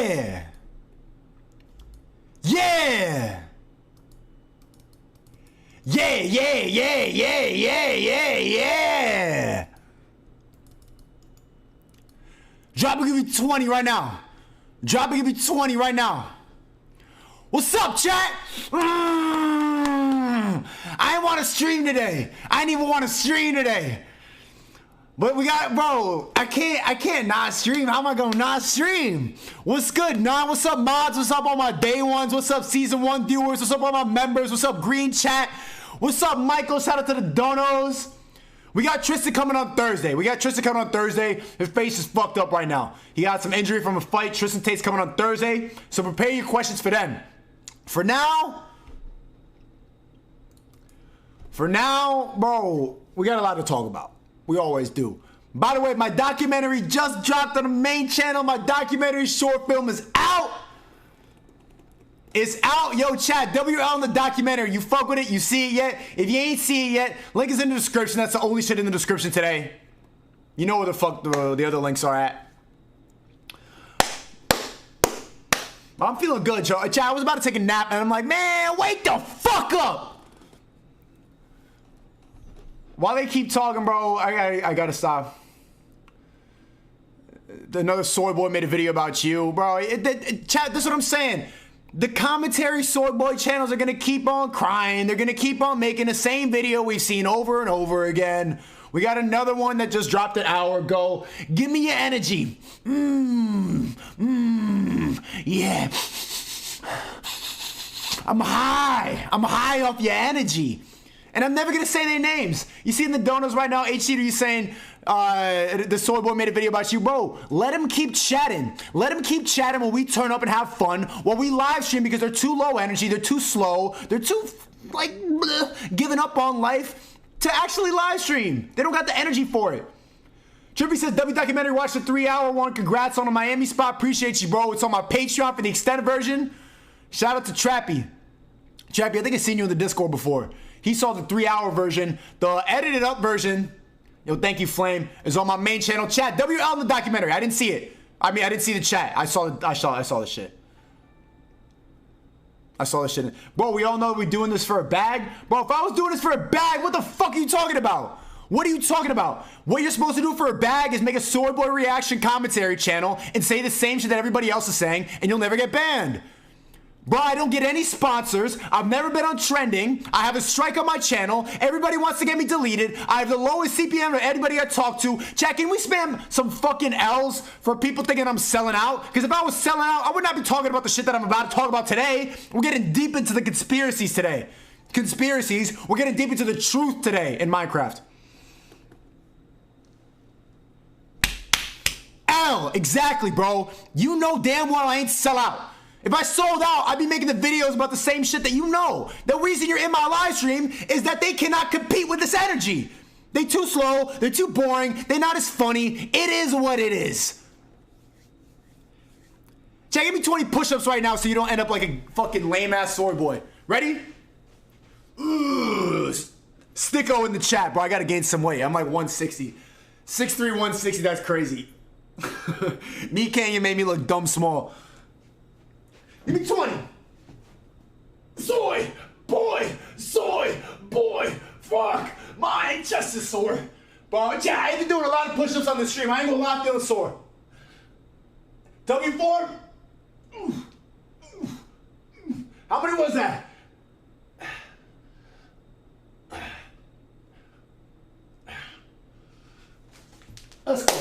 Yeah! Yeah! Yeah, yeah, yeah, yeah, yeah, yeah, yeah! Drop and give me 20 right now. Drop and give me 20 right now. What's up, chat? I didn't want to stream today. I didn't even want to stream today. But we got, bro, I can't not stream. How am I gonna not stream? What's good, Nah? What's up, mods? What's up, all my day ones? What's up, season 1 viewers? What's up, all my members? What's up, green chat? What's up, Michael? Shout out to the donos. We got Tristan coming on Thursday. His face is fucked up right now. He got some injury from a fight. Tristan Tate's coming on Thursday. So prepare your questions for them. For now, bro, we got a lot to talk about. We always do. By the way, my documentary just dropped on the main channel. My documentary short film is out. It's out. Yo, chat, WL in the documentary. You fuck with it? You see it yet? If you ain't see it yet, link is in the description. That's the only shit in the description today. You know where the fuck the other links are at. I'm feeling good, Joe. Chat, I was about to take a nap, and I'm like, man, wake the fuck up. While they keep talking, bro, I gotta stop. Another Soy Boy made a video about you, bro. Chat, this is what I'm saying. The commentary Soy Boy channels are gonna keep on crying. They're gonna keep on making the same video we've seen over and over again. We got another one that just dropped an hour ago. Give me your energy. Yeah. I'm high off your energy. And I'm never gonna say their names. You see in the donos right now, HC, you saying the Soy Boy made a video about you, bro. Let him keep chatting. Let him keep chatting when we turn up and have fun. While we live stream because they're too low energy, they're too slow, they're too like giving up on life to actually live stream. They don't got the energy for it. Trippy says, W documentary, watch the 3-hour one. Congrats on the Miami spot. Appreciate you, bro. It's on my Patreon for the extended version. Shout out to Trappy. Trappy, I think I've seen you in the Discord before. He saw the 3-hour version. The edited up version, yo, thank you, Flame, is on my main channel. Chat, WL in the documentary. I didn't see it. I mean, I didn't see the chat. I saw the shit. I saw this shit. Bro, we all know we're doing this for a bag. Bro, if I was doing this for a bag, what the fuck are you talking about? What are you talking about? What you're supposed to do for a bag is make a Soy Boy reaction commentary channel and say the same shit that everybody else is saying, and you'll never get banned. Bro, I don't get any sponsors. I've never been on trending. I have a strike on my channel. Everybody wants to get me deleted. I have the lowest CPM of anybody I talk to. Chat, can we spam some fucking L's for people thinking I'm selling out? Because if I was selling out, I would not be talking about the shit that I'm about to talk about today. We're getting deep into the conspiracies today. We're getting deep into the truth today in Minecraft. L, exactly, bro. You know damn well I ain't sell out. If I sold out, I'd be making the videos about the same shit that you know. The reason you're in my live stream is that they cannot compete with this energy. They too slow, they're too boring, they're not as funny. It is what it is. Check, give me 20 push-ups right now so you don't end up like a fucking lame-ass Soy Boy. Ready? Sneako in the chat, bro. I gotta gain some weight. I'm like 160. 6'3", 160, that's crazy. Me Canyon made me look dumb small. Give me 20. Soy boy, fuck. My chest is sore. Bro, yeah, I've been doing a lot of push-ups on the stream. I ain't gonna lie, I'm feeling sore. W4. How many was that? Let's go.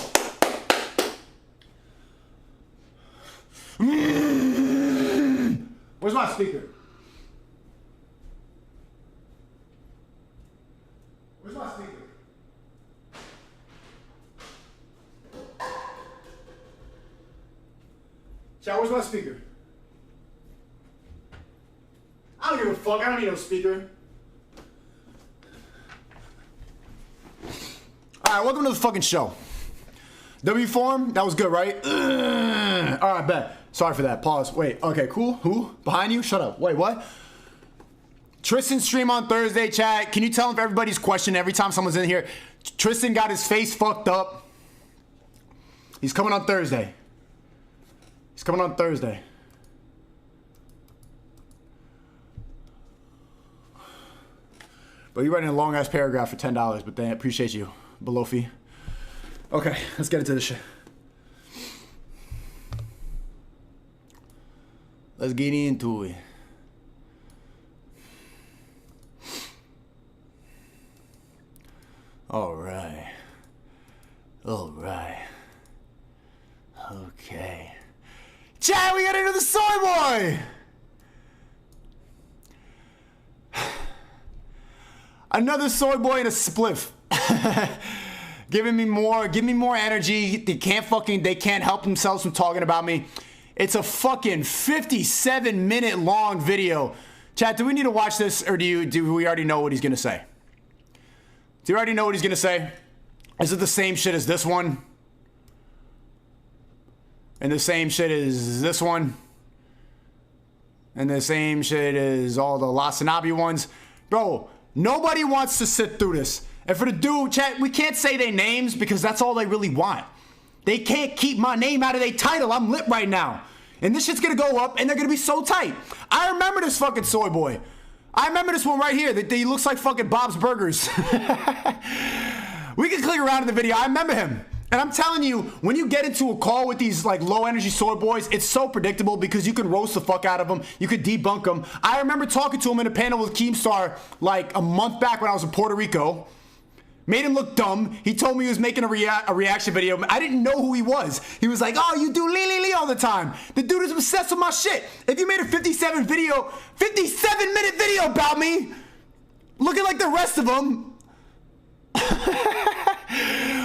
Where's my speaker? Where's my speaker? Chat, where's my speaker? I don't give a fuck. I don't need no speaker. Alright, welcome to the fucking show. W form? That was good, right? Alright, bet. Sorry for that. Pause. Wait. Okay, cool. Who? Behind you? Shut up. Wait, what? Tristan stream on Thursday, chat. Can you tell him for everybody's question every time someone's in here? Tristan got his face fucked up. He's coming on Thursday. He's coming on Thursday. But you're writing a long-ass paragraph for $10, but they appreciate you, below fee. Okay, let's get into this shit. Let's get into it. All right. All right. Okay. Chat, we got into the soy boy! Another soy boy and a spliff. Give me more energy. They can't help themselves from talking about me. It's a fucking 57-minute long video. Chat, do we need to watch this, or do we already know what he's gonna say? Do you already know what he's gonna say? Is it the same shit as this one? And the same shit as this one? And the same shit as all the Lasanabi ones? Bro, nobody wants to sit through this. And for the dude, chat, we can't say their names because that's all they really want. They can't keep my name out of their title. I'm lit right now. And this shit's gonna go up and they're gonna be so tight. I remember this fucking soy boy. I remember this one right here. That he looks like fucking Bob's Burgers. We can click around in the video. I remember him. And I'm telling you, when you get into a call with these like low energy soy boys, it's so predictable because you can roast the fuck out of them. You could debunk them. I remember talking to him in a panel with Keemstar like a month back when I was in Puerto Rico. Made him look dumb. He told me he was making a reaction video. I didn't know who he was. He was like, oh, you do Lee all the time. The dude is obsessed with my shit. If you made a 57-minute video about me, looking like the rest of them,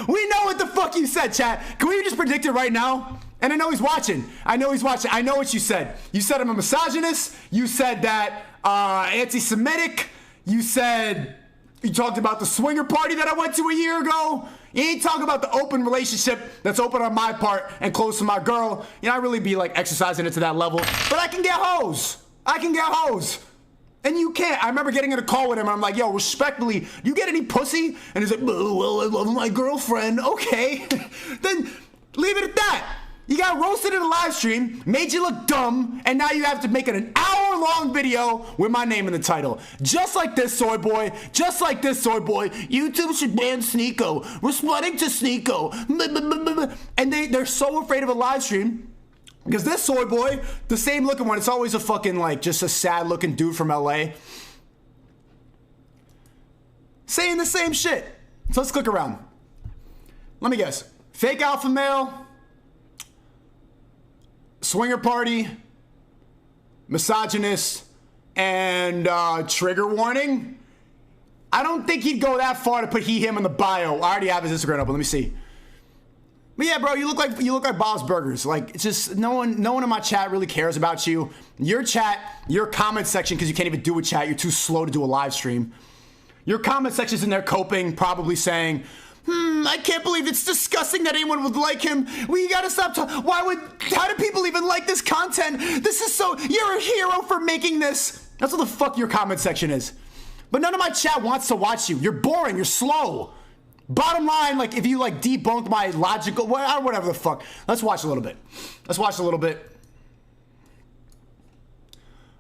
we know what the fuck you said, chat. Can we just predict it right now? And I know he's watching. I know he's watching. I know what you said. You said I'm a misogynist. You said that anti-Semitic. You said... You talked about the swinger party that I went to a year ago. You ain't talking about the open relationship that's open on my part and close to my girl. You know, I really be like exercising it to that level. But I can get hoes. I can get hoes. And you can't. I remember getting in a call with him and I'm like, yo, respectfully, do you get any pussy? And he's like, well, I love my girlfriend. Okay. Then leave it at that. You got roasted in a live stream, made you look dumb, and now you have to make it an hour-long video with my name in the title. Just like this, soy boy. Just like this, soy boy. YouTube should ban Sneako. Responding to Sneako. And they're so afraid of a live stream because this soy boy, the same looking one, it's always a fucking, like, just a sad-looking dude from LA. Saying the same shit. So let's click around. Let me guess. Fake alpha male. Swinger party, misogynist, and trigger warning. I don't think he'd go that far to put him in the bio. I already have his Instagram up, but let me see. But yeah, bro, you look like Bob's Burgers. Like, it's just no one in my chat really cares about you. Your chat, your comment section, because you can't even do a chat. You're too slow to do a live stream. Your comment section's in there coping, probably saying, I can't believe it's disgusting that anyone would like him. We gotta stop how do people even like this content? This is you're a hero for making this. That's what the fuck your comment section is. But none of my chat wants to watch you. You're boring, you're slow. Bottom line, like if you like debunk my logical, whatever the fuck. Let's watch a little bit. Let's watch a little bit.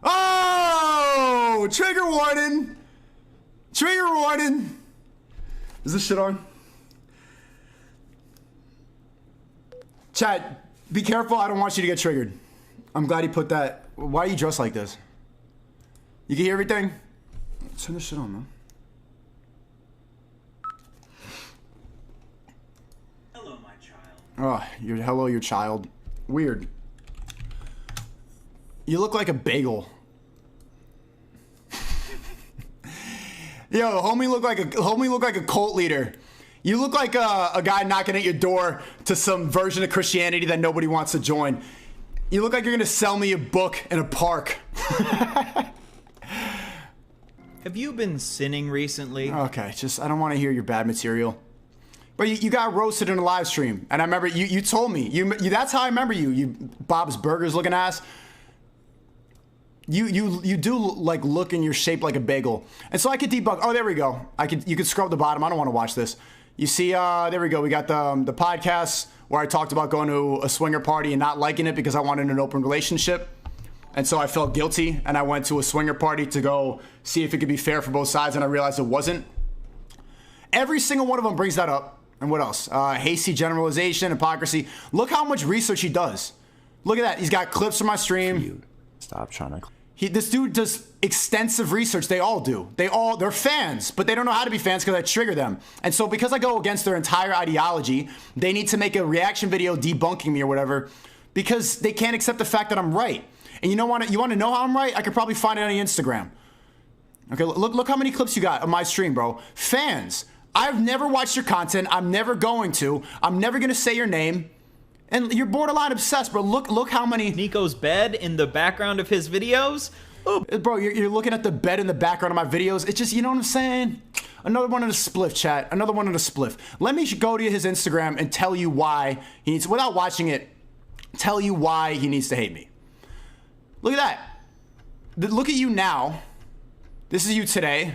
Oh, trigger warning. Trigger warning. Is this shit on? Chat, be careful. I don't want you to get triggered. I'm glad he put that. Why are you dressed like this? You can hear everything? Turn this shit on, man. Hello, my child. Oh, hello, your child. Weird. You look like a bagel. Yo, homie look like a cult leader. You look like a guy knocking at your door to some version of Christianity that nobody wants to join. You look like you're gonna sell me a book in a park. Have you been sinning recently? Okay, I don't want to hear your bad material. But you got roasted in a live stream, and I remember you told me that's how I remember you Bob's Burgers looking ass. You do like look and you're shaped like a bagel, and so I could debunk. Oh, there we go. You could scrub the bottom. I don't want to watch this. You see, there we go. We got the podcast where I talked about going to a swinger party and not liking it because I wanted an open relationship. And so I felt guilty, and I went to a swinger party to go see if it could be fair for both sides, and I realized it wasn't. Every single one of them brings that up. And what else? Hasty generalization, hypocrisy. Look how much research he does. Look at that. He's got clips from my stream. Stop trying to... This dude does extensive research. They all do. They're fans, but they don't know how to be fans because I trigger them. And so because I go against their entire ideology, they need to make a reaction video debunking me or whatever because they can't accept the fact that I'm right. And you want to know how I'm right? I could probably find it on Instagram. Okay, look how many clips you got on my stream, bro. Fans. I've never watched your content. I'm never going to. I'm never going to say your name. And you're borderline obsessed, bro. Look how many... Sneako's bed in the background of his videos? Ooh. Bro, you're looking at the bed in the background of my videos. It's just, you know what I'm saying? Another one in a spliff, chat. Another one in a spliff. Let me go to his Instagram and tell you why he needs... Without watching it, tell you why he needs to hate me. Look at that. Look at you now. This is you today.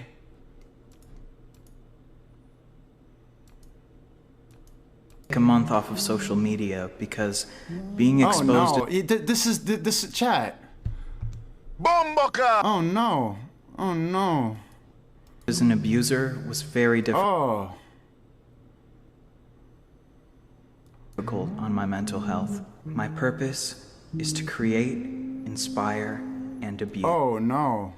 A month off of social media because being exposed this is chat. Bomboka! Oh no. Oh no. as an abuser was very difficult on my mental health. My purpose is to create, inspire, and abuse. Oh no.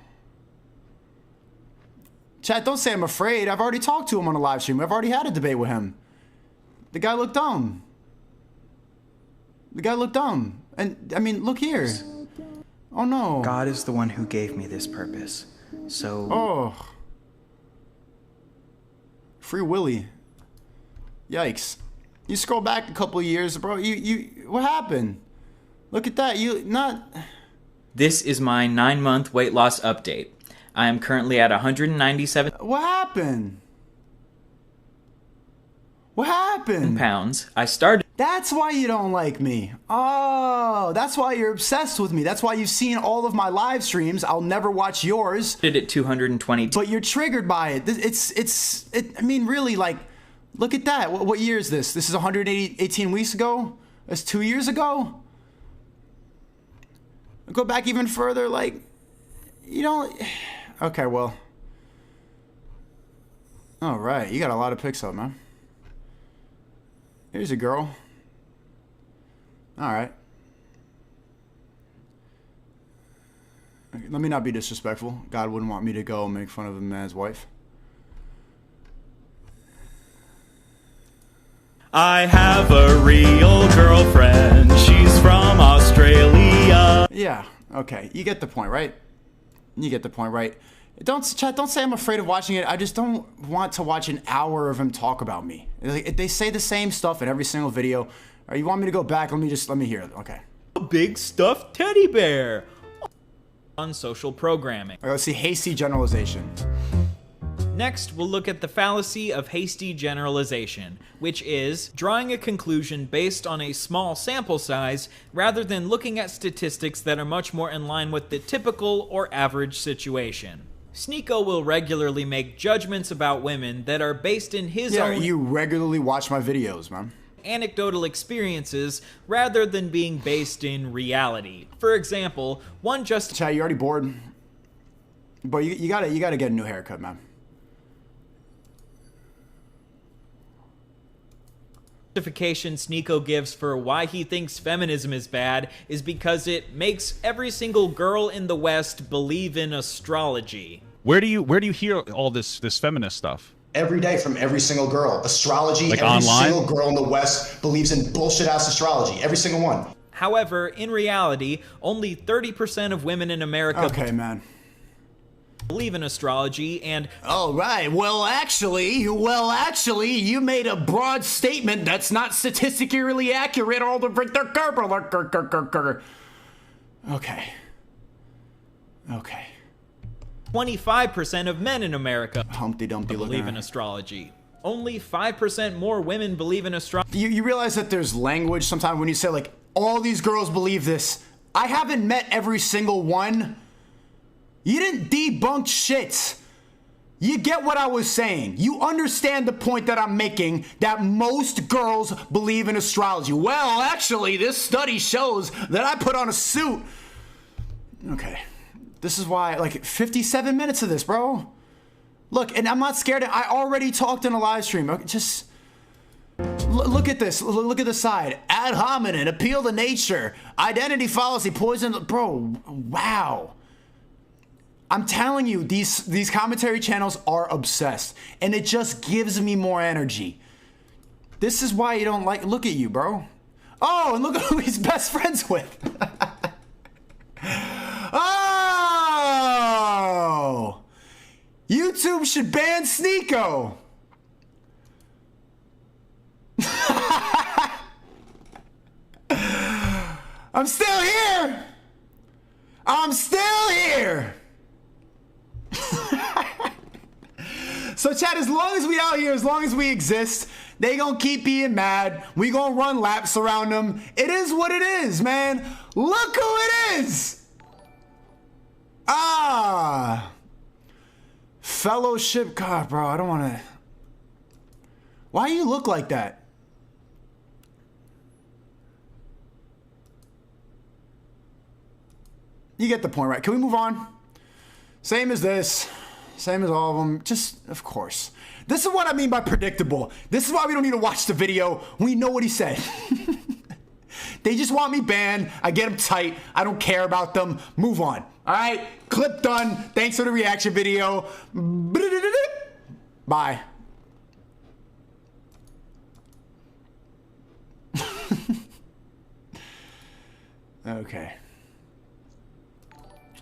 Chat, don't say I'm afraid. I've already talked to him on a live stream. I've already had a debate with him. The guy looked dumb. The guy looked dumb. And, I mean, look here. Oh, no. God is the one who gave me this purpose. So... Oh. Free Willy. Yikes. You scroll back a couple of years, bro. What happened? Look at that. This is my 9-month weight loss update. I am currently at 197 What happened? What happened? pounds. I started That's why you don't like me. Oh, that's why you're obsessed with me. That's why you've seen all of my live streams. I'll never watch yours. at 222. But you're triggered by it. I mean, really, like, look at that. What year is this? This is 118 weeks ago? That's 2 years ago? Go back even further, like, you don't... Okay, well. All right, you got a lot of pics up, man. Here's a girl. All right. Let me not be disrespectful. God wouldn't want me to go make fun of a man's wife. I have a real girlfriend. She's from Australia. Yeah, okay. You get the point, right? You get the point, right? Don't say I'm afraid of watching it. I just don't want to watch an hour of him talk about me. They say the same stuff in every single video. All right, you want me to go back? Let me hear it. Okay. A big stuffed teddy bear. On social programming. All right, let's see. Hasty generalization. Next, we'll look at the fallacy of hasty generalization, which is drawing a conclusion based on a small sample size rather than looking at statistics that are much more in line with the typical or average situation. Sneako will regularly make judgments about women that are based in his own you regularly watch my videos, man. anecdotal experiences rather than being based in reality. For example, one Chat, you already bored? But you gotta get a new haircut, man. justification Sneako gives for why he thinks feminism is bad is because it makes every single girl in the West believe in astrology. Where do you hear all this feminist stuff? Every day from every single girl. Astrology, like every online? single girl in the West believes in bullshit-ass astrology. Every single one. However, in reality, only 30% of women in America believe in astrology, and all right, well actually you made a broad statement that's not statistically accurate. All the okay 25% of men in America Humpty Dumpty believe in astrology. Only 5% more women believe in astrology. You realize that there's language sometimes when you say, like, all these girls believe this. I haven't met every single one. You didn't debunk shit. You get what I was saying. You understand the point that I'm making, that most girls believe in astrology. Well, actually, this study shows that I put on a suit. Okay. This is why, like, 57 minutes of this, bro. Look, and I'm not scared. I already talked in a live stream. Okay, just look at this. Look at the side. Ad hominem, appeal to nature, identity fallacy, poison. Bro, wow. I'm telling you, these commentary channels are obsessed, and it just gives me more energy. This is why you don't like. Look at you, bro. Oh, and look at who he's best friends with. Oh, YouTube should ban Sneako. I'm still here. I'm still here. So chat, as long as we out here, as long as we exist, they gonna keep being mad. We gonna run laps around them. It is what it is, man. Look who it is. Ah. Fellowship. God, bro, I don't want to. Why do you look like that? You get the point, right? Can we move on? Same as this. Same as all of them. Just, of course. This is what I mean by predictable. This is why we don't need to watch the video. We know what he said. They just want me banned. I get them tight. I don't care about them. Move on. All right? Clip done. Thanks for the reaction video. Bye. Okay.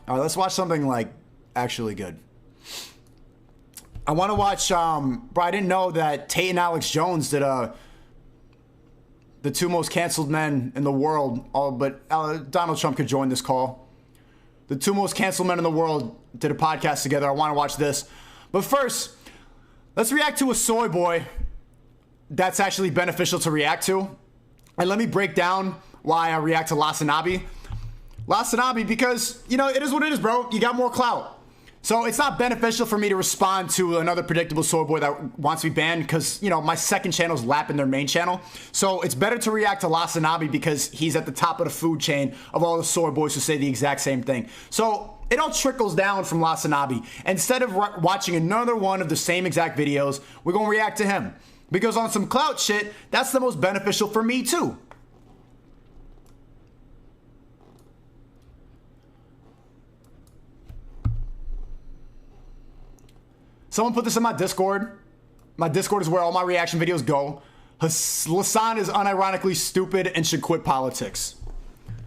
All right, let's watch something like actually good. I want to watch, bro, I didn't know that Tate and Alex Jones did the two most canceled men in the world, but Donald Trump could join this call. The two most canceled men in the world did a podcast together. I want to watch this. But first, let's react to a soy boy that's actually beneficial to react to. And let me break down why I react to Lasanabi. Lasanabi, because, you know, it is what it is, bro. You got more clout. So it's not beneficial for me to respond to another predictable soy boy that wants to be banned because, you know, my second channel is lapping their main channel. So it's better to react to Lasanabi because he's at the top of the food chain of all the soy boys who say the exact same thing. So it all trickles down from Lasanabi. Instead of watching another one of the same exact videos, we're going to react to him. Because on some clout shit, that's the most beneficial for me too. Someone put this in my Discord. My Discord is where all my reaction videos go. Hassan is unironically stupid and should quit politics.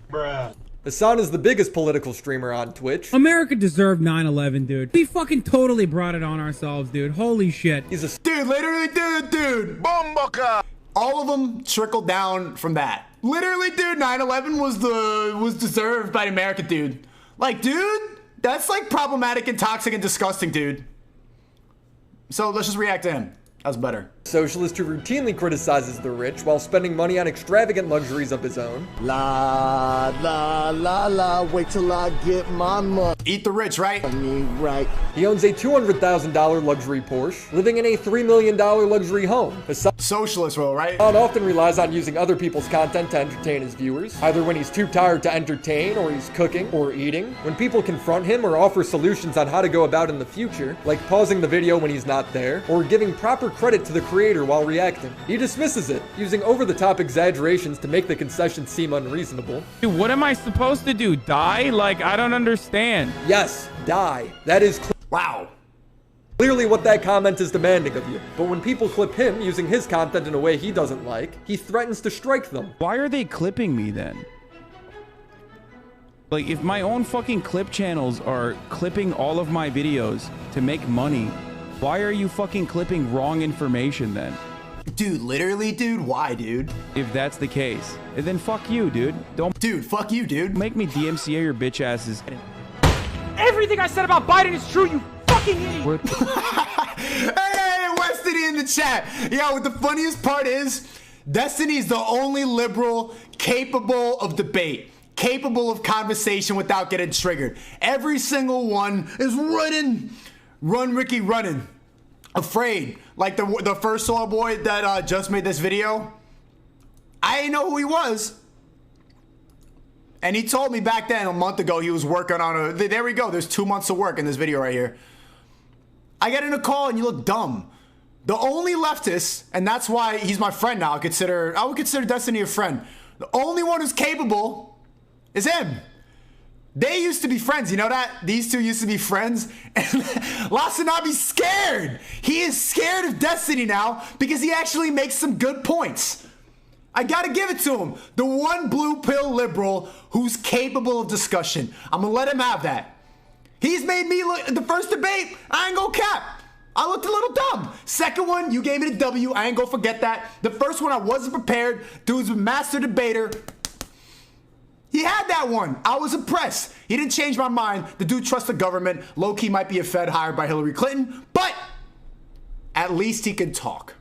Bruh. Hassan is the biggest political streamer on Twitch. America deserved 9/11, dude. We fucking totally brought it on ourselves, dude. Holy shit. He's a dude, literally, dude. Bomboka. All of them trickled down from that. Literally, dude, 9/11 was deserved by the American dude. Like, dude, that's like problematic and toxic and disgusting, dude. So let's just react to him. That's better. Socialist who routinely criticizes the rich while spending money on extravagant luxuries of his own. La, la, la, la, wait till I get my money. Eat the rich, right? I mean, right. He owns a $200,000 luxury Porsche, living in a $3 million luxury home. Socialist role, right? Often relies on using other people's content to entertain his viewers, either when he's too tired to entertain, or he's cooking, or eating. When people confront him or offer solutions on how to go about in the future, like pausing the video when he's not there, or giving proper credit to the creator while reacting, he dismisses it, using over-the-top exaggerations to make the concession seem unreasonable. Dude, what am I supposed to do? Die? Like, I don't understand. Yes, die. That is wow. Clearly what that comment is demanding of you. But when people clip him using his content in a way he doesn't like, he threatens to strike them. Why are they clipping me then? Like, if my own fucking clip channels are clipping all of my videos to make money, why are you fucking clipping wrong information then? Dude, literally, dude, why, dude? If that's the case, then fuck you, dude. Dude, fuck you, dude. Make me DMCA your bitch asses. Everything I said about Biden is true, you fucking idiot. Hey, Westiny in the chat. Yeah, what the funniest part is, Destiny's the only liberal capable of debate, capable of conversation without getting triggered. Every single one is Run Ricky running. Afraid. Like the first soy boy that just made this video. I didn't know who he was. And he told me back then, a month ago, he was working on a... There we go. There's 2 months of work in this video right here. I get in a call and you look dumb. The only leftist, and that's why he's my friend now. I would consider Destiny a friend. The only one who's capable is him. They used to be friends. You know that? These two used to be friends. And Lasanabi's scared. He is scared of Destiny now because he actually makes some good points. I gotta give it to him. The one blue pill liberal who's capable of discussion. I'm gonna let him have that. He's made me look, the first debate, I ain't gonna cap. I looked a little dumb. Second one, you gave me the W. I ain't gonna forget that. The first one, I wasn't prepared. Dude's a master debater. He had that one. I was impressed. He didn't change my mind. The dude trusts the government. Low-key might be a Fed hired by Hillary Clinton, but at least he can talk.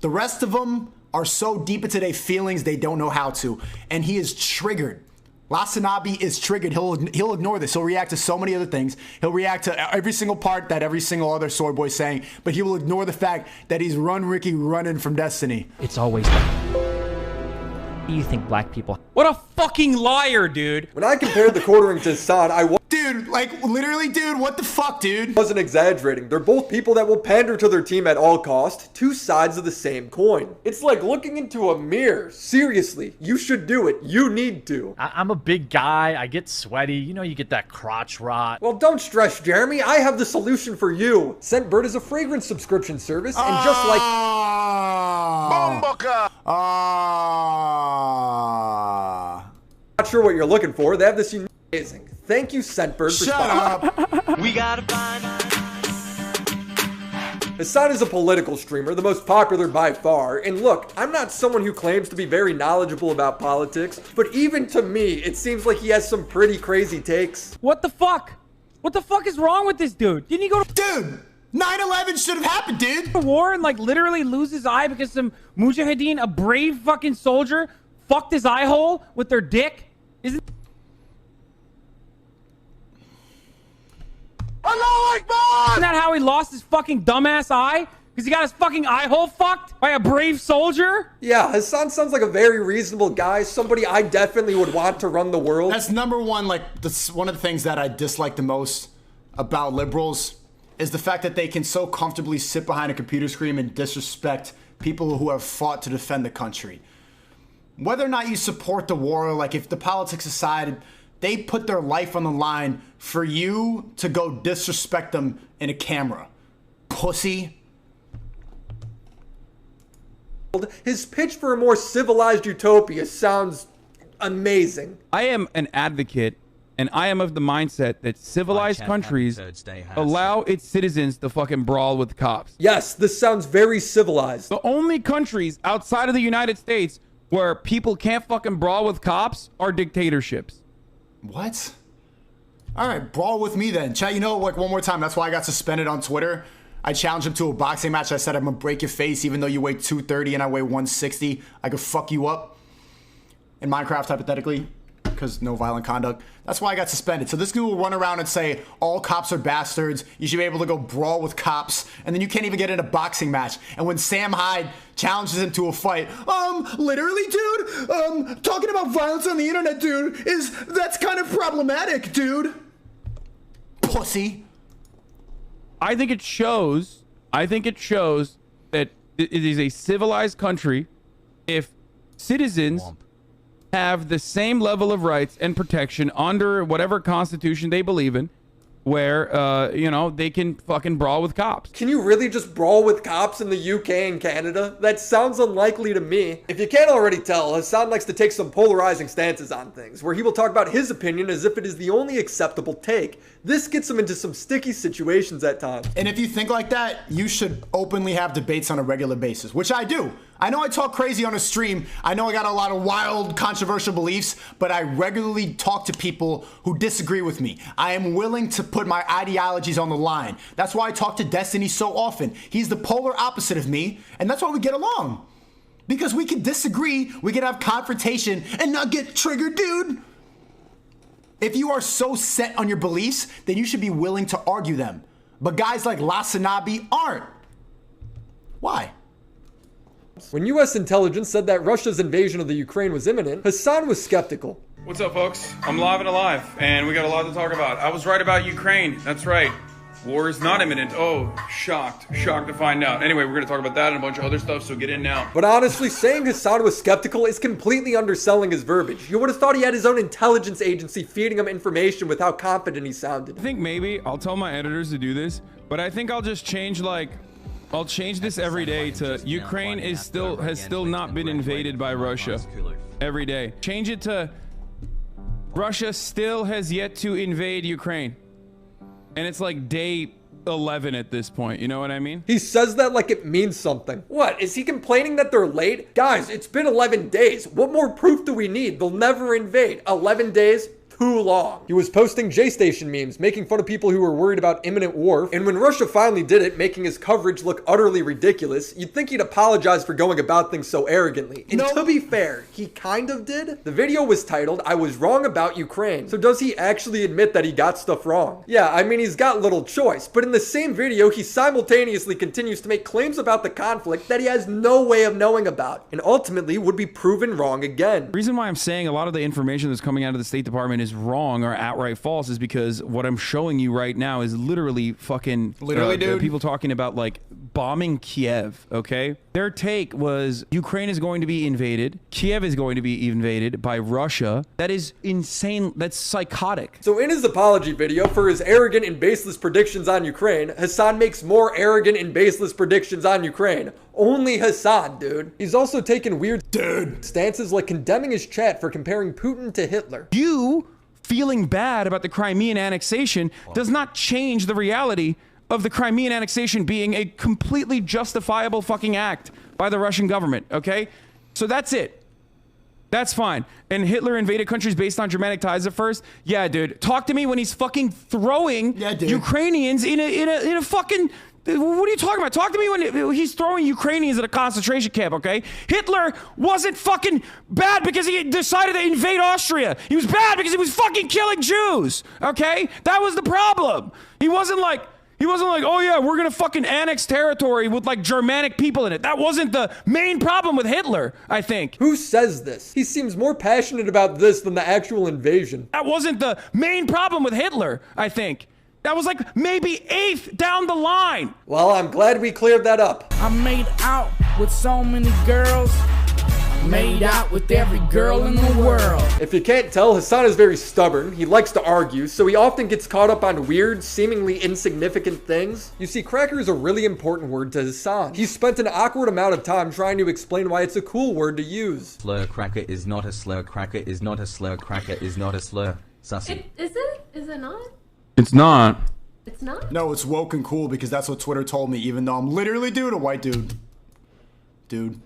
The rest of them are so deep into their feelings they don't know how to. And he is triggered. Lasanabi is triggered. He'll ignore this. He'll react to so many other things. He'll react to every single part that every single other soy boy's saying, but he will ignore the fact that he's Run Ricky running from Destiny. It's always you think black people. What a fucking liar, dude. When I compared the quartering to Assad, Dude, like, literally, dude, what the fuck, dude? wasn't exaggerating. They're both people that will pander to their team at all cost. Two sides of the same coin. It's like looking into a mirror. Seriously, you should do it. You need to. I'm a big guy. I get sweaty. You know, you get that crotch rot. Well, don't stress, Jeremy. I have the solution for you. Scentbird is a fragrance subscription service, and just like... Bomboka! Not sure what you're looking for. They have this amazing. Thank you, Scentbird, for Shut up. We gotta find. Hassan is a political streamer, the most popular by far. And look, I'm not someone who claims to be very knowledgeable about politics, but even to me, it seems like he has some pretty crazy takes. What the fuck? What the fuck is wrong with this dude? Didn't he go to... Dude, 9/11 should have happened, dude. war and like literally lose his eye because some mujahideen, a brave fucking soldier, fucked his eye hole with their dick? Isn't that how he lost his fucking dumbass eye? Because he got his fucking eye hole fucked by a brave soldier? Yeah, Hassan sounds like a very reasonable guy, somebody I definitely would want to run the world. That's number one, like, that's one of the things that I dislike the most about liberals is the fact that they can so comfortably sit behind a computer screen and disrespect people who have fought to defend the country. Whether or not you support the war, like if the politics aside, they put their life on the line for you to go disrespect them in a camera. Pussy. His pitch for a more civilized utopia sounds amazing. I am an advocate, and I am of the mindset that civilized countries allow its citizens to fucking brawl with cops. Yes, this sounds very civilized. The only countries outside of the United States where people can't fucking brawl with cops are dictatorships. What? All right, brawl with me then. Chat, you know, like one more time, that's why I got suspended on Twitter. I challenged him to a boxing match. I said, I'm gonna break your face even though you weigh 230 and I weigh 160. I could fuck you up. In Minecraft, hypothetically, because no violent conduct. That's why I got suspended. So this dude will run around and say, all cops are bastards. You should be able to go brawl with cops. And then you can't even get in a boxing match. And when Sam Hyde challenges him to a fight, literally, dude, talking about violence on the internet, dude, that's kind of problematic, dude. Pussy. I think it shows that it is a civilized country if citizens have the same level of rights and protection under whatever constitution they believe in, where, you know, they can fucking brawl with cops. Can you really just brawl with cops in the UK and Canada? That sounds unlikely to me. If you can't already tell, Hassan likes to take some polarizing stances on things, where he will talk about his opinion as if it is the only acceptable take. This gets him into some sticky situations at times. And if you think like that, you should openly have debates on a regular basis, which I do. I know I talk crazy on a stream. I know I got a lot of wild, controversial beliefs, but I regularly talk to people who disagree with me. I am willing to put my ideologies on the line. That's why I talk to Destiny so often. He's the polar opposite of me, and that's why we get along. Because we can disagree, we can have confrontation, and not get triggered, dude. If you are so set on your beliefs, then you should be willing to argue them. but guys like Lasanabi aren't. Why? When US intelligence said that Russia's invasion of the Ukraine was imminent, Hassan was skeptical. What's up, folks? I'm live and alive, and we got a lot to talk about. I was right about Ukraine. That's right. War is not imminent. Oh, shocked to find out. Anyway, we're going to talk about that and a bunch of other stuff, so get in now. But honestly, saying Hassan was skeptical is completely underselling his verbiage. You would have thought he had his own intelligence agency feeding him information with how confident he sounded. I think maybe I'll tell my editors to do this, but I think I'll just change I'll change this every day to Ukraine has still not been invaded by Russia every day. Change it to Russia still has yet to invade Ukraine. And it's like day 11 at this point, you know what I mean? He says that like it means something. What, is he complaining that they're late? Guys, it's been 11 days. What more proof do we need? They'll never invade. 11 days? Too long. He was posting J-Station memes, making fun of people who were worried about imminent war, and when Russia finally did it, making his coverage look utterly ridiculous, you'd think he'd apologize for going about things so arrogantly. And to be fair, he kind of did. The video was titled, "I was wrong about Ukraine." So does he actually admit that he got stuff wrong? Yeah, I mean, he's got little choice, but in the same video, he simultaneously continues to make claims about the conflict that he has no way of knowing about, and ultimately would be proven wrong again. The reason why I'm saying a lot of the information that's coming out of the State Department is wrong or outright false is because what I'm showing you right now is literally fucking dude. People talking about like bombing Kiev. Okay, their take was Ukraine is going to be invaded, Kiev is going to be invaded by Russia. That is insane. That's psychotic. So in his apology video for his arrogant and baseless predictions on Ukraine, Hassan makes more arrogant and baseless predictions on Ukraine. Only Hassan, dude. He's also taken weird stances like condemning his chat for comparing Putin to Hitler. You feeling bad about the Crimean annexation does not change the reality of the Crimean annexation being a completely justifiable fucking act by the Russian government, okay? So that's it. That's fine. And Hitler invaded countries based on Germanic ties at first? Yeah, dude. Talk to me when he's fucking throwing Ukrainians in a fucking... What are you talking about? Talk to me when he's throwing Ukrainians at a concentration camp, okay? Hitler wasn't fucking bad because he decided to invade Austria. He was bad because he was fucking killing Jews, okay? That was the problem. He wasn't like, oh yeah, we're gonna fucking annex territory with like Germanic people in it. That wasn't the main problem with Hitler, I think. Who says this? He seems more passionate about this than the actual invasion. That wasn't the main problem with Hitler, I think. That was like maybe 8th down the line. Well, I'm glad we cleared that up. I made out with so many girls. Made out with every girl in the world. If you can't tell, Hassan is very stubborn. He likes to argue, so he often gets caught up on weird, seemingly insignificant things. You see, cracker is a really important word to Hassan. He spent an awkward amount of time trying to explain why it's a cool word to use. Slur cracker is not a slur. Cracker is not a slur. Cracker is not a slur. Sussy. Is it? Is it not? It's not. It's not? No, it's woke and cool because that's what Twitter told me, even though I'm literally a white dude. Dude.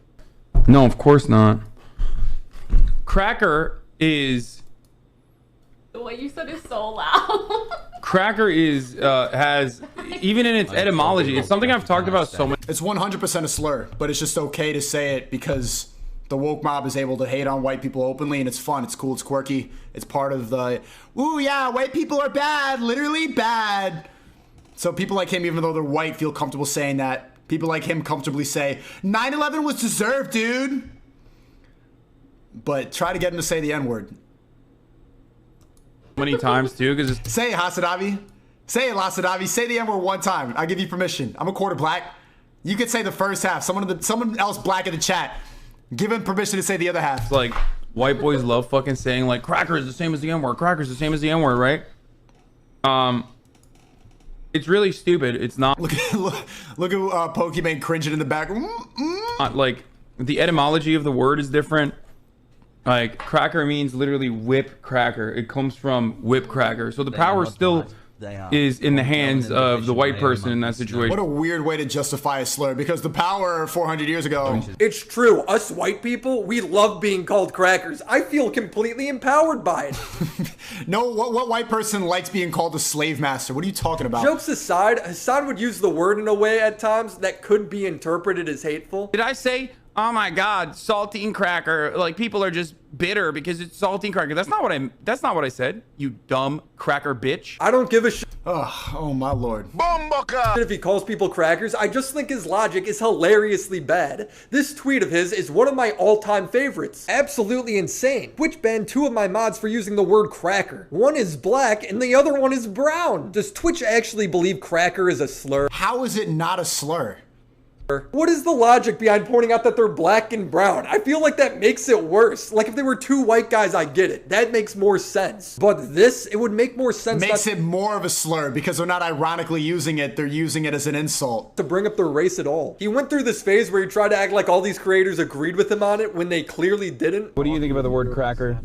No, of course not. Cracker is... The way you said it so loud. Cracker is, has, even in its etymology, it's something I've talked about so much. It's 100% a slur, but it's just okay to say it because the woke mob is able to hate on white people openly, and it's fun, it's cool, it's quirky. It's part of the, ooh yeah, white people are bad, literally bad. So people like him, even though they're white, feel comfortable saying that. People like him comfortably say, 9/11 was deserved, dude. But try to get him to say the N-word. Many times too, because say it, Hasadavi. Say it, Lasadavi. Say the N-word one time. I'll give you permission. I'm a quarter black. You could say the first half. Someone else black in the chat, give him permission to say the other half. It's like white boys love fucking saying like cracker is the same as the N-word. Cracker is the same as the N-word, right? It's really stupid. It's not. Look at Pokemon cringing in the back. Like the etymology of the word is different. Like cracker means literally whip cracker. It comes from whip cracker. So the power still is in the hands of the white person in that situation. What a weird way to justify a slur, because the power 400 years ago. It's true. Us white people, we love being called crackers. I feel completely empowered by it. No, what white person likes being called a slave master? What are you talking about? Jokes aside, Hassan would use the word in a way at times that could be interpreted as hateful. Did I say oh my God, saltine cracker. Like people are just bitter because it's saltine cracker. That's not what I said. You dumb cracker bitch. I don't give a shit. Oh my lord. If he calls people crackers, I just think his logic is hilariously bad. This tweet of his is one of my all-time favorites. Absolutely insane. Twitch banned 2 of my mods for using the word cracker. One is black and the other one is brown. Does Twitch actually believe cracker is a slur? How is it not a slur? What is the logic behind pointing out that they're black and brown? I feel like that makes it worse. Like if they were 2 white guys, I get it. That makes more sense. But this, it would make more sense. Makes it more of a slur because they're not ironically using it. They're using it as an insult. To bring up their race at all. He went through this phase where he tried to act like all these creators agreed with him on it when they clearly didn't. What do you think about the word cracker?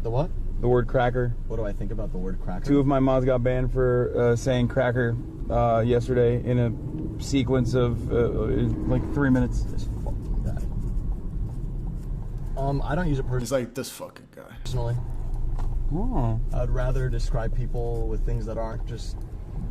The what? The word cracker. What do I think about the word cracker? 2 of my mods got banned for saying cracker yesterday in a sequence of like 3 minutes. This fucking guy. I don't use it personally. He's like, this fucking guy. Personally. Oh. I'd rather describe people with things that aren't just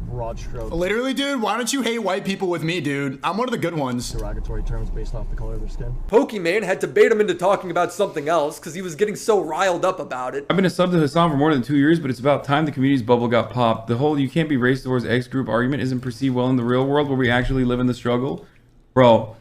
broad strokes. Literally, dude, why don't you hate white people with me, dude? I'm one of the good ones. Derogatory terms based off the color of their skin. Pokimane had to bait him into talking about something else because he was getting so riled up about it. I've been a sub to Hassan for more than 2 years, but it's about time the community's bubble got popped. The whole you can't be racist towards X group argument isn't perceived well in the real world where we actually live in the struggle. Bro.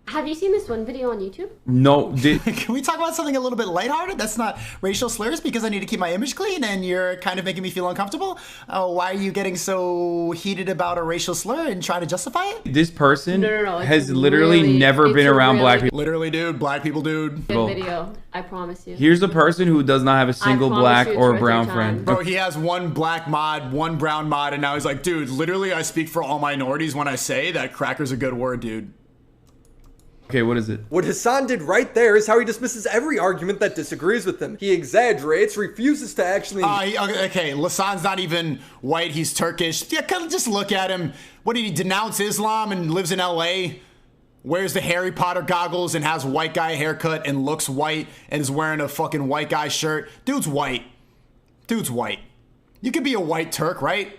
Have you seen this one video on YouTube? No. Can we talk about something a little bit lighthearted? That's not racial slurs because I need to keep my image clean and you're kind of making me feel uncomfortable. Why are you getting so heated about a racial slur and trying to justify it? This person No, has literally never been around black people. Literally, dude. Black people, dude. Good video. I promise you. Here's the person who does not have a single black or brown friend. Bro, he has 1 black mod, 1 brown mod, and now he's like, dude, literally I speak for all minorities when I say that cracker's a good word, dude. Okay, what is it? What Hassan did right there is how he dismisses every argument that disagrees with him. He exaggerates, refuses to actually... Okay, Lasan's not even white, he's Turkish. Yeah, kind of just look at him. What, did he denounce Islam and lives in LA? Wears the Harry Potter goggles and has white guy haircut and looks white and is wearing a fucking white guy shirt. Dude's white. Dude's white. You could be a white Turk, right?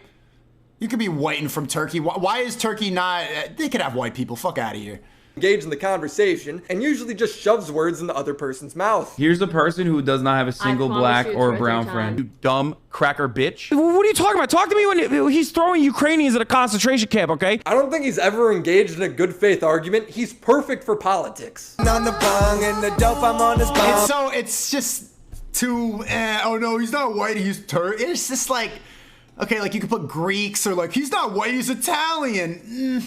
You could be white and from Turkey. Why is Turkey not... They could have white people. Fuck out of here. Engage in the conversation and usually just shoves words in the other person's mouth. Here's the person who does not have a single black or brown friend. You dumb cracker bitch. What are you talking about? Talk to me when he's throwing Ukrainians at a concentration camp, okay? I don't think he's ever engaged in a good faith argument. He's perfect for politics. On the bong and the dope, I'm on his bong. It's just too, oh no, he's not white, he's Turk. It's just like, okay, like you could put Greeks or like, he's not white, he's Italian.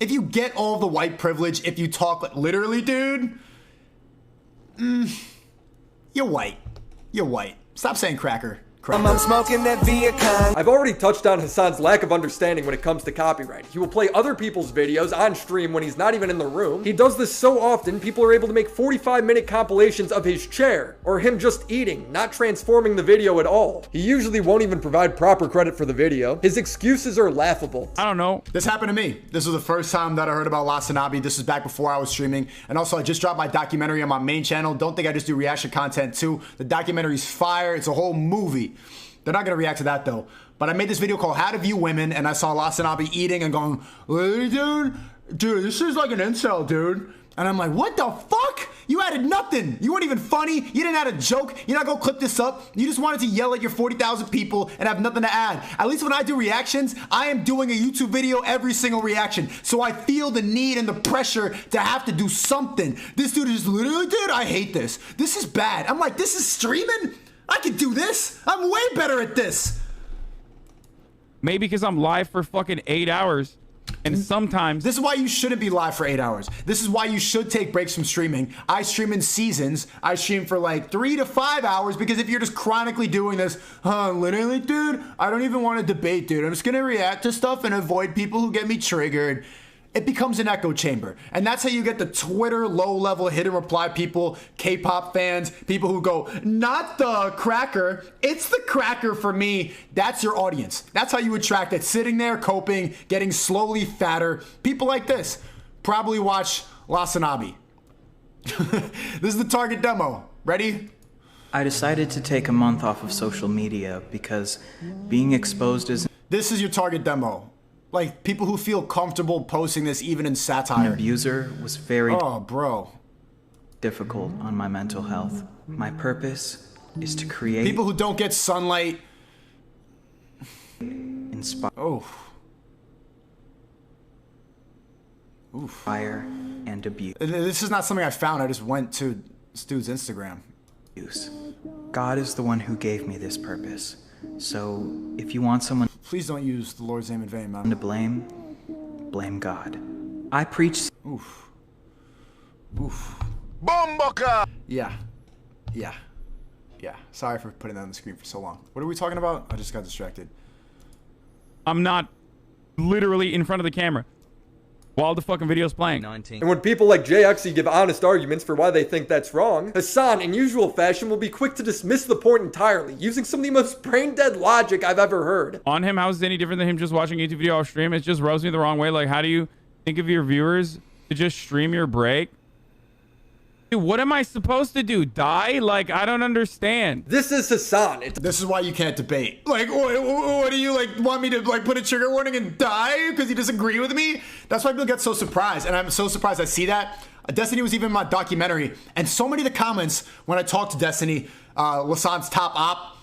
If you get all the white privilege, if you talk literally, dude, you're white. You're white. Stop saying cracker. I'm smoking that Viacom. I've already touched on Hassan's lack of understanding when it comes to copyright. He will play other people's videos on stream when he's not even in the room. He does this so often, people are able to make 45-minute compilations of his chair, or him just eating, not transforming the video at all. He usually won't even provide proper credit for the video. His excuses are laughable. I don't know. This happened to me. This was the first time that I heard about Lasanabi. This was back before I was streaming. And also, I just dropped my documentary on my main channel. Don't think I just do reaction content too. The documentary's fire. It's a whole movie. They're not going to react to that though. But I made this video called How to View Women, and I saw Lasanabi eating and going, dude, this is like an incel, dude. And I'm like, what the fuck? You added nothing. You weren't even funny. You didn't add a joke. You're not gonna clip this up. You just wanted to yell at your 40,000 people and have nothing to add. At least when I do reactions, I am doing a YouTube video every single reaction. So I feel the need and the pressure to have to do something. This dude is literally, dude, I hate this. This is bad. I'm like, this is streaming? I can do this. I'm way better at this. Maybe because I'm live for fucking 8 hours. And sometimes... This is why you shouldn't be live for 8 hours. This is why you should take breaks from streaming. I stream in seasons. I stream for like 3 to 5 hours because if you're just chronically doing this, literally, dude, I don't even want to debate, dude. I'm just going to react to stuff and avoid people who get me triggered. It becomes an echo chamber. And that's how you get the Twitter low-level hidden reply people, K-pop fans, people who go, not the cracker, it's the cracker for me. That's your audience. That's how you attract it. Sitting there, coping, getting slowly fatter. People like this probably watch Lasanabi. This is the target demo. Ready? I decided to take a month off of social media because being exposed is... This is your target demo. Like people who feel comfortable posting this even in An satire. abuser was very Oh, bro. difficult on my mental health. My purpose is to create, People who don't get sunlight. inspire, fire, and abuse. This is not something I found. I just went to this dude's Instagram. God is the one who gave me this purpose. So if you want someone Please don't use the Lord's name in vain, man. to blame, blame God. I preach. Oof. Oof. Bomboka! Yeah. Yeah. Yeah. Sorry for putting that on the screen for so long. What are we talking about? I just got distracted. I'm not literally in front of the camera while the fucking video's playing. And when people like JXE give honest arguments for why they think that's wrong, Hassan, in usual fashion, will be quick to dismiss the point entirely, using some of the most brain-dead logic I've ever heard. On him, how is it any different than him just watching a YouTube video off stream? It just rubs me the wrong way. Like, how do you think of your viewers to just stream your break? Dude, what am I supposed to do? Die? Like, I don't understand. This is Hassan. This is why you can't debate. Like, what do you, like, want me to, like, put a trigger warning and die because you disagree with me? That's why people get so surprised, and I'm so surprised I see that. Destiny was even in my documentary, and so many of the comments when I talked to Destiny, Lasan's top op,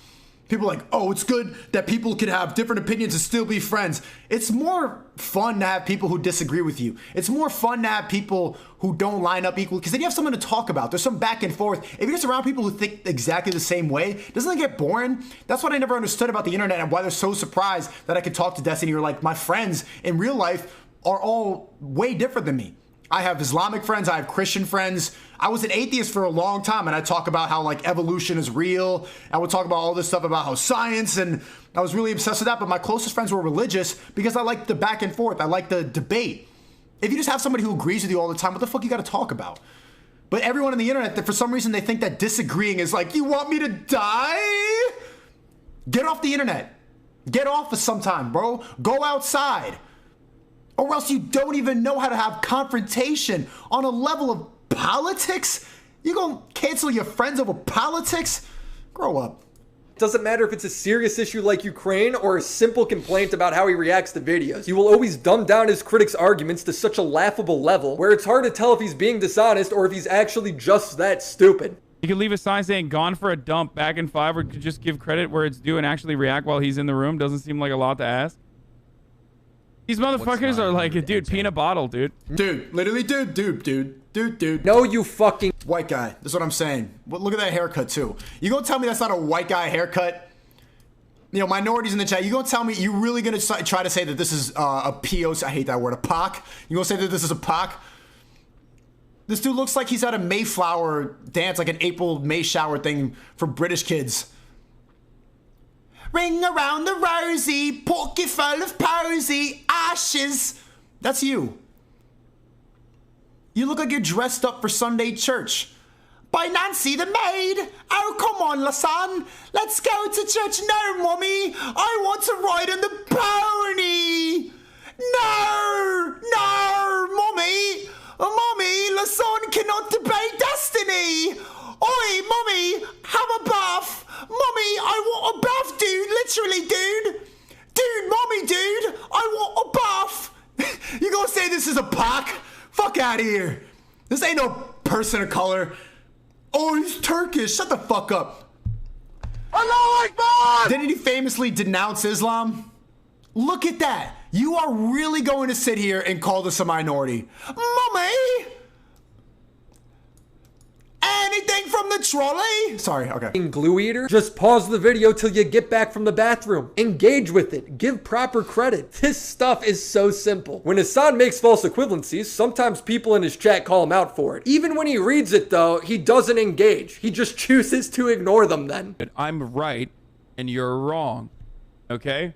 people are like, oh, it's good that people can have different opinions and still be friends. It's more fun to have people who disagree with you. It's more fun to have people who don't line up equal, because then you have someone to talk about. There's some back and forth. If you're just around people who think exactly the same way, doesn't it get boring? That's what I never understood about the internet and why they're so surprised that I could talk to Destiny, or like my friends in real life are all way different than me. I have Islamic friends, I have Christian friends. I was an atheist for a long time, and I talk about how like evolution is real. I would talk about all this stuff about how science, and I was really obsessed with that, but my closest friends were religious because I like the back and forth. I like the debate. If you just have somebody who agrees with you all the time, what the fuck you gotta talk about? But everyone on the internet, that for some reason they think that disagreeing is like, you want me to die? Get off the internet. Get off for some time, bro. Go outside. Or else you don't even know how to have confrontation on a level of politics? You gonna cancel your friends over politics? Grow up. Doesn't matter if it's a serious issue like Ukraine or a simple complaint about how he reacts to videos. He will always dumb down his critics' arguments to such a laughable level where it's hard to tell if he's being dishonest or if he's actually just that stupid. You could leave a sign saying gone for a dump back in 5, or could just give credit where it's due and actually react while he's in the room. Doesn't seem like a lot to ask. These motherfuckers are like, dude, pee in a bottle, dude. Dude, literally, dude. No, you fucking white guy. That's what I'm saying. Well, look at that haircut too. You gonna tell me that's not a white guy haircut? You know, minorities in the chat. You gonna tell me you really gonna try to say that this is a POC? I hate that word. A POC. You gonna say that this is a POC? This dude looks like he's at a Mayflower dance, like an April May shower thing for British kids. Ring around the rosy, pocket full of posy, ashes. That's you. You look like you're dressed up for Sunday church. By Nancy the maid. Oh, come on, Lasan. Let's go to church. No, mommy. I want to ride on the pony. No, mommy. Mommy, Lasan cannot debate destiny. Oi, mommy, have a bath. Mommy, I want a bath, dude. Literally, dude. Dude, mommy, dude. I want a bath. You gonna say this is a pack? Fuck out of here. This ain't no person of color. Oh, he's Turkish. Shut the fuck up. Allahu Akbar! Didn't he famously denounce Islam? Look at that. You are really going to sit here and call this a minority. Mommy! Anything from the trolley? Sorry, okay. Glue eater? Just pause the video till you get back from the bathroom. Engage with it. Give proper credit. This stuff is so simple. When Hassan makes false equivalencies, sometimes people in his chat call him out for it. Even when he reads it though, he doesn't engage. He just chooses to ignore them then. I'm right and you're wrong. Okay?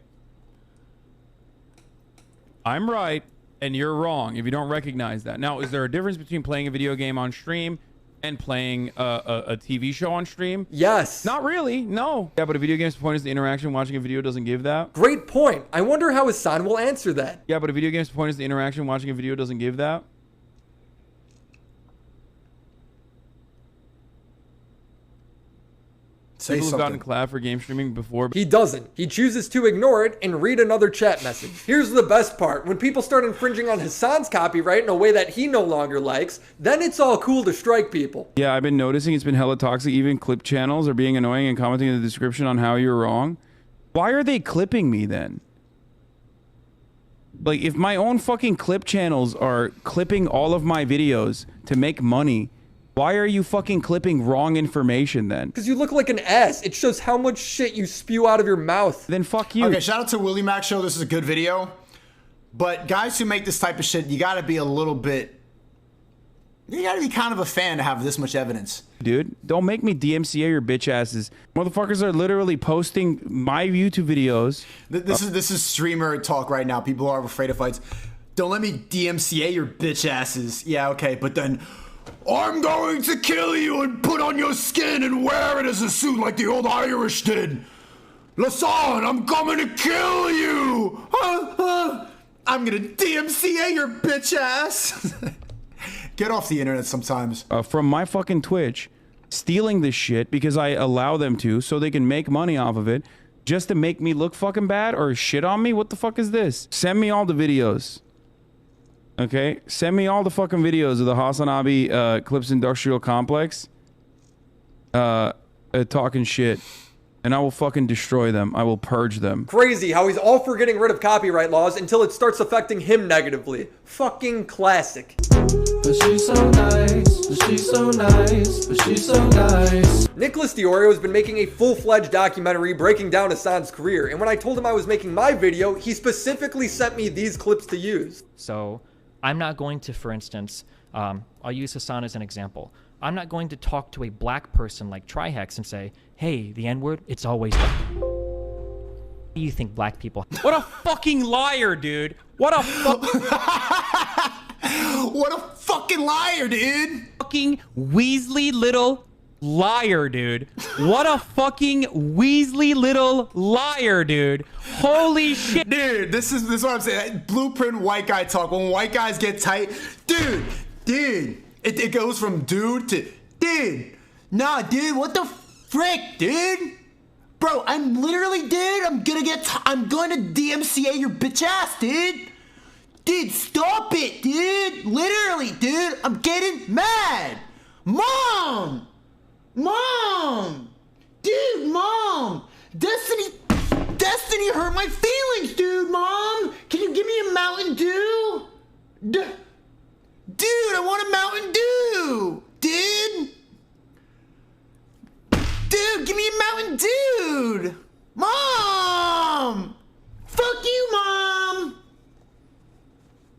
I'm right and you're wrong if you don't recognize that. Now, is there a difference between playing a video game on stream and playing a TV show on stream? Yes. Not really, no. Yeah, but a video game's point is the interaction. Watching a video doesn't give that. Great point. I wonder how Hassan will answer that. Yeah, but a video game's point is the interaction. Watching a video doesn't give that. Say People have gotten something. clapped for game streaming before. He doesn't. He chooses to ignore it and read another chat message. Here's the best part. When people start infringing on Hassan's copyright in a way that he no longer likes, then it's all cool to strike people. Yeah, I've been noticing it's been hella toxic. Even clip channels are being annoying and commenting in the description on how you're wrong. Why are they clipping me then? Like, if my own fucking clip channels are clipping all of my videos to make money, why are you fucking clipping wrong information then? Because you look like an ass. It shows how much shit you spew out of your mouth. Then fuck you. Okay, shout out to Willie Mac Show. This is a good video. But guys who make this type of shit, you gotta be a little bit... You gotta be kind of a fan to have this much evidence. Dude, don't make me DMCA your bitch asses. Motherfuckers are literally posting my YouTube videos. This is streamer talk right now. People are afraid of fights. Don't let me DMCA your bitch asses. Yeah, okay, but then... I'm going to kill you and put on your skin and wear it as a suit like the old Irish did. Lasan, I'm coming to kill you. I'm gonna DMCA your bitch ass. Get off the internet sometimes. From my fucking Twitch, stealing this shit because I allow them to so they can make money off of it just to make me look fucking bad or shit on me? What the fuck is this? Send me all the videos. Okay? Send me all the fucking videos of the Hasanabi Clips Industrial Complex talking shit. And I will fucking destroy them. I will purge them. Crazy how he's all for getting rid of copyright laws until it starts affecting him negatively. Fucking classic. But she's so nice, but she's so nice, but she's so nice. Nicholas Diorio has been making a full-fledged documentary breaking down Hassan's career, and when I told him I was making my video, he specifically sent me these clips to use. So I'm not going to, for instance, I'll use Hassan as an example. I'm not going to talk to a black person like Trihex and say, hey, the N-word, it's always black. What do you think black people... What a fucking liar, dude. What a What a fucking liar, dude. Fucking Weasley little liar, dude. What a fucking Weasley little liar, dude. Holy shit. Dude, this is what I'm saying. Blueprint white guy talk. When white guys get tight, dude. It goes from dude to dude. Nah, dude, what the frick, dude? Bro, I'm literally, dude, I'm going to DMCA your bitch ass, dude. Dude, stop it, dude. Literally, dude, I'm getting mad. Mom. Dude, Mom. Destiny hurt my feelings, dude, Mom. Can you give me a Mountain Dew? Dude, I want a Mountain Dew. Dude, give me a Mountain Dew. Mom. Fuck you, Mom.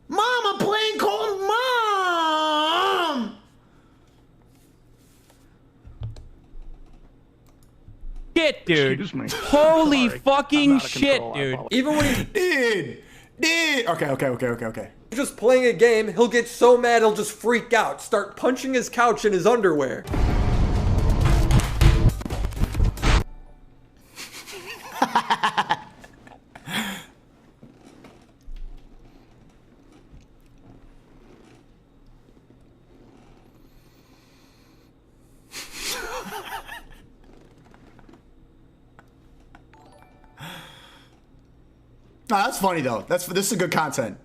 Mom, I'm playing call Mom. Shit, dude. Holy fucking shit, dude. Even when he... Dude. Okay. Just playing a game, he'll get so mad he'll just freak out, start punching his couch in his underwear. Nah, that's funny though. This is good content.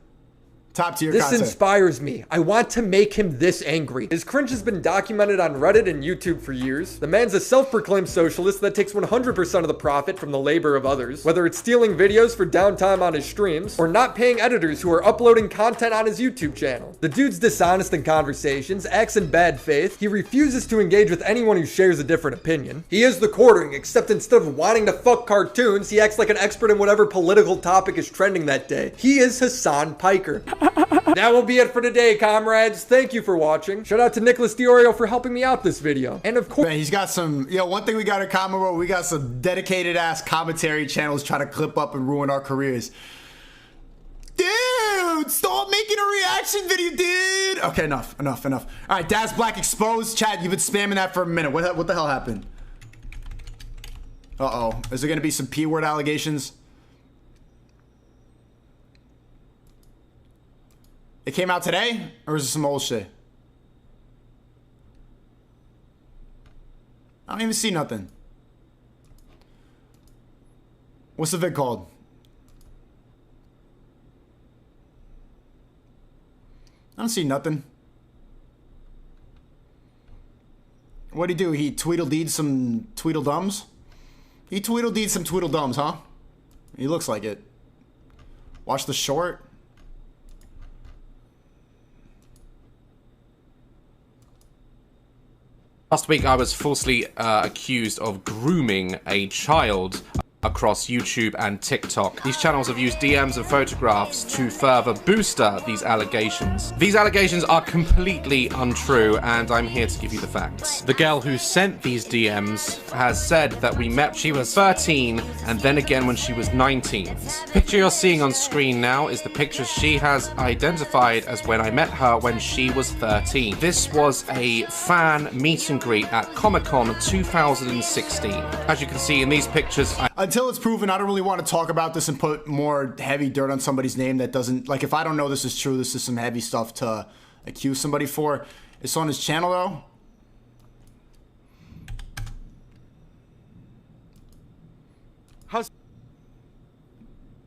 Top tier This content. inspires me. I want to make him this angry. His cringe has been documented on Reddit and YouTube for years. The man's a self-proclaimed socialist that takes 100% of the profit from the labor of others, whether it's stealing videos for downtime on his streams, or not paying editors who are uploading content on his YouTube channel. The dude's dishonest in conversations, acts in bad faith, he refuses to engage with anyone who shares a different opinion. He is the quartering, except instead of wanting to fuck cartoons, he acts like an expert in whatever political topic is trending that day. He is Hassan Piker. That will be it for today, comrades. Thank you for watching. Shout out to Nicholas Diorio for helping me out this video. And of course, man, he's got some, one thing we got in common, bro, we got some dedicated ass commentary channels trying to clip up and ruin our careers. Dude, stop making a reaction video, dude. Okay, enough. All right, Daz Black exposed. Chad, you've been spamming that for a minute. What the hell happened? Uh-oh. Is there going to be some P-word allegations? It came out today? Or is it some old shit? I don't even see nothing. What's the vid called? I don't see nothing. What'd he do? He Tweedledeed some Tweedledums? He Tweedledeed some Tweedledums, huh? He looks like it. Watch the short. Last week, I was falsely accused of grooming a child across YouTube and TikTok. These channels have used DMs and photographs to further booster these allegations. These allegations are completely untrue, and I'm here to give you the facts. The girl who sent these DMs has said that we met, she was 13, and then again when she was 19. The picture you're seeing on screen now is the picture she has identified as when I met her when she was 13. This was a fan meet and greet at Comic-Con 2016. As you can see in these pictures, until it's proven, I don't really want to talk about this and put more heavy dirt on somebody's name that doesn't, like, if I don't know this is true, this is some heavy stuff to accuse somebody for. It's on his channel, though.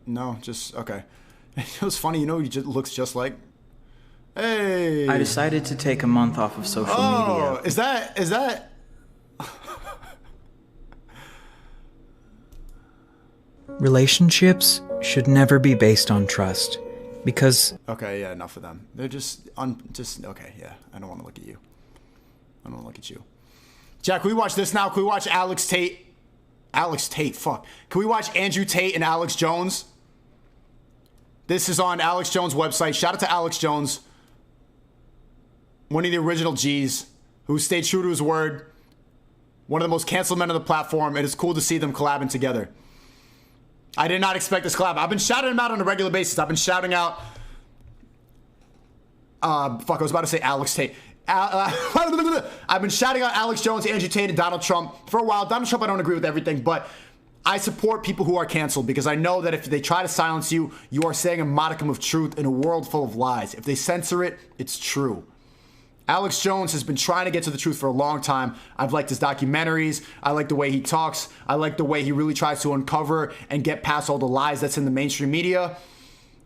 No, just, okay. It was funny, you know, he just looks just like. Hey! I decided to take a month off of social media. Is that... Relationships should never be based on trust, because... Okay, yeah, enough of them. They're just, okay, yeah. I don't want to look at you. I don't want to look at you. Jack, can we watch this now? Can we watch Alex Tate? Alex Tate, fuck. Can we watch Andrew Tate and Alex Jones? This is on Alex Jones' website. Shout out to Alex Jones. One of the original G's who stayed true to his word. One of the most canceled men on the platform. It is cool to see them collabing together. I did not expect this collab. I've been shouting him out on a regular basis. I've been shouting out... fuck, I was about to say Alex Tate. I've been shouting out Alex Jones, Andrew Tate, and Donald Trump for a while. Donald Trump, I don't agree with everything, but I support people who are canceled because I know that if they try to silence you, you are saying a modicum of truth in a world full of lies. If they censor it, it's true. Alex Jones has been trying to get to the truth for a long time. I've liked his documentaries. I like the way he talks. I like the way he really tries to uncover and get past all the lies that's in the mainstream media.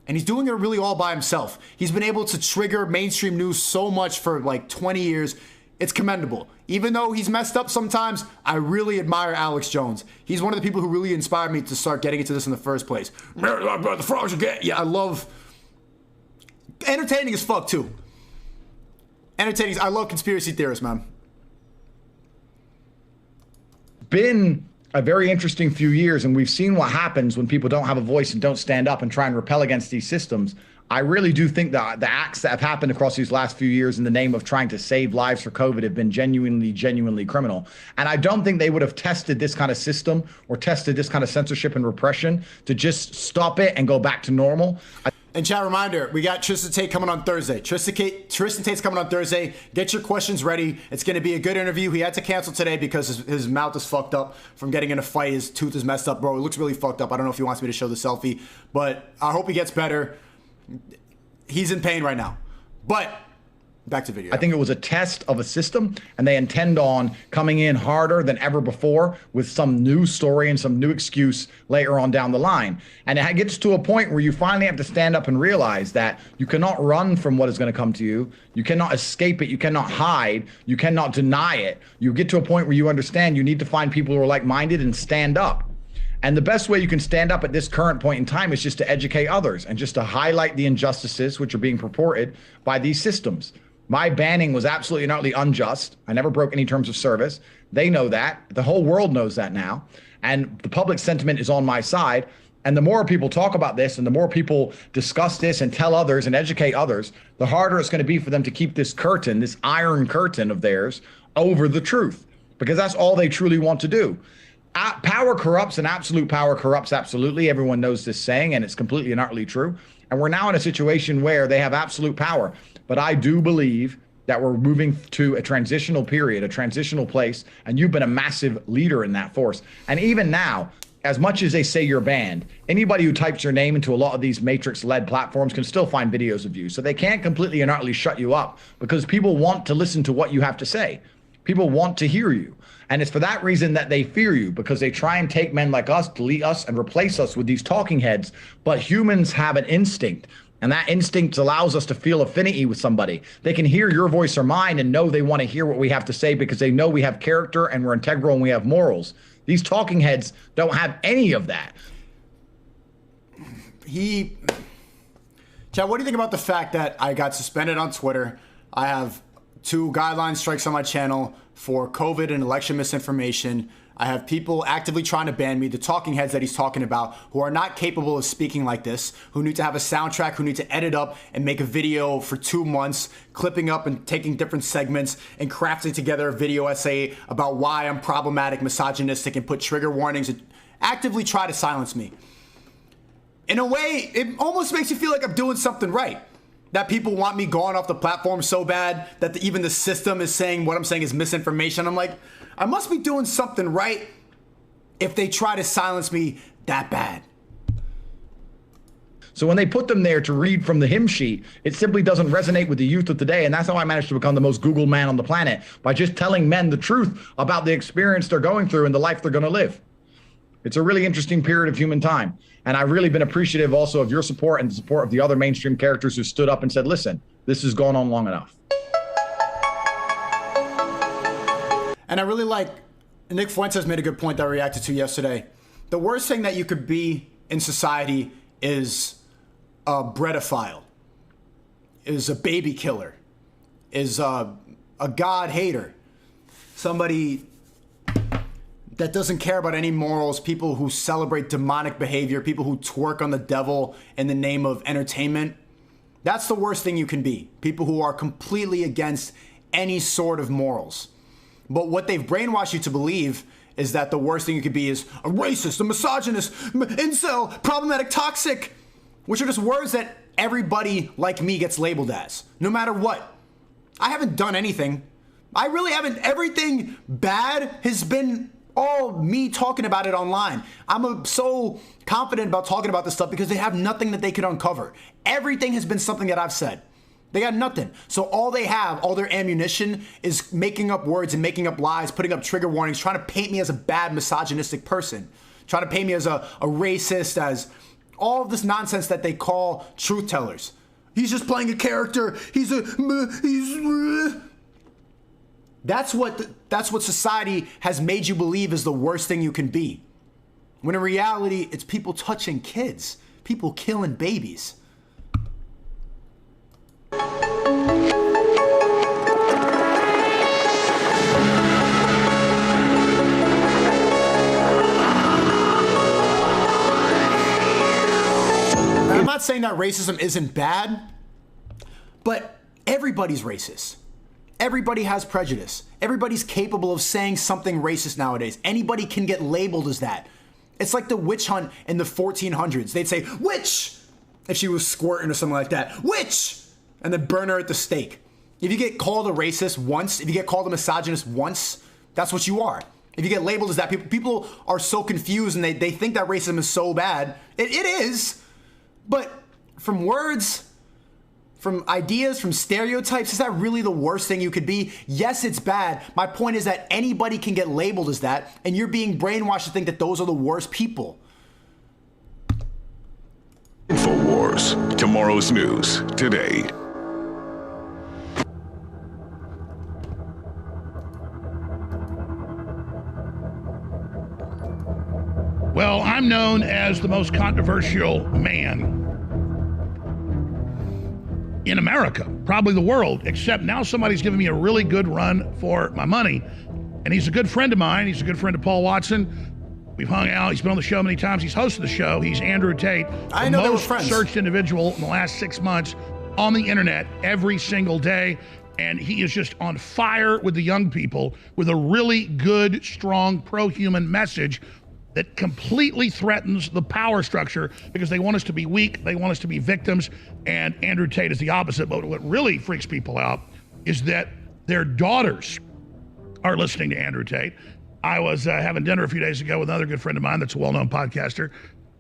And he's doing it really all by himself. He's been able to trigger mainstream news so much for like 20 years. It's commendable. Even though he's messed up sometimes, I really admire Alex Jones. He's one of the people who really inspired me to start getting into this in the first place. The frogs again. Yeah, I love... Entertaining as fuck, too. Entertaining. I love conspiracy theorists, man. Been a very interesting few years, and we've seen what happens when people don't have a voice and don't stand up and try and repel against these systems. I really do think that the acts that have happened across these last few years in the name of trying to save lives for COVID have been genuinely criminal. And I don't think they would have tested this kind of system or tested this kind of censorship and repression to just stop it and go back to normal. And chat reminder, we got Tristan Tate coming on Thursday. Tristan Tate's coming on Thursday. Get your questions ready. It's going to be a good interview. He had to cancel today because his mouth is fucked up from getting in a fight. His tooth is messed up, bro. It looks really fucked up. I don't know if he wants me to show the selfie, but I hope he gets better. He's in pain right now. But back to video. I think it was a test of a system, and they intend on coming in harder than ever before with some new story and some new excuse later on down the line. And it gets to a point where you finally have to stand up and realize that you cannot run from what is going to come to you. You cannot escape it. You cannot hide. You cannot deny it. You get to a point where you understand you need to find people who are like-minded and stand up. And the best way you can stand up at this current point in time is just to educate others and just to highlight the injustices which are being purported by these systems. My banning was absolutely and utterly unjust. I never broke any terms of service. They know that. The whole world knows that now. And the public sentiment is on my side. And the more people talk about this and the more people discuss this and tell others and educate others, the harder it's going to be for them to keep this curtain, this iron curtain of theirs, over the truth. Because that's all they truly want to do. Power corrupts, and absolute power corrupts absolutely. Everyone knows this saying, and it's completely and utterly true. And we're now in a situation where they have absolute power. But I do believe that we're moving to a transitional period, a transitional place, and you've been a massive leader in that force. And even now, as much as they say you're banned, anybody who types your name into a lot of these Matrix-led platforms can still find videos of you. So they can't completely and utterly shut you up because people want to listen to what you have to say. People want to hear you. And it's for that reason that they fear you, because they try and take men like us, delete us, and replace us with these talking heads. But humans have an instinct, and that instinct allows us to feel affinity with somebody. They can hear your voice or mine and know they want to hear what we have to say because they know we have character and we're integral and we have morals. These talking heads don't have any of that. Chad, what do you think about the fact that I got suspended on Twitter? I have 2 guideline strikes on my channel for COVID and election misinformation. I have people actively trying to ban me, the talking heads that he's talking about, who are not capable of speaking like this, who need to have a soundtrack, who need to edit up and make a video for 2 months, clipping up and taking different segments and crafting together a video essay about why I'm problematic, misogynistic, and put trigger warnings and actively try to silence me. In a way, it almost makes you feel like I'm doing something right. That people want me gone off the platform so bad that even the system is saying what I'm saying is misinformation. I'm like, I must be doing something right if they try to silence me that bad. So when they put them there to read from the hymn sheet, it simply doesn't resonate with the youth of today. And that's how I managed to become the most Googled man on the planet, by just telling men the truth about the experience they're going through and the life they're going to live. It's a really interesting period of human time. And I've really been appreciative also of your support and the support of the other mainstream characters who stood up and said, listen, this has gone on long enough. And I really like, Nick Fuentes made a good point that I reacted to yesterday. The worst thing that you could be in society is a bredophile, is a baby killer, is a God hater, somebody that doesn't care about any morals, people who celebrate demonic behavior, people who twerk on the devil in the name of entertainment. That's the worst thing you can be. People who are completely against any sort of morals. But what they've brainwashed you to believe is that the worst thing you could be is a racist, a misogynist, incel, problematic, toxic, which are just words that everybody like me gets labeled as, no matter what. I haven't done anything. I really haven't. Everything bad has been all me talking about it online. I'm so confident about talking about this stuff because they have nothing that they could uncover. Everything has been something that I've said. They got nothing. So all they have, all their ammunition, is making up words and making up lies, putting up trigger warnings, trying to paint me as a bad misogynistic person, trying to paint me as a racist, as all of this nonsense that they call truth tellers. He's just playing a character. That's what society has made you believe is the worst thing you can be. When in reality, it's people touching kids, people killing babies. I'm not saying that racism isn't bad, but everybody's racist. Everybody has prejudice. Everybody's capable of saying something racist nowadays. Anybody can get labeled as that. It's like the witch hunt in the 1400s. They'd say, witch, if she was squirting or something like that. Witch! And then burn her at the stake. If you get called a racist once, if you get called a misogynist once, that's what you are. If you get labeled as that, people are so confused and they think that racism is so bad. It is. But from words, from ideas, from stereotypes, is that really the worst thing you could be? Yes, it's bad. My point is that anybody can get labeled as that, and you're being brainwashed to think that those are the worst people. InfoWars, tomorrow's news today. Well, I'm known as the most controversial man in America, probably the world, except now somebody's giving me a really good run for my money. And he's a good friend of mine. He's a good friend of Paul Watson. We've hung out. He's been on the show many times. He's hosted the show. He's Andrew Tate, I know the they were most friends. searched individual in the last 6 months on the internet every single day. And he is just on fire with the young people with a really good, strong, pro-human message that completely threatens the power structure because they want us to be weak, they want us to be victims, and Andrew Tate is the opposite. But what really freaks people out is that their daughters are listening to Andrew Tate. I was having dinner a few days ago with another good friend of mine that's a well-known podcaster,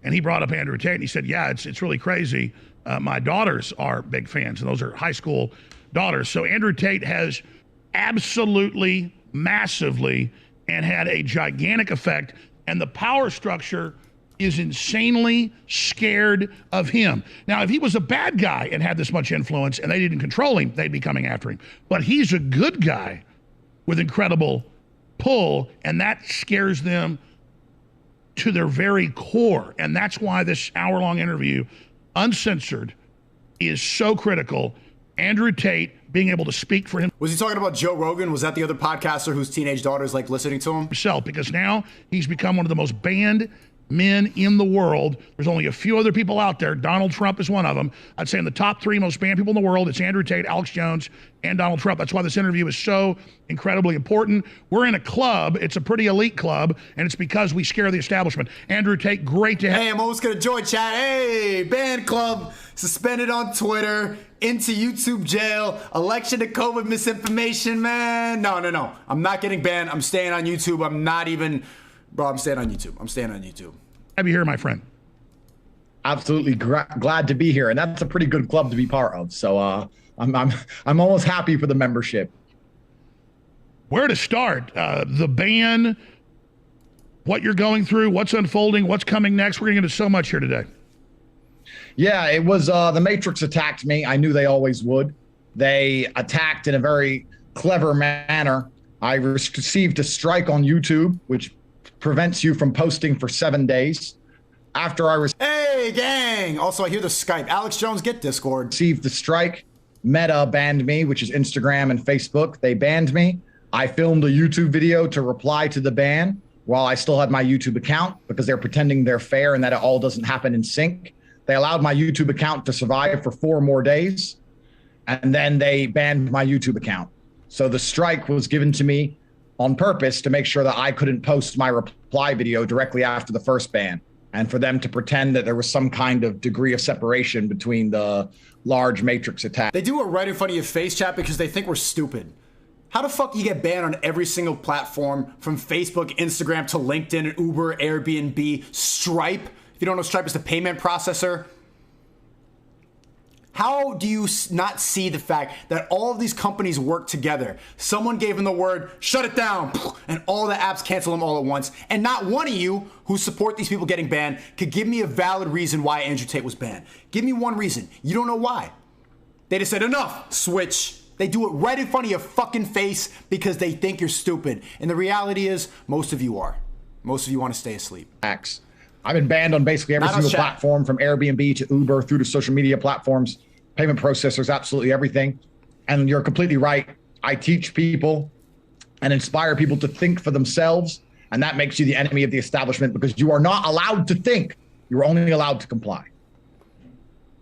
and he brought up Andrew Tate, and he said, yeah, it's really crazy. My daughters are big fans, and those are high school daughters. So Andrew Tate has absolutely massively and had a gigantic effect. And the power structure is insanely scared of him. Now, if he was a bad guy and had this much influence and they didn't control him, they'd be coming after him. But he's a good guy with incredible pull, and that scares them to their very core. And that's why this hour-long interview, uncensored, is so critical. Andrew Tate being able to speak for him. Was he talking about Joe Rogan? Was that the other podcaster whose teenage daughter's like listening to him? Himself, because now he's become one of the most banned men in the world. There's only a few other people out there. Donald Trump is one of them. I'd say in the top 3 most banned people in the world, it's Andrew Tate, Alex Jones, and Donald Trump. That's why this interview is so incredibly important. We're in a club. It's a pretty elite club, and it's because we scare the establishment. Andrew Tate, great to have. Hey, I'm almost going to join chat. Hey, banned club, suspended on Twitter, into YouTube jail, election to COVID misinformation, man. No. I'm not getting banned. I'm staying on YouTube. I'm not even... Bro, I'm staying on YouTube. Have you here, my friend? Absolutely glad to be here, and that's a pretty good club to be part of. So I'm almost happy for the membership. Where to start? The ban, what you're going through, what's unfolding, what's coming next. We're going to get into so much here today. Yeah, it was the Matrix attacked me. I knew they always would. They attacked in a very clever manner. I received a strike on YouTube, which prevents you from posting for 7 days. After I Hey, gang! Also, I hear the Skype. Alex Jones, get Discord. Received the strike. Meta banned me, which is Instagram and Facebook. They banned me. I filmed a YouTube video to reply to the ban while I still had my YouTube account because they're pretending they're fair and that it all doesn't happen in sync. They allowed my YouTube account to survive for 4 more days, and then they banned my YouTube account. So the strike was given to me on purpose to make sure that I couldn't post my reply video directly after the first ban, and for them to pretend that there was some kind of degree of separation between the large Matrix attack. They do it right in front of your face, chat, because they think we're stupid. How the fuck do you get banned on every single platform, from Facebook, Instagram, to LinkedIn, Uber, Airbnb, Stripe? If you don't know, Stripe is the payment processor. How do you not see the fact that all of these companies work together? Someone gave them the word, shut it down, and all the apps cancel them all at once. And not one of you who support these people getting banned could give me a valid reason why Andrew Tate was banned. Give me one reason. You don't know why. They just said, enough, switch. They do it right in front of your fucking face because they think you're stupid. And the reality is, most of you are. Most of you want to stay asleep. I've been banned on basically every single platform, from Airbnb to Uber through to social media platforms, payment processors, absolutely everything. And you're completely right. I teach people and inspire people to think for themselves. And that makes you the enemy of the establishment because you are not allowed to think. You're only allowed to comply.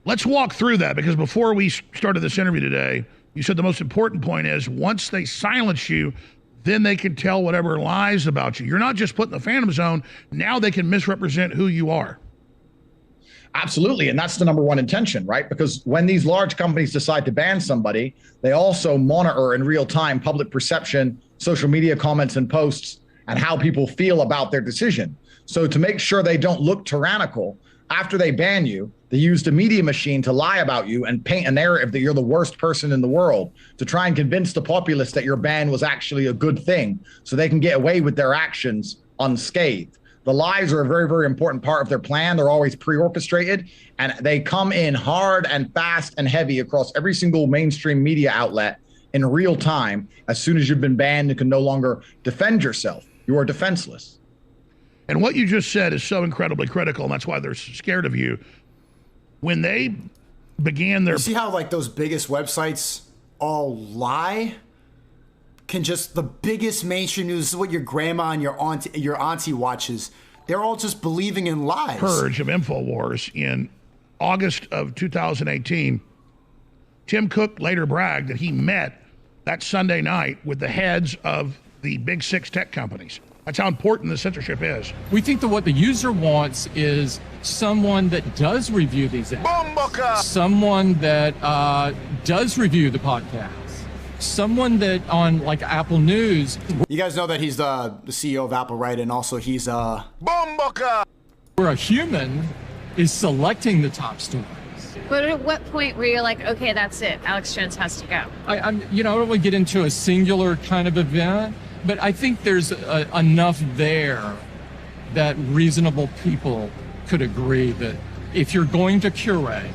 Let's walk through that, because before we started this interview today, you said the most important point is once they silence you, then they can tell whatever lies about you. You're not just put in the phantom zone. Now they can misrepresent who you are. Absolutely. And that's the number one intention, right? Because when these large companies decide to ban somebody, they also monitor in real time public perception, social media comments and posts, and how people feel about their decision. So to make sure they don't look tyrannical, after they ban you, they used a media machine to lie about you and paint a narrative that you're the worst person in the world, to try and convince the populace that your ban was actually a good thing, so they can get away with their actions unscathed. The lies are a very, very important part of their plan. They're always pre-orchestrated, and they come in hard and fast and heavy across every single mainstream media outlet in real time. As soon as you've been banned, you can no longer defend yourself. You are defenseless. And what you just said is so incredibly critical, and that's why they're scared of you. When they began their... You see how, like, those biggest websites all lie? Can just, the biggest mainstream news, this is what your grandma and your auntie watches. They're all just believing in lies. Purge of InfoWars in August of 2018. Tim Cook later bragged that he met that Sunday night with the heads of the big 6 tech companies. That's how important the censorship is. We think that what the user wants is someone that does review these apps, someone that does review the podcast, someone that on like Apple News. You guys know that he's the CEO of Apple, right? And also he's where a human is selecting the top stories. But at what point were you like, okay, that's it, Alex Jones has to go? I don't want to get into a singular kind of event, But I think there's enough there that reasonable people could agree that if you're going to curate,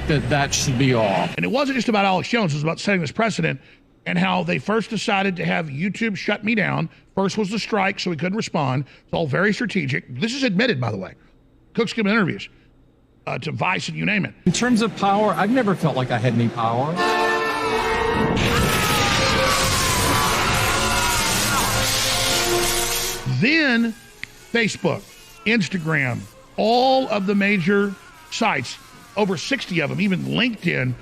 that should be all. And it wasn't just about Alex Jones, it was about setting this precedent and how they first decided to have YouTube shut me down. First was the strike, so we couldn't respond. It's all very strategic. This is admitted, by the way. Cook's given interviews to Vice and you name it. In terms of power, I've never felt like I had any power. Then Facebook, Instagram, all of the major sites, over 60 of them, even LinkedIn,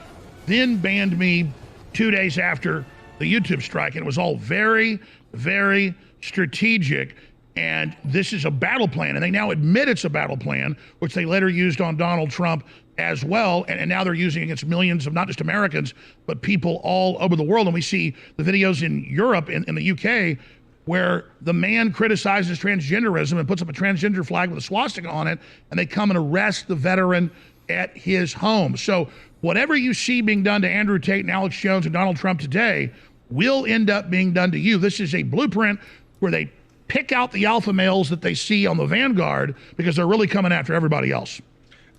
then banned me 2 days after the YouTube strike. And it was all very, very strategic. And this is a battle plan. And they now admit it's a battle plan, which they later used on Donald Trump as well. And now they're using against millions of not just Americans, but people all over the world. And we see the videos in Europe, in the UK, where the man criticizes transgenderism and puts up a transgender flag with a swastika on it, and they come and arrest the veteran at his home. So whatever you see being done to Andrew Tate and Alex Jones and Donald Trump today will end up being done to you. This is a blueprint where they pick out the alpha males that they see on the vanguard because they're really coming after everybody else.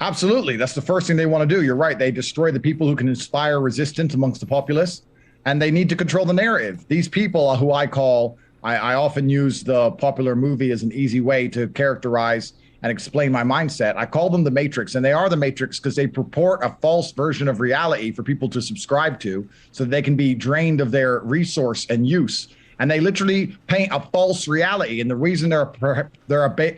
Absolutely. That's the first thing they want to do. You're right. They destroy the people who can inspire resistance amongst the populace, and they need to control the narrative. These people who I often use the popular movie as an easy way to characterize and explain my mindset. I call them the Matrix, and they are the Matrix because they purport a false version of reality for people to subscribe to so that they can be drained of their resource and use. And they literally paint a false reality. And the reason they're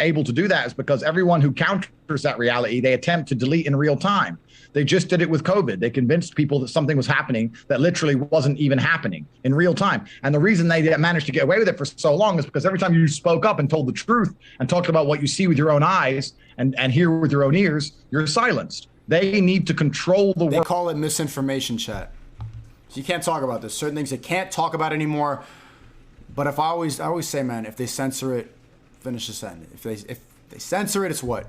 able to do that is because everyone who counters that reality, they attempt to delete in real time. They just did it with COVID. They convinced people that something was happening that literally wasn't even happening in real time. And the reason they managed to get away with it for so long is because every time you spoke up and told the truth and talked about what you see with your own eyes and hear with your own ears, you're silenced. They need to control the world. They call it misinformation, chat. So you can't talk about this. Certain things they can't talk about anymore. But I always say, man, if they censor it, finish the sentence. If they censor it, it's what?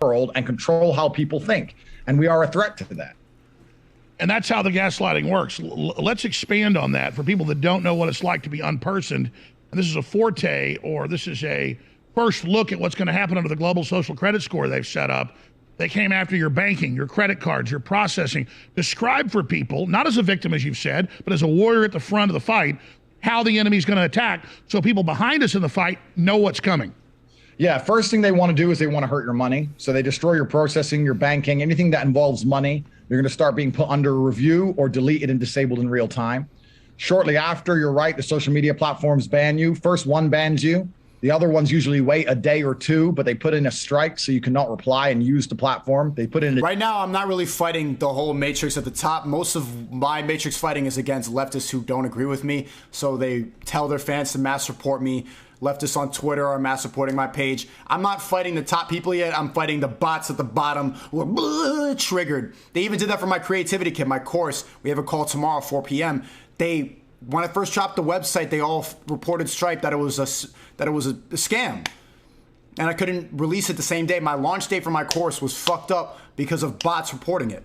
World and control how people think. And we are a threat to that. And that's how the gaslighting works. Let's expand on that for people that don't know what it's like to be unpersoned. And this is a forte, or this is a first look at what's going to happen under the global social credit score they've set up. They came after your banking, your credit cards, your processing. Describe for people, not as a victim, as you've said, but as a warrior at the front of the fight, how the enemy's going to attack so people behind us in the fight know what's coming. Yeah, first thing they want to do is they want to hurt your money. So they destroy your processing, your banking, anything that involves money. You're going to start being put under review or deleted and disabled in real time. Shortly after, you're right, the social media platforms ban you. First one bans you. The other ones usually wait a day or two, but they put in a strike so you cannot reply and use the platform. They put in right now, I'm not really fighting the whole Matrix at the top. Most of my Matrix fighting is against leftists who don't agree with me. So they tell their fans to mass report me. Leftists on Twitter are mass reporting my page. I'm not fighting the top people yet. I'm fighting the bots at the bottom who are triggered. They even did that for my creativity kit, my course. We have a call tomorrow, 4 p.m. When I first dropped the website, they all reported Stripe that it was a scam, and I couldn't release it the same day. My launch date for my course was fucked up because of bots reporting it.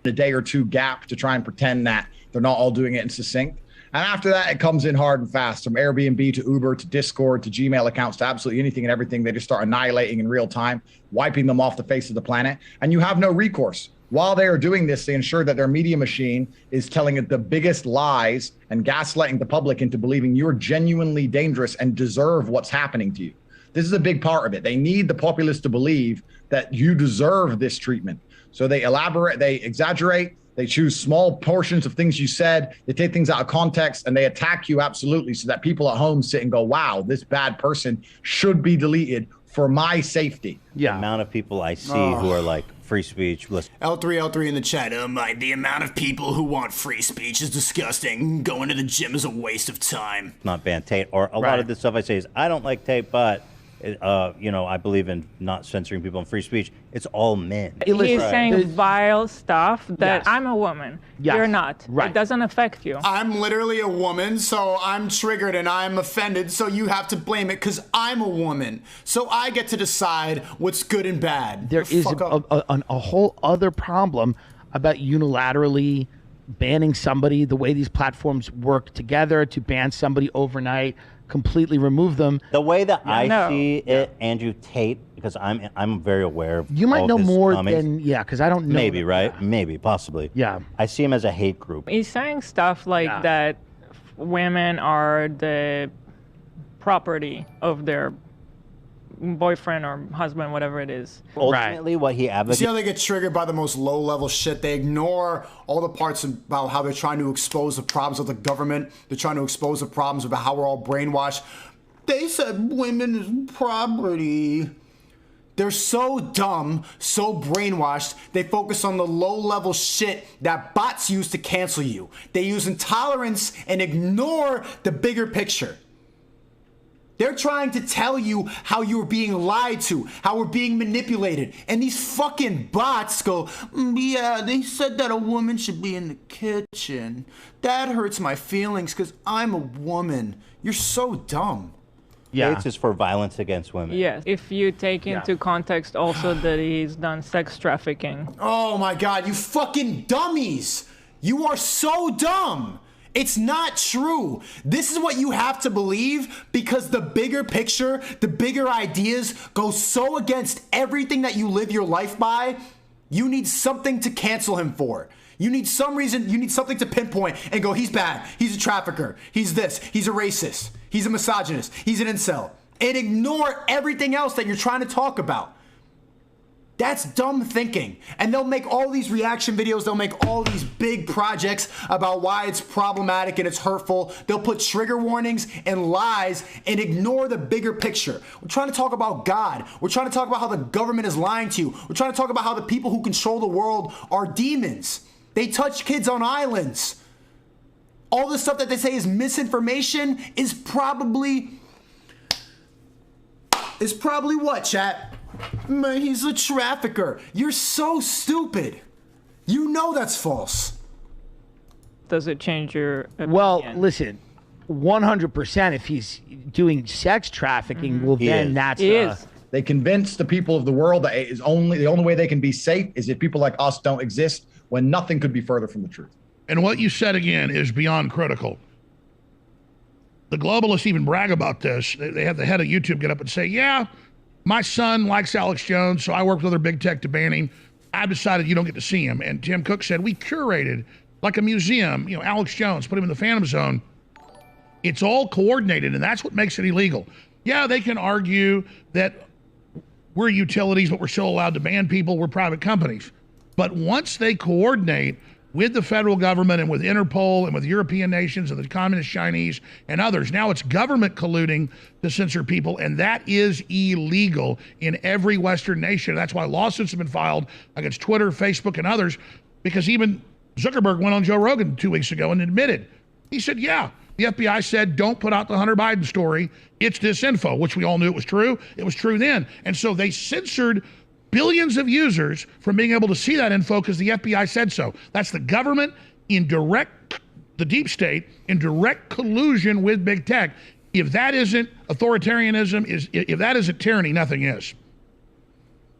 A day or two gap to try and pretend that they're not all doing it in succinct. And after that, it comes in hard and fast, from Airbnb to Uber to Discord to Gmail accounts to absolutely anything and everything. They just start annihilating in real time, wiping them off the face of the planet, and you have no recourse. While they are doing this, they ensure that their media machine is telling it the biggest lies and gaslighting the public into believing you're genuinely dangerous and deserve what's happening to you. This is a big part of it. They need the populace to believe that you deserve this treatment. So they elaborate, they exaggerate, they choose small portions of things you said, they take things out of context, and they attack you absolutely so that people at home sit and go, wow, this bad person should be deleted for my safety. Yeah. The amount of people I see who are like, free speech. L3 in the chat. The amount of people who want free speech is disgusting. Going to the gym is a waste of time. Not ban Tate. Or a lot of the stuff I say is, I don't like Tate, but, I believe in not censoring people in free speech. It's all men. He's saying vile stuff that I'm a woman. You're not. It doesn't affect you. I'm literally a woman, so I'm triggered and I'm offended, so you have to blame it because I'm a woman. So I get to decide what's good and bad. There is a whole other problem about unilaterally banning somebody, the way these platforms work together to ban somebody overnight, completely remove them. The way that I see it, Andrew Tate, because I'm very aware of You might all know of his more comments. than, because I don't know. Maybe, right? Maybe, possibly. Yeah. I see him as a hate group. He's saying stuff like that women are the property of their boyfriend or husband, whatever it is. Ultimately, what he You advocates. see how they get triggered by the most low-level shit? They ignore all the parts about how they're trying to expose the problems of the government. They're trying to expose the problems about how we're all brainwashed. They said women is property. They're so dumb, so brainwashed, they focus on the low-level shit that bots use to cancel you. They use intolerance and ignore the bigger picture. They're trying to tell you how you're being lied to, how we're being manipulated. And these fucking bots go, yeah, they said that a woman should be in the kitchen. That hurts my feelings because I'm a woman. You're so dumb. Gates is for violence against women. Yes, if you take into context also that he's done sex trafficking. Oh my God, you fucking dummies. You are so dumb. It's not true. This is what you have to believe because the bigger picture, the bigger ideas go so against everything that you live your life by. You need something to cancel him for. You need some reason, you need something to pinpoint and go, he's bad, he's a trafficker, he's this, he's a racist, he's a misogynist, he's an incel. And ignore everything else that you're trying to talk about. That's dumb thinking. And they'll make all these reaction videos, they'll make all these big projects about why it's problematic and it's hurtful. They'll put trigger warnings and lies and ignore the bigger picture. We're trying to talk about God. We're trying to talk about how the government is lying to you. We're trying to talk about how the people who control the world are demons. They touch kids on islands. All the stuff that they say is misinformation is probably what, chat? Man, he's a trafficker. You're so stupid. You know that's false. Does it change your opinion? Well, listen, 100% if he's doing sex trafficking, well, then that's... They convince the people of the world that the only way they can be safe is if people like us don't exist, when nothing could be further from the truth. And what you said again is beyond critical. The globalists even brag about this. They have the head of YouTube get up and say, yeah, my son likes Alex Jones, so I worked with other big tech to ban him. I've decided you don't get to see him. And Tim Cook said, we curated like a museum, Alex Jones, put him in the Phantom Zone. It's all coordinated, and that's what makes it illegal. Yeah, they can argue that we're utilities, but we're still allowed to ban people. We're private companies. But once they coordinate with the federal government and with Interpol and with European nations and the communist Chinese and others, now it's government colluding to censor people, and that is illegal in every Western nation. That's why lawsuits have been filed against Twitter, Facebook, and others, because even Zuckerberg went on Joe Rogan 2 weeks ago and admitted. He said, yeah, the FBI said, don't put out the Hunter Biden story. It's disinfo, which we all knew it was true. It was true then. And so they censored billions of users from being able to see that info because the FBI said so. That's the government the deep state in direct collusion with big tech. If that isn't authoritarianism, if that isn't tyranny, nothing is.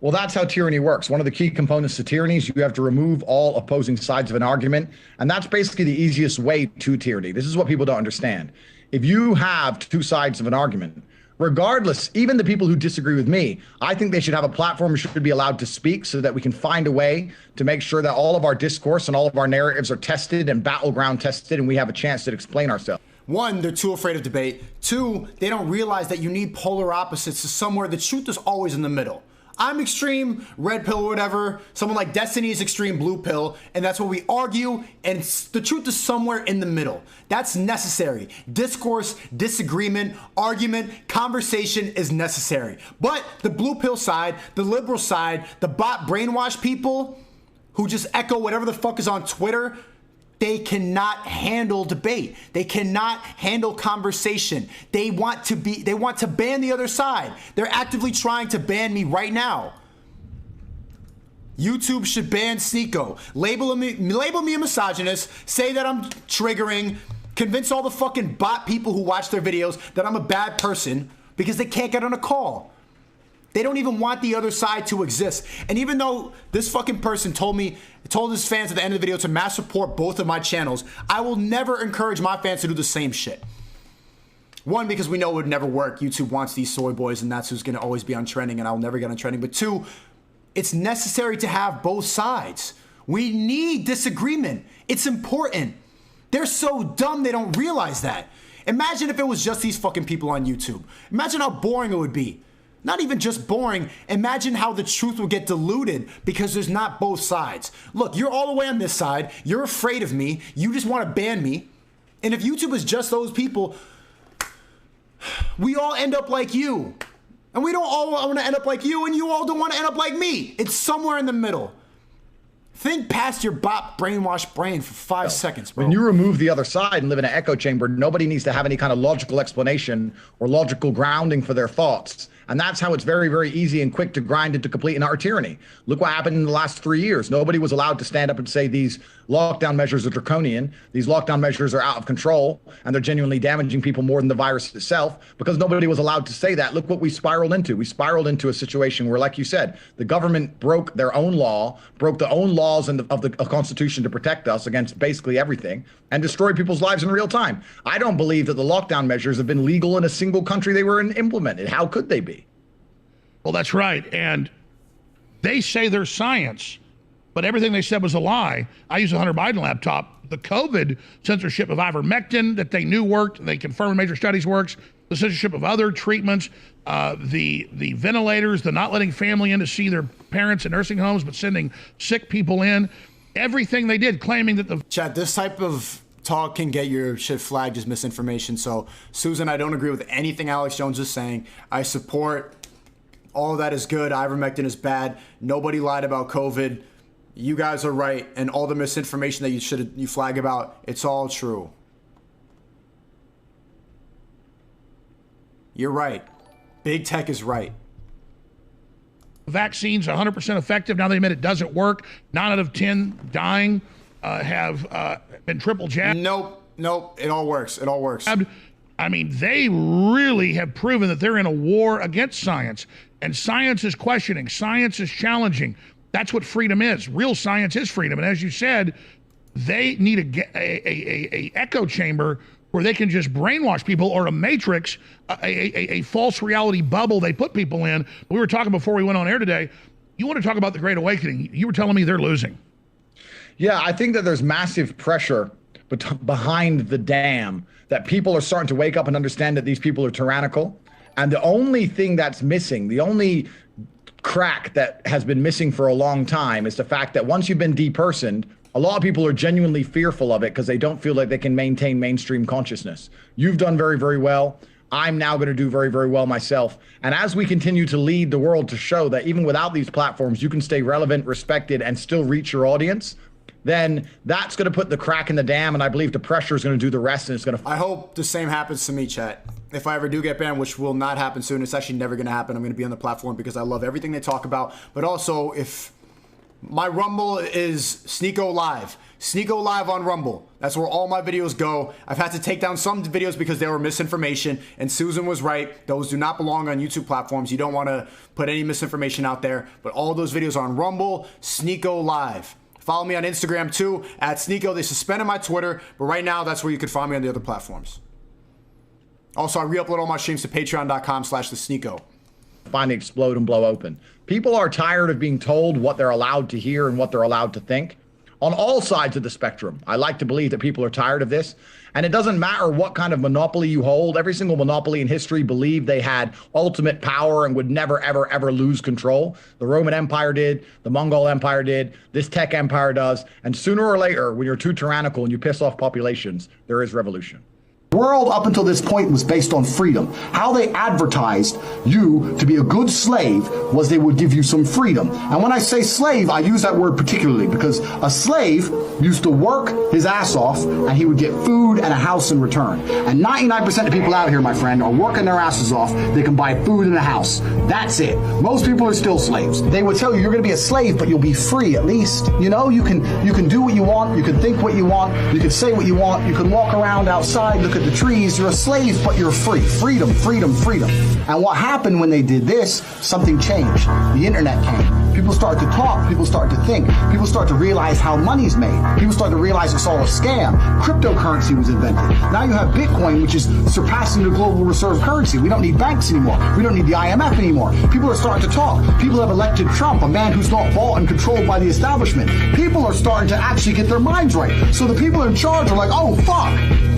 Well, that's how tyranny works. One of the key components to tyranny is you have to remove all opposing sides of an argument. And that's basically the easiest way to tyranny. This is what people don't understand. If you have two sides of an argument, regardless, even the people who disagree with me, I think they should have a platform, should be allowed to speak so that we can find a way to make sure that all of our discourse and all of our narratives are tested and battleground tested, and we have a chance to explain ourselves. One, they're too afraid of debate. Two, they don't realize that you need polar opposites to somewhere the truth is always in the middle. I'm extreme red pill or whatever. Someone like Destiny is extreme blue pill. And that's what we argue. And the truth is somewhere in the middle. That's necessary. Discourse, disagreement, argument, conversation is necessary. But the blue pill side, the liberal side, the bot brainwash people who just echo whatever the fuck is on Twitter, they cannot handle debate. They cannot handle conversation. They want to ban the other side. They're actively trying to ban me right now. YouTube should ban Sneako. Label me a misogynist, say that I'm triggering, convince all the fucking bot people who watch their videos that I'm a bad person because they can't get on a call. They don't even want the other side to exist. And even though this fucking person told his fans at the end of the video to mass report both of my channels, I will never encourage my fans to do the same shit. One, because we know it would never work. YouTube wants these soy boys, and that's who's going to always be on trending, and I'll never get on trending. But two, it's necessary to have both sides. We need disagreement. It's important. They're so dumb they don't realize that. Imagine if it was just these fucking people on YouTube. Imagine how boring it would be. Not even just boring. Imagine how the truth would get diluted because there's not both sides. Look, you're all the way on this side. You're afraid of me. You just want to ban me. And if YouTube is just those people, we all end up like you. And we don't all want to end up like you, and you all don't want to end up like me. It's somewhere in the middle. Think past your bot brainwashed brain for 5 seconds, bro. When you remove the other side and live in an echo chamber, nobody needs to have any kind of logical explanation or logical grounding for their thoughts. And that's how it's very, very easy and quick to grind into complete and utter tyranny. Look what happened in the last 3 years. Nobody was allowed to stand up and say these lockdown measures are draconian, these lockdown measures are out of control, and they're genuinely damaging people more than the virus itself, because nobody was allowed to say that. Look what we spiraled into. We spiraled into a situation where, like you said, the government broke their own law, broke the own laws of the Constitution to protect us against basically everything, and destroyed people's lives in real time. I don't believe that the lockdown measures have been legal in a single country they were implemented. How could they be? Well, that's right. And they say they're science, but everything they said was a lie. I use a Hunter Biden laptop. The COVID censorship of ivermectin that they knew worked, they confirmed in major studies works, the censorship of other treatments, the ventilators, the not letting family in to see their parents in nursing homes, but sending sick people in, everything they did, claiming that the... Chat, this type of talk can get your shit flagged as misinformation. So, Susan, I don't agree with anything Alex Jones is saying. I support... all of that is good. Ivermectin is bad. Nobody lied about COVID. You guys are right. And all the misinformation that you flag about, it's all true. You're right. Big tech is right. Vaccines 100% effective. Now they admit it doesn't work. 9 out of 10 dying have been triple jabbed. Nope. It all works. It all works. I mean, they really have proven that they're in a war against science. And science is questioning. Science is challenging. That's what freedom is. Real science is freedom. And as you said, they need a echo chamber where they can just brainwash people, or a matrix, a false reality bubble they put people in. We were talking before we went on air today. You want to talk about the Great Awakening. You were telling me they're losing. Yeah, I think that there's massive pressure behind the dam, that people are starting to wake up and understand that these people are tyrannical. And the only thing that's missing, the only crack that has been missing for a long time, is the fact that once you've been depersoned, a lot of people are genuinely fearful of it because they don't feel like they can maintain mainstream consciousness. You've done very, very well. I'm now going to do very, very well myself. And as we continue to lead the world to show that even without these platforms, you can stay relevant, respected, and still reach your audience, then that's going to put the crack in the dam, and I believe the pressure is going to do the rest, and it's going to... I hope the same happens to me, chat. If I ever do get banned, which will not happen soon, it's actually never going to happen. I'm going to be on the platform because I love everything they talk about. But also, if my Rumble is Sneako Live. Sneako Live on Rumble. That's where all my videos go. I've had to take down some videos because they were misinformation, and Susan was right. Those do not belong on YouTube platforms. You don't want to put any misinformation out there. But all those videos are on Rumble, Sneako Live. Follow me on Instagram too, at Sneako. They suspended my Twitter, but right now that's where you can find me on the other platforms. Also, I re-upload all my streams to patreon.com/thesneako. Finally explode and blow open. People are tired of being told what they're allowed to hear and what they're allowed to think. On all sides of the spectrum, I like to believe that people are tired of this. And it doesn't matter what kind of monopoly you hold. Every single monopoly in history believed they had ultimate power and would never, ever, ever lose control. The Roman Empire did. The Mongol Empire did. This tech empire does. And sooner or later, when you're too tyrannical and you piss off populations, there is revolution. The world up until this point was based on freedom. How they advertised you to be a good slave was they would give you some freedom. And when I say slave, I use that word particularly because a slave used to work his ass off and he would get food and a house in return. And 99% of people out here, my friend, are working their asses off. They can buy food and a house. That's it. Most people are still slaves. They would tell you you're going to be a slave, but you'll be free at least. You know, you can do what you want. You can think what you want. You can say what you want. You can walk around outside, look at at the trees, you're a slave, but you're free. Freedom, freedom, freedom. And what happened when they did this, something changed. The internet came. People start to talk, people start to think, people start to realize how money's made. People start to realize it's all a scam. Cryptocurrency was invented. Now you have Bitcoin, which is surpassing the global reserve currency. We don't need banks anymore. We don't need the IMF anymore. People are starting to talk. People have elected Trump, a man who's not bought and controlled by the establishment. People are starting to actually get their minds right. So the people in charge are like, oh, fuck,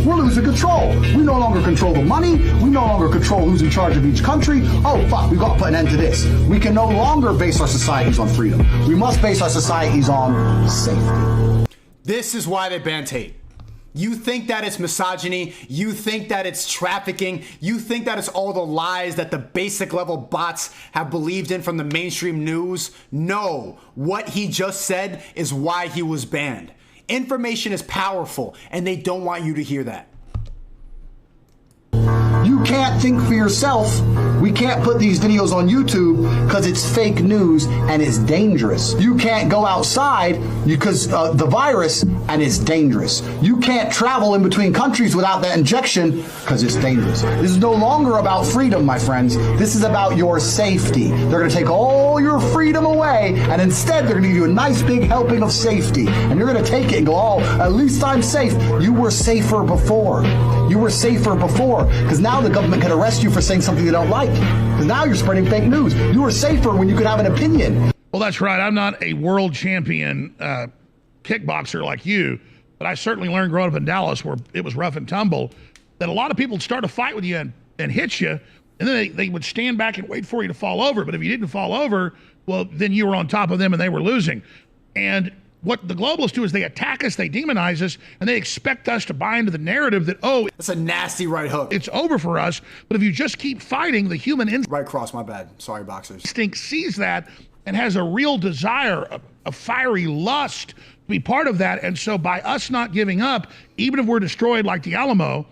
we're losing control. We no longer control the money. We no longer control who's in charge of each country. Oh, fuck, we got to put an end to this. We can no longer base our societies on freedom. We must base our societies on safety. This is why they banned hate. You think that it's misogyny, you think that it's trafficking, you think that it's all the lies that the basic level bots have believed in from the mainstream news. No, what he just said is why he was banned. Information is powerful, and they don't want you to hear that. You can't think for yourself. We can't put these videos on YouTube because it's fake news and it's dangerous. You can't go outside because the virus and it's dangerous. You can't travel in between countries without that injection because it's dangerous. This is no longer about freedom, my friends. This is about your safety. They're going to take all your freedom away, and instead they're going to give you a nice big helping of safety. And you're going to take it and go, oh, at least I'm safe. You were safer before. You were safer before because now the government can arrest you for saying something they don't like. Because now you're spreading fake news. You were safer when you could have an opinion. Well, that's right. I'm not a world champion kickboxer like you, but I certainly learned growing up in Dallas where it was rough and tumble that a lot of people would start a fight with you and hit you, and then they would stand back and wait for you to fall over. But if you didn't fall over, well, then you were on top of them and they were losing. And what the globalists do is they attack us, they demonize us, and they expect us to buy into the narrative that, oh, that's a nasty right hook. It's over for us. But if you just keep fighting, the human right cross, my bad. Sorry, boxers. Instinct sees that and has a real desire, a fiery lust to be part of that. And so by us not giving up, even if we're destroyed like the Alamo,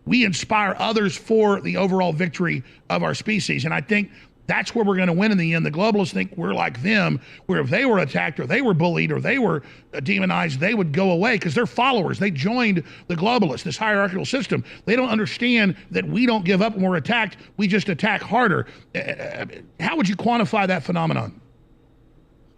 we inspire others for the overall victory of our species. And I think that's where we're going to win in the end. The globalists think we're like them, where if they were attacked or they were bullied or they were demonized, they would go away because they're followers. They joined the globalists, this hierarchical system. They don't understand that we don't give up when we're attacked. We just attack harder. How would you quantify that phenomenon?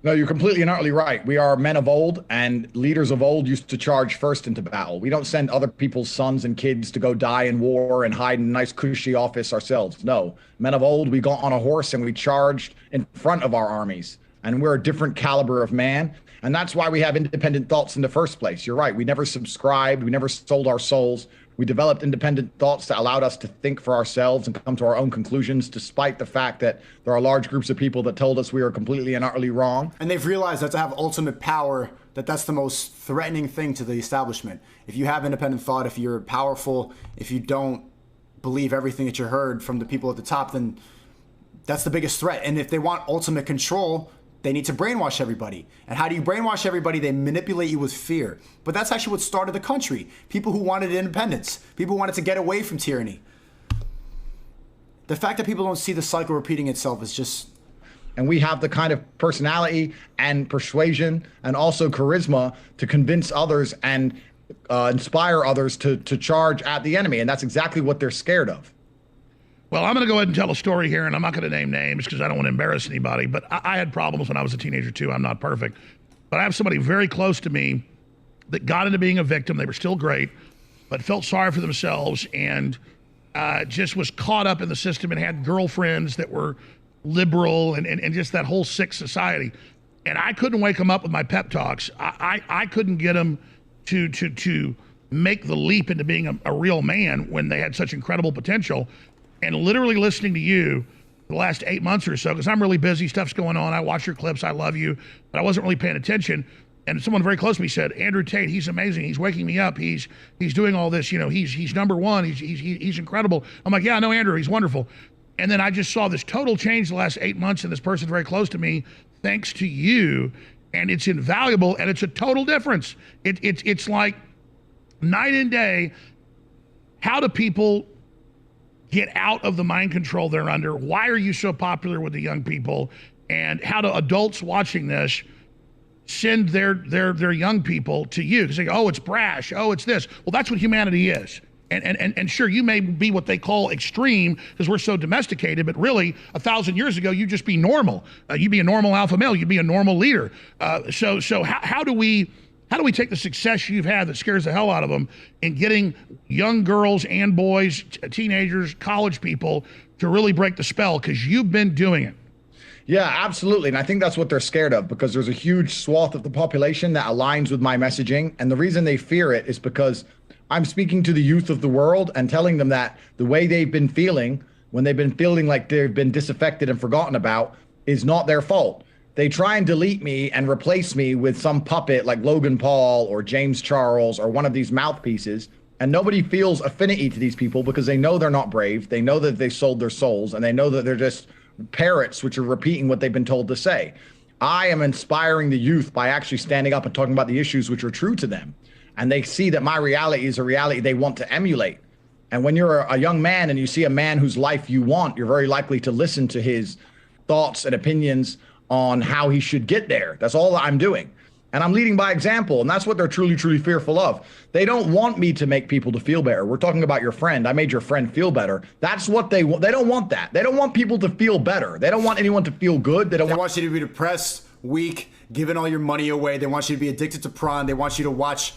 No, you're completely and utterly right. We are men of old, and leaders of old used to charge first into battle. We don't send other people's sons and kids to go die in war and hide in a nice cushy office ourselves. No, men of old, we got on a horse and we charged in front of our armies. And we're a different caliber of man. And that's why we have independent thoughts in the first place. You're right. We never subscribed. We never sold our souls. We developed independent thoughts that allowed us to think for ourselves and come to our own conclusions, despite the fact that there are large groups of people that told us we were completely and utterly wrong. And they've realized that to have ultimate power, that's the most threatening thing to the establishment. If you have independent thought, if you're powerful, if you don't believe everything that you heard from the people at the top, then that's the biggest threat. And if they want ultimate control, they need to brainwash everybody. And how do you brainwash everybody? They manipulate you with fear. But that's actually what started the country. People who wanted independence. People who wanted to get away from tyranny. The fact that people don't see the cycle repeating itself is just... And we have the kind of personality and persuasion and also charisma to convince others and inspire others to charge at the enemy. And that's exactly what they're scared of. Well, I'm going to go ahead and tell a story here, and I'm not going to name names because I don't want to embarrass anybody, but I had problems when I was a teenager too. I'm not perfect. But I have somebody very close to me that got into being a victim. They were still great, but felt sorry for themselves and just was caught up in the system and had girlfriends that were liberal and just that whole sick society. And I couldn't wake them up with my pep talks. I couldn't get them to make the leap into being a real man when they had such incredible potential. And literally listening to you the last 8 months or so, because I'm really busy, stuff's going on, I watch your clips, I love you, but I wasn't really paying attention. And someone very close to me said, Andrew Tate, he's amazing, he's waking me up, he's doing all this, you know, he's number one, he's incredible. I'm like, yeah, I know Andrew, he's wonderful. And then I just saw this total change the last 8 months, and this person very close to me, thanks to you, and it's invaluable, and it's a total difference. It's like night and day. How do people get out of the mind control they're under? Why are you so popular with the young people? And how do adults watching this send their young people to you? Because they go, oh, it's brash. Oh, it's this. Well, that's what humanity is. And sure, you may be what they call extreme because we're so domesticated, but really 1,000 years ago, you'd just be normal. You'd be a normal alpha male. You'd be a normal leader. So how do we take the success you've had that scares the hell out of them in getting young girls and boys, teenagers, college people to really break the spell? Because you've been doing it. Yeah, absolutely. And I think that's what they're scared of, because there's a huge swath of the population that aligns with my messaging. And the reason they fear it is because I'm speaking to the youth of the world and telling them that the way they've been feeling, when they've been feeling like they've been disaffected and forgotten about, is not their fault. They try and delete me and replace me with some puppet like Logan Paul or James Charles or one of these mouthpieces. And nobody feels affinity to these people because they know they're not brave. They know that they sold their souls, and they know that they're just parrots which are repeating what they've been told to say. I am inspiring the youth by actually standing up and talking about the issues which are true to them. And they see that my reality is a reality they want to emulate. And when you're a young man and you see a man whose life you want, you're very likely to listen to his thoughts and opinions on how he should get there. That's all I'm doing. And I'm leading by example. And that's what they're truly, truly fearful of. They don't want me to make people to feel better. We're talking about your friend. I made your friend feel better. That's what they want. They don't want that. They don't want people to feel better. They don't want anyone to feel good. They want you to be depressed, weak, giving all your money away. They want you to be addicted to prawn. They want you to watch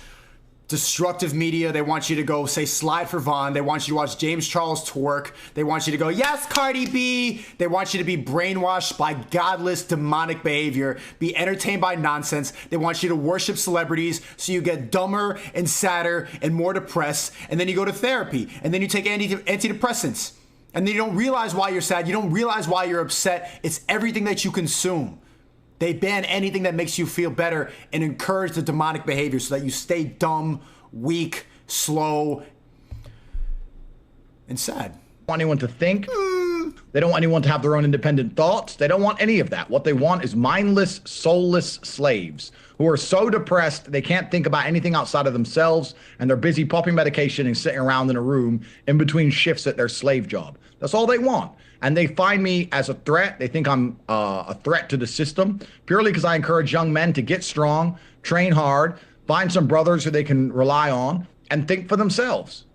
destructive media. They want you to go say slide for Vaughn. They want you to watch James Charles twerk. They want you to go, yes, Cardi B. They want you to be brainwashed by godless, demonic behavior, be entertained by nonsense. They want you to worship celebrities so you get dumber and sadder and more depressed. And then you go to therapy, and then you take antidepressants. And then you don't realize why you're sad. You don't realize why you're upset. It's everything that you consume. They ban anything that makes you feel better and encourage the demonic behavior so that you stay dumb, weak, slow, and sad. Want anyone to think. They don't want anyone to have their own independent thoughts. They don't want any of that. What they want is mindless, soulless slaves who are so depressed they can't think about anything outside of themselves, and they're busy popping medication and sitting around in a room in between shifts at their slave job. That's all they want. And they find me as a threat. They think I'm a threat to the system purely because I encourage young men to get strong, train hard, find some brothers who they can rely on, and think for themselves.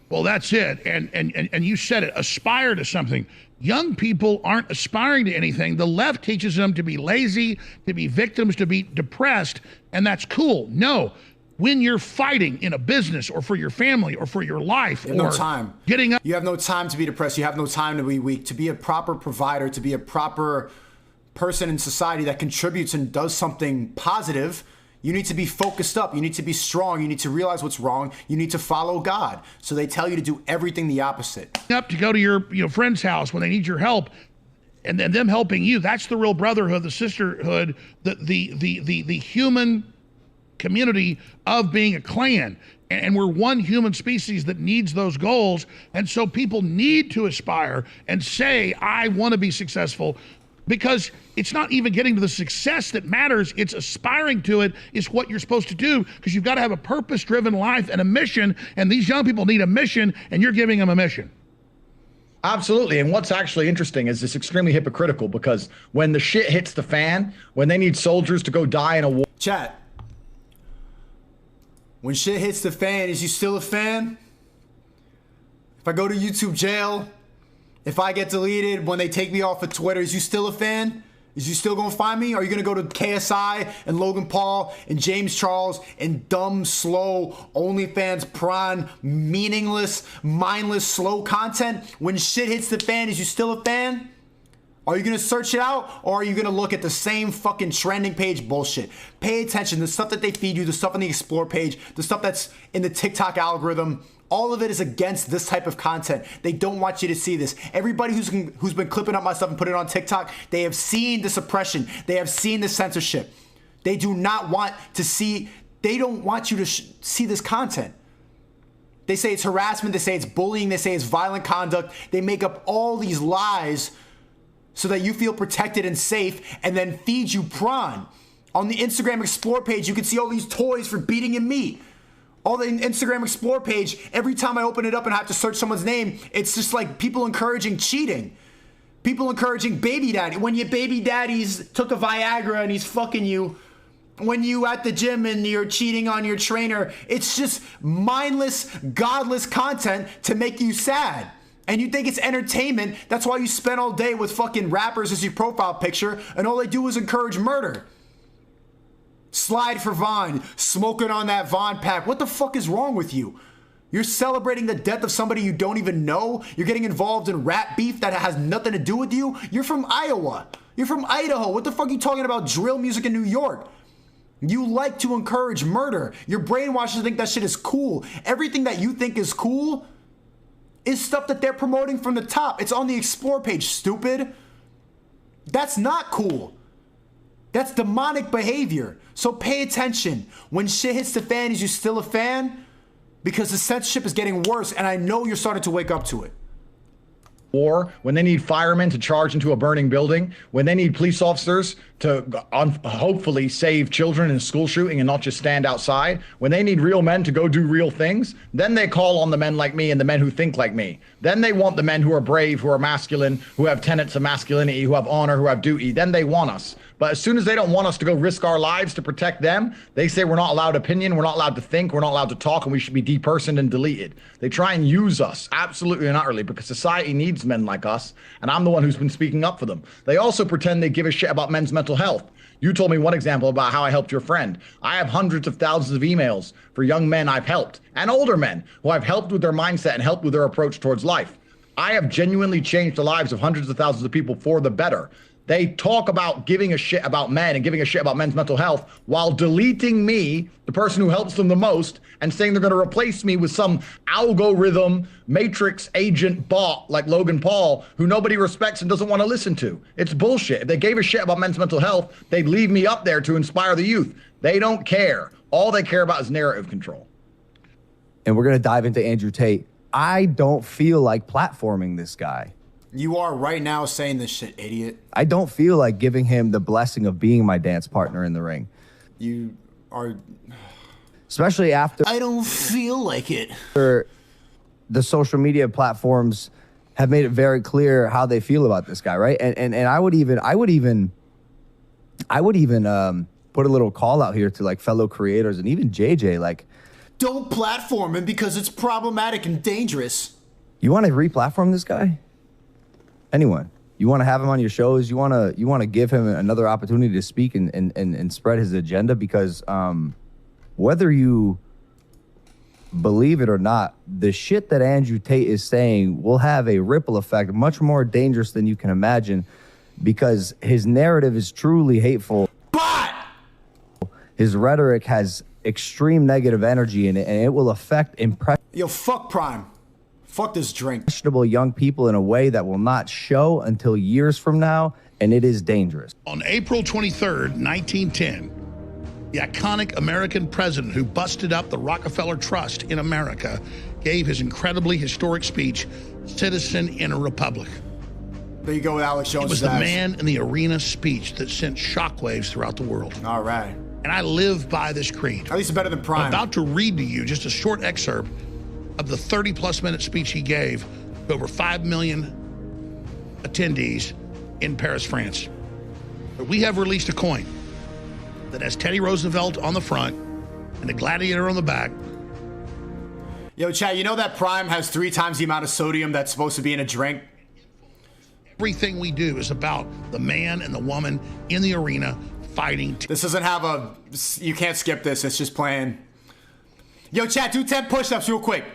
Well, that's it. And you said it, aspire to something. Young people aren't aspiring to anything. The left teaches them to be lazy, to be victims, to be depressed, and that's cool. No. When you're fighting in a business or for your family or for your life, you have no time. Getting up. You have no time to be depressed. You have no time to be weak. To be a proper provider, to be a proper person in society that contributes and does something positive, you need to be focused up. You need to be strong. You need to realize what's wrong. You need to follow God. So they tell you to do everything the opposite. Up to go to your friend's house when they need your help, and then them helping you. That's the real brotherhood, the sisterhood, the human community of being a clan. And we're one human species that needs those goals. And so people need to aspire and say, I want to be successful, because it's not even getting to the success that matters. It's aspiring to it is what you're supposed to do, because you've got to have a purpose-driven life and a mission. And these young people need a mission, and you're giving them a mission. Absolutely. And what's actually interesting is it's extremely hypocritical, because when the shit hits the fan, when they need soldiers to go die in a war. Chat. When shit hits the fan, is you still a fan? If I go to YouTube jail, if I get deleted, when they take me off of Twitter, is you still a fan? Is you still gonna find me? Are you gonna go to KSI and Logan Paul and James Charles and dumb, slow, OnlyFans, prawn, meaningless, mindless, slow content? When shit hits the fan, is you still a fan? Are you going to search it out, or are you going to look at the same fucking trending page bullshit? Pay attention. The stuff that they feed you, the stuff on the Explore page, the stuff that's in the TikTok algorithm, all of it is against this type of content. They don't want you to see this. Everybody who's been clipping up my stuff and putting it on TikTok, they have seen the suppression. They have seen the censorship. They do not want to see, they don't want you to see this content. They say it's harassment. They say it's bullying. They say it's violent conduct. They make up all these lies so that you feel protected and safe, and then feed you prawn. On the Instagram Explore page, you can see all these toys for beating and meat. All the Instagram Explore page, every time I open it up and I have to search someone's name, it's just like people encouraging cheating. People encouraging baby daddy. When your baby daddy's took a Viagra and he's fucking you, when you at the gym and you're cheating on your trainer. It's just mindless, godless content to make you sad. And you think it's entertainment. That's why you spend all day with fucking rappers as your profile picture, and all they do is encourage murder. Slide for Vaughn, smoking on that Vaughn pack. What the fuck is wrong with you? You're celebrating the death of somebody you don't even know. You're getting involved in rap beef that has nothing to do with you. You're from Iowa. You're from Idaho. What the fuck are you talking about drill music in New York? You like to encourage murder. You're brainwashed to think that shit is cool. Everything that you think is cool is stuff that they're promoting from the top. It's on the Explore page, stupid. That's not cool. That's demonic behavior. So pay attention. When shit hits the fan, is you still a fan? Because the censorship is getting worse, and I know you're starting to wake up to it. Or when they need firemen to charge into a burning building, when they need police officers to hopefully save children in a school shooting and not just stand outside, when they need real men to go do real things, then they call on the men like me and the men who think like me. Then they want the men who are brave, who are masculine, who have tenets of masculinity, who have honor, who have duty. Then they want us. But as soon as they don't want us to go risk our lives to protect them, they say we're not allowed opinion, we're not allowed to think, we're not allowed to talk, and we should be depersoned and deleted. They try and use us, absolutely and utterly, because society needs men like us, and I'm the one who's been speaking up for them. They also pretend they give a shit about men's mental health. You told me one example about how I helped your friend. I have hundreds of thousands of emails for young men I've helped, and older men who I've helped with their mindset and helped with their approach towards life. I have genuinely changed the lives of hundreds of thousands of people for the better. They talk about giving a shit about men and giving a shit about men's mental health while deleting me, the person who helps them the most, and saying they're going to replace me with some algorithm matrix agent bot like Logan Paul, who nobody respects and doesn't want to listen to. It's bullshit. If they gave a shit about men's mental health, they'd leave me up there to inspire the youth. They don't care. All they care about is narrative control. And we're going to dive into Andrew Tate. I don't feel like platforming this guy. You are right now saying this shit, idiot. I don't feel like giving him the blessing of being my dance partner in the ring. You are... Especially after... I don't feel like it. The social media platforms have made it very clear how they feel about this guy, right? And I would even put a little call out here to like fellow creators and even JJ, like... Don't platform him because it's problematic and dangerous. You want to re-platform this guy? Anyone? You want to have him on your shows? You want to give him another opportunity to speak and spread his agenda? Because whether you believe it or not, the shit that Andrew Tate is saying will have a ripple effect much more dangerous than you can imagine, because his narrative is truly hateful. But his rhetoric has extreme negative energy in it, and it will affect Yo, fuck Prime. Fuck this drink. Impressionable young people in a way that will not show until years from now, and it is dangerous. On April 23rd, 1910, the iconic American president who busted up the Rockefeller Trust in America gave his incredibly historic speech, Citizen in a Republic. There you go with Alex Jones. It was the man in the arena speech that sent shockwaves throughout the world. All right. And I live by this creed. At least it's better than Prime. I'm about to read to you just a short excerpt of the 30-plus minute speech he gave to over 5 million attendees in Paris, France. We have released a coin that has Teddy Roosevelt on the front and a gladiator on the back. Yo, chat, you know that Prime has 3 times the amount of sodium that's supposed to be in a drink? Everything we do is about the man and the woman in the arena fighting. This doesn't have a... You can't skip this. It's just playing. Yo, chat, do 10 push-ups real quick.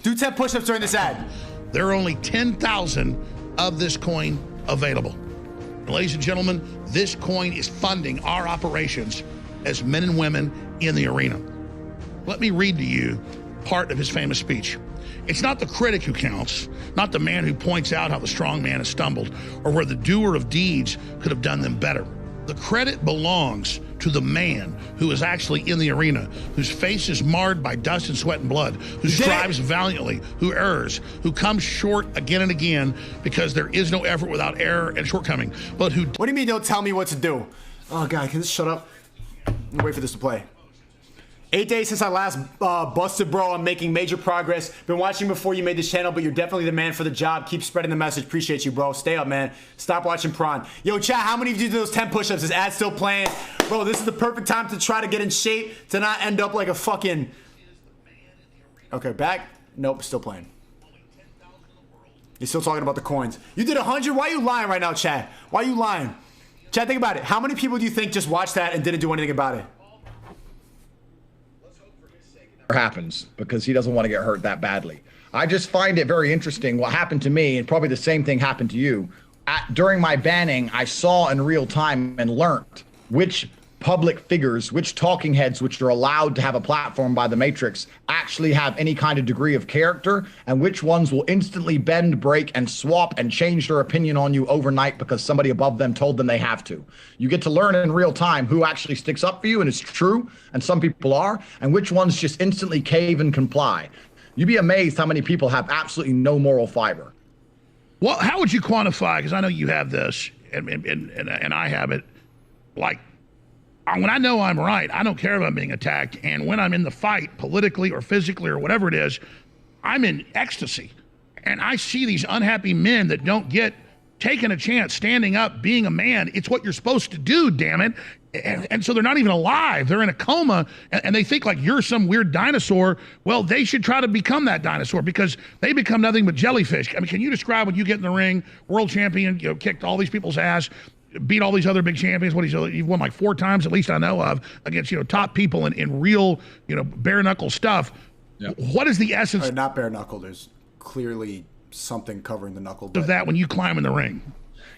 Do 10 push-ups during this ad. There are only 10,000 of this coin available. And ladies and gentlemen, this coin is funding our operations as men and women in the arena. Let me read to you part of his famous speech. It's not the critic who counts, not the man who points out how the strong man has stumbled or where the doer of deeds could have done them better. The credit belongs to the man who is actually in the arena, whose face is marred by dust and sweat and blood, who strives valiantly, who errs, who comes short again and again because there is no effort without error and shortcoming, but who... What do you mean don't tell me what to do? Oh, God, can this shut up? Wait for this to play. 8 days since I last busted, bro. I'm making major progress. Been watching before you made this channel, but you're definitely the man for the job. Keep spreading the message. Appreciate you, bro. Stay up, man. Stop watching prawn. Yo, chat, how many of you did those 10 push-ups? Is ad still playing? Bro, this is the perfect time to try to get in shape, to not end up like a fucking... Okay, back. Nope, still playing. You're still talking about the coins. You did 100? Why are you lying right now, chat? Why are you lying? Chat, think about it. How many people do you think just watched that and didn't do anything about it? Happens because he doesn't want to get hurt that badly. I just find it very interesting what happened to me, and probably the same thing happened to you. During my banning, I saw in real time and learned which public figures, which talking heads, which are allowed to have a platform by the Matrix, actually have any kind of degree of character, and which ones will instantly bend, break, and swap and change their opinion on you overnight because somebody above them told them they have to. You get to learn in real time who actually sticks up for you and is true, and some people are, and which ones just instantly cave and comply. You'd be amazed how many people have absolutely no moral fiber. Well, how would you quantify, because I know you have this, and I have it, like, when I know I'm right, I don't care if I'm being attacked. And when I'm in the fight, politically or physically or whatever it is, I'm in ecstasy. And I see these unhappy men that don't get taking a chance, standing up, being a man. It's what you're supposed to do, damn it. And so they're not even alive. They're in a coma, and they think like you're some weird dinosaur. Well, they should try to become that dinosaur because they become nothing but jellyfish. I mean, can you describe when you get in the ring, world champion, you know, kicked all these people's ass, beat all these other big champions? You've won like 4 times, at least I know of, against, you know, top people in real, you know, bare knuckle stuff. Yeah. What is the essence? Not bare knuckle. There's clearly something covering the knuckle of that when you climb in the ring.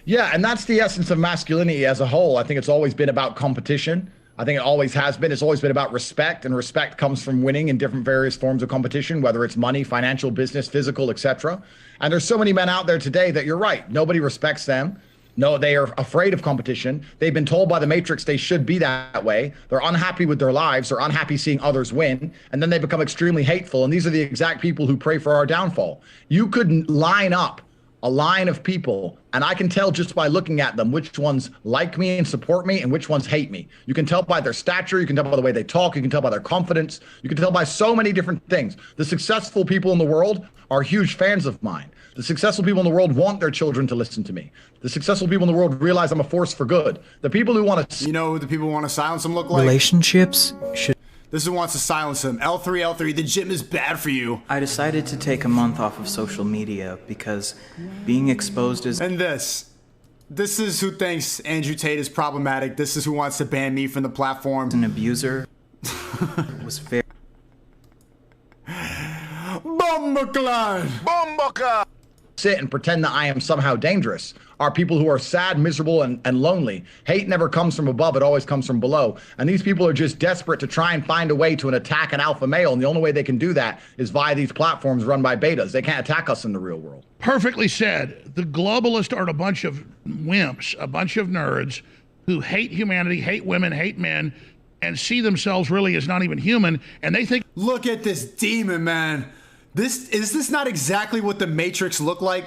Yeah, and that's the essence of masculinity as a whole. I think it's always been about competition. I think it always has been. It's always been about respect, and respect comes from winning in different various forms of competition, whether it's money, financial, business, physical, etc. And there's so many men out there today that you're right. Nobody respects them. No, they are afraid of competition. They've been told by the Matrix they should be that way. They're unhappy with their lives. They're unhappy seeing others win. And then they become extremely hateful. And these are the exact people who pray for our downfall. You could line up a line of people, and I can tell just by looking at them which ones like me and support me and which ones hate me. You can tell by their stature. You can tell by the way they talk. You can tell by their confidence. You can tell by so many different things. The successful people in the world are huge fans of mine. The successful people in the world want their children to listen to me. The successful people in the world realize I'm a force for good. The people who want to... You know who the people who want to silence them look like? Relationships should... This is who wants to silence him. L3, the gym is bad for you. I decided to take a month off of social media because being exposed is... And this is who thinks Andrew Tate is problematic. This is who wants to ban me from the platform. An abuser was fair. Bombaclan! Sit and pretend that I am somehow dangerous are people who are sad, miserable, and lonely. Hate never comes from above, it always comes from below. And these people are just desperate to try and find a way to attack an alpha male, and the only way they can do that is via these platforms run by betas. They can't attack us in the real world. Perfectly said. The globalists are a bunch of wimps, a bunch of nerds who hate humanity, hate women, hate men, and see themselves really as not even human, and they think... Look at this demon, man. Is this not exactly what the Matrix looked like?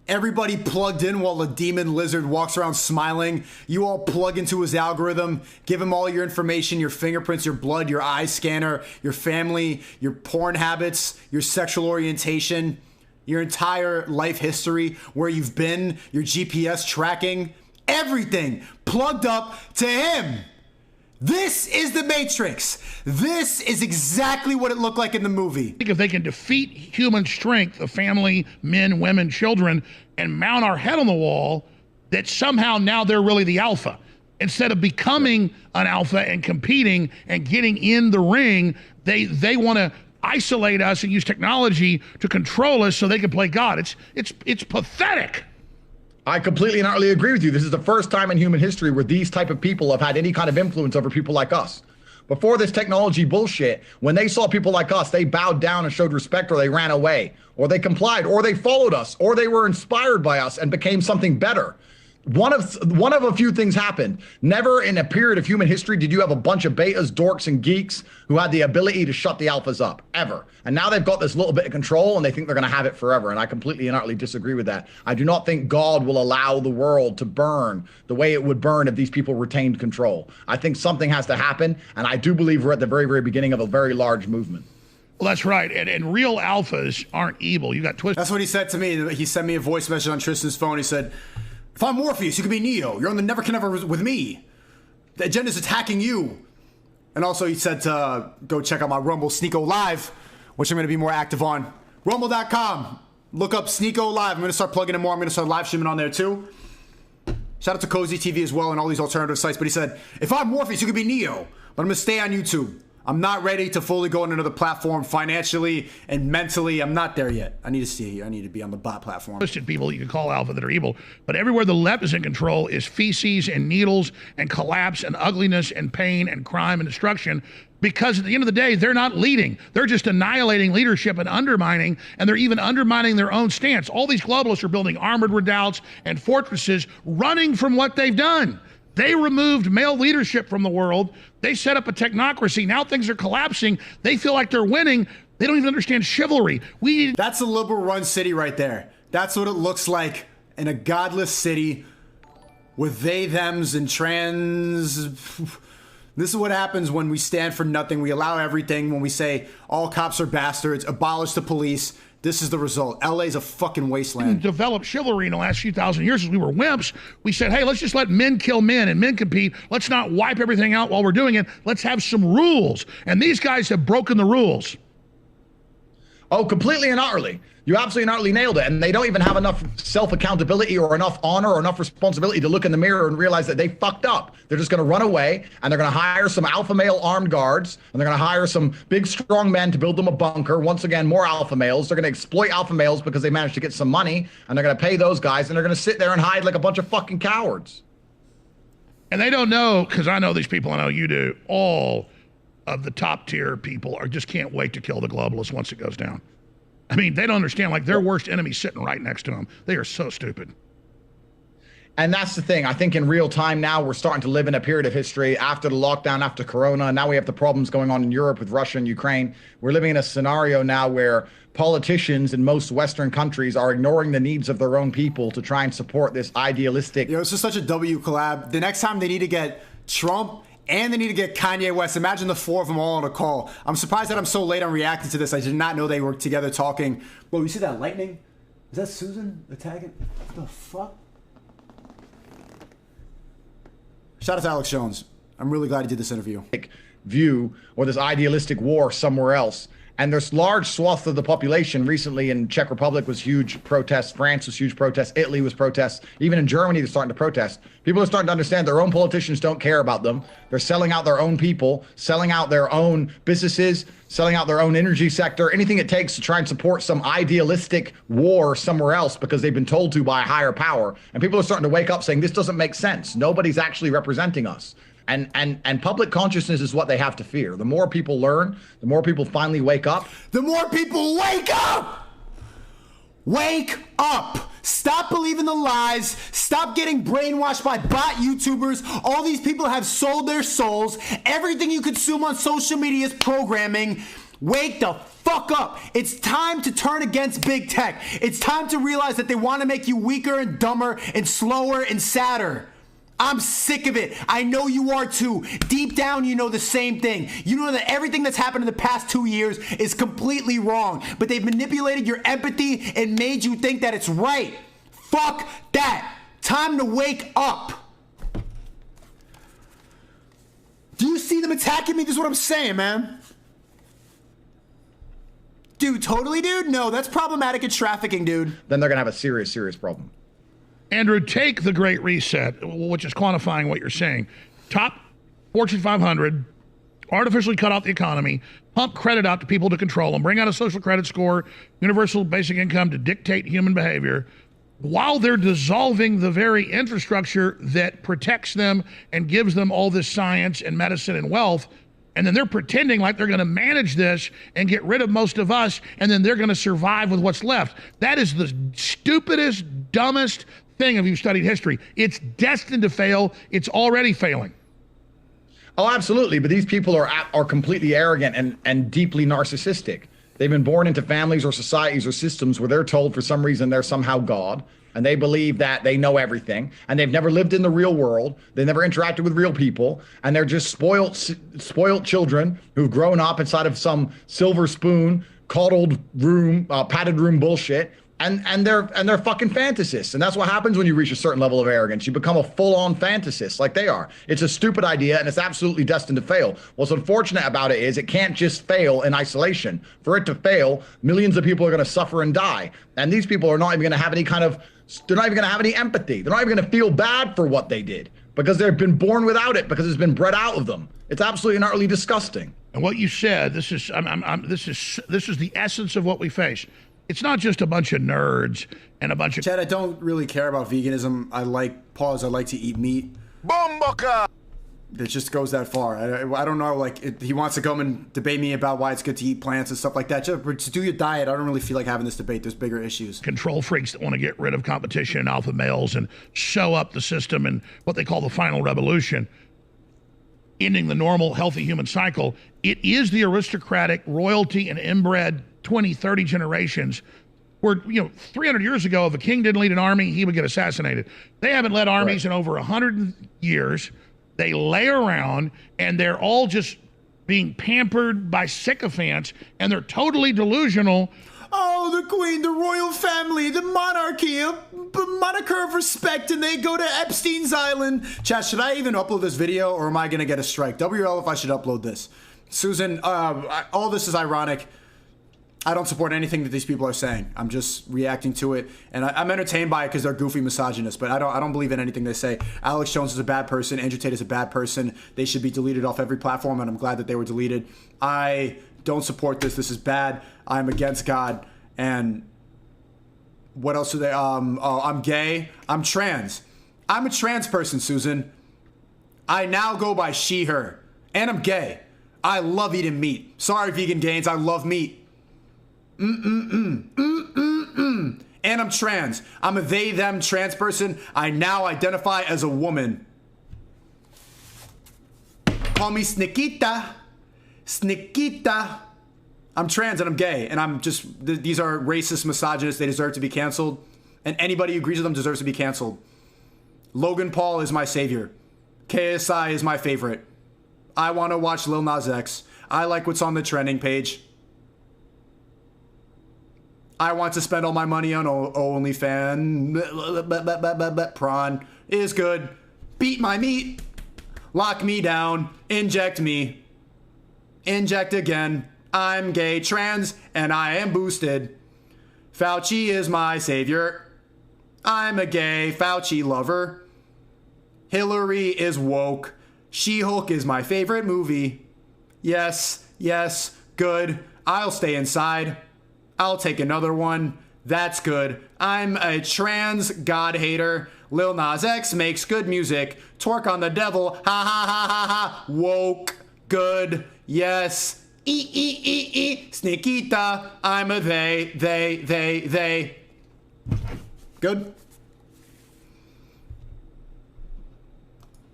Everybody plugged in while a demon lizard walks around smiling. You all plug into his algorithm, give him all your information, your fingerprints, your blood, your eye scanner, your family, your porn habits, your sexual orientation, your entire life history, where you've been, your GPS tracking, everything plugged up to him. This is the Matrix. This is exactly what it looked like in the movie. I think if they can defeat human strength of family, men, women, children, and mount our head on the wall, that somehow now they're really the alpha. Instead of becoming an alpha and competing and getting in the ring, they want to isolate us and use technology to control us so they can play God. It's pathetic. I completely and utterly agree with you. This is the first time in human history where these type of people have had any kind of influence over people like us. Before this technology bullshit, when they saw people like us, they bowed down and showed respect, or they ran away, or they complied, or they followed us, or they were inspired by us and became something better. one of a few things happened. Never in a period of human history did you have a bunch of betas, dorks, and geeks who had the ability to shut the alphas up, ever. And now they've got this little bit of control and they think they're going to have it forever. And I completely and utterly disagree with that. I do not think God will allow the world to burn the way it would burn if these people retained control. I think something has to happen. And I do believe we're at the very, very beginning of a very large movement. Well, that's right. And real alphas aren't evil. You got twisted. That's what he said to me. He sent me a voice message on Tristan's phone. He said, if I'm Morpheus, you can be Neo. You're on the Never Can Ever with me. The agenda's attacking you. And also he said to go check out my Rumble Sneako Live, which I'm going to be more active on. Rumble.com. Look up Sneako Live. I'm going to start plugging in more. I'm going to start live streaming on there too. Shout out to Cozy TV as well and all these alternative sites. But he said, if I'm Morpheus, you can be Neo. But I'm going to stay on YouTube. I'm not ready to fully go on another platform financially and mentally. I'm not there yet. I need to see. I need to be on the bot platform. Twisted people you can call alpha that are evil, but everywhere the left is in control is feces and needles and collapse and ugliness and pain and crime and destruction. Because at the end of the day, they're not leading. They're just annihilating leadership and undermining, and they're even undermining their own stance. All these globalists are building armored redoubts and fortresses, running from what they've done. They removed male leadership from the world. They set up a technocracy. Now things are collapsing. They feel like they're winning. They don't even understand chivalry. That's a liberal run city right there. That's what it looks like in a godless city with they, thems, and trans. This is what happens when we stand for nothing. We allow everything. When we say all cops are bastards, abolish the police. This is the result. LA's a fucking wasteland. Developed chivalry in the last few thousand years as we were wimps. We said, hey, let's just let men kill men and men compete. Let's not wipe everything out while we're doing it. Let's have some rules. And these guys have broken the rules. Oh, completely and utterly. You absolutely and utterly nailed it. And they don't even have enough self-accountability or enough honor or enough responsibility to look in the mirror and realize that they fucked up. They're just going to run away and they're going to hire some alpha male armed guards and they're going to hire some big strong men to build them a bunker. Once again, more alpha males. They're going to exploit alpha males because they managed to get some money and they're going to pay those guys and they're going to sit there and hide like a bunch of fucking cowards. And they don't know, because I know these people, I know you do, all of the top tier people are just can't wait to kill the globalists once it goes down. I mean, they don't understand, like their worst enemy's sitting right next to them. They are so stupid. And that's the thing. I think in real time now, we're starting to live in a period of history after the lockdown, after Corona. Now we have the problems going on in Europe with Russia and Ukraine. We're living in a scenario now where politicians in most Western countries are ignoring the needs of their own people to try and support this idealistic. This is such a W collab. The next time they need to get Trump and they need to get Kanye West. Imagine the four of them all on a call. I'm surprised that I'm so late on reacting to this. I did not know they were together talking. Whoa, you see that lightning? Is that Susan attacking? What the fuck? Shout out to Alex Jones. I'm really glad he did this interview. View or this idealistic war somewhere else. And there's large swaths of the population. Recently in Czech Republic was huge protests. France was huge protests. Italy was protests. Even in Germany, they're starting to protest. People are starting to understand their own politicians don't care about them. They're selling out their own people, selling out their own businesses, selling out their own energy sector, anything it takes to try and support some idealistic war somewhere else because they've been told to by a higher power. And people are starting to wake up saying, this doesn't make sense. Nobody's actually representing us. And public consciousness is what they have to fear. The more people learn, the more people finally wake up. The more people wake up! Wake up! Stop believing the lies. Stop getting brainwashed by bot YouTubers. All these people have sold their souls. Everything you consume on social media is programming. Wake the fuck up. It's time to turn against big tech. It's time to realize that they want to make you weaker and dumber and slower and sadder. I'm sick of it. I know you are too. Deep down, you know the same thing. You know that everything that's happened in the past 2 years is completely wrong, but they've manipulated your empathy and made you think that it's right. Fuck that. Time to wake up. Do you see them attacking me? This is what I'm saying, man. Dude, totally, dude? No, that's problematic in trafficking, dude. Then they're going to have a serious, serious problem. Andrew, take the Great Reset, which is quantifying what you're saying. Top Fortune 500, artificially cut out the economy, pump credit out to people to control them, bring out a social credit score, universal basic income to dictate human behavior, while they're dissolving the very infrastructure that protects them and gives them all this science and medicine and wealth. And then they're pretending like they're going to manage this and get rid of most of us, and then they're going to survive with what's left. That is the stupidest, dumbest thing if you've studied history. It's destined to fail. It's already failing. Oh, absolutely. But these people are completely arrogant and deeply narcissistic. They've been born into families or societies or systems where they're told for some reason they're somehow God, and they believe that they know everything, and they've never lived in the real world. They've never interacted with real people, and they're just spoiled children who've grown up inside of some silver spoon, coddled room, padded room bullshit. And they're fucking fantasists. And that's what happens when you reach a certain level of arrogance. You become a full-on fantasist like they are. It's a stupid idea, and it's absolutely destined to fail. What's unfortunate about it is it can't just fail in isolation. For it to fail, millions of people are going to suffer and die. And these people are not even going to have any they're not even going to have any empathy. They're not even going to feel bad for what they did because they've been born without it, because it's been bred out of them. It's absolutely and utterly disgusting. And what you said, this is the essence of what we face. It's not just a bunch of nerds and a bunch of... Chad, I don't really care about veganism. I like to eat meat. Bomboka! It just goes that far. I don't know, like, he wants to come and debate me about why it's good to eat plants and stuff like that. Just do your diet. I don't really feel like having this debate. There's bigger issues. Control freaks that want to get rid of competition and alpha males and show up the system and what they call the final revolution, ending the normal, healthy human cycle. It is the aristocratic, royalty, and inbred 20, 30 generations where, 300 years ago, if a king didn't lead an army, he would get assassinated. They haven't led armies in over 100 years. They lay around, and they're all just being pampered by sycophants, and they're totally delusional. Oh, the queen, the royal family, the monarchy, a moniker of respect, and they go to Epstein's Island. Chat, should I even upload this video, or am I going to get a strike? WL if I should upload this. Susan, all this is ironic. I don't support anything that these people are saying. I'm just reacting to it, and I'm entertained by it because they're goofy misogynists, but I don't believe in anything they say. Alex Jones is a bad person. Andrew Tate is a bad person. They should be deleted off every platform, and I'm glad that they were deleted. I don't support this. This is bad. I'm against God. And what else are they? I'm gay. I'm trans. I'm a trans person, Susan. I now go by she, her. And I'm gay. I love eating meat. Sorry, vegan gains. I love meat. And I'm trans. I'm a they, them trans person. I now identify as a woman. Call me Sneakita. Sneakita. I'm trans and I'm gay. And I'm just, these are racist misogynists. They deserve to be canceled. And anybody who agrees with them deserves to be canceled. Logan Paul is my savior. KSI is my favorite. I want to watch Lil Nas X. I like what's on the trending page. I want to spend all my money on OnlyFans. Prawn is good. Beat my meat. Lock me down. Inject me. Inject again. I'm gay, trans, and I am boosted. Fauci is my savior. I'm a gay Fauci lover. Hillary is woke. She-Hulk is my favorite movie. Yes, yes, good. I'll stay inside. I'll take another one. That's good. I'm a trans god hater. Lil Nas X makes good music. Twerk on the devil. Ha ha ha ha ha. Woke. Good. Yes. Sneakita. I'm a they. Good.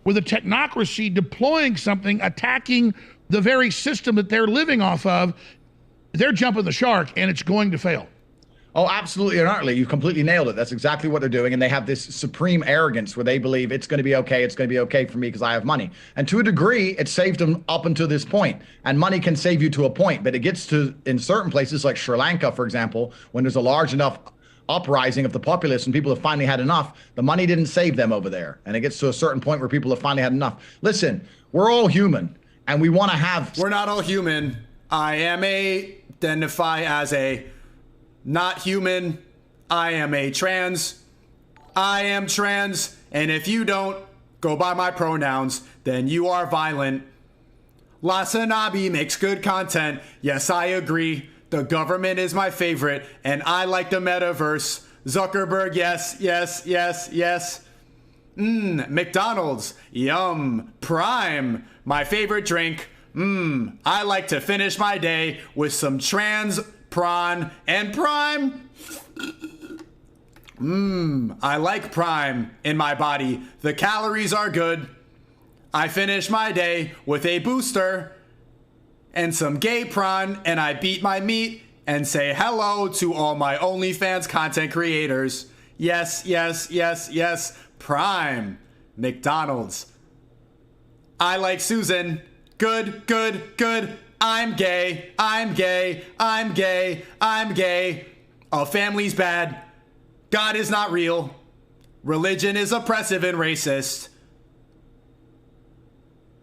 With a technocracy deploying something, attacking the very system that they're living off of, they're jumping the shark, and it's going to fail. Oh, absolutely and utterly. You've completely nailed it. That's exactly what they're doing. And they have this supreme arrogance where they believe it's going to be okay. It's going to be okay for me because I have money. And to a degree, it saved them up until this point. And money can save you to a point. But it gets to, in certain places like Sri Lanka, for example, when there's a large enough uprising of the populace and people have finally had enough, the money didn't save them over there. And it gets to a certain point where people have finally had enough. Listen, we're all human. And we want to have... We're not all human. I am identify as a not human. I am a trans. I am trans. And if you don't go by my pronouns, then you are violent. Lasanabi makes good content. Yes, I agree. The government is my favorite. And I like the metaverse. Zuckerberg, yes, yes, yes, yes. McDonald's, yum. Prime, my favorite drink. I like to finish my day with some trans prawn and Prime. I like Prime in my body. The calories are good. I finish my day with a booster and some gay prawn, and I beat my meat and say hello to all my OnlyFans content creators. Yes, yes, yes, yes. Prime. McDonald's. I like Susan. Good, good, good. I'm gay. I'm gay. I'm gay. I'm gay. A family's bad. God is not real. Religion is oppressive and racist.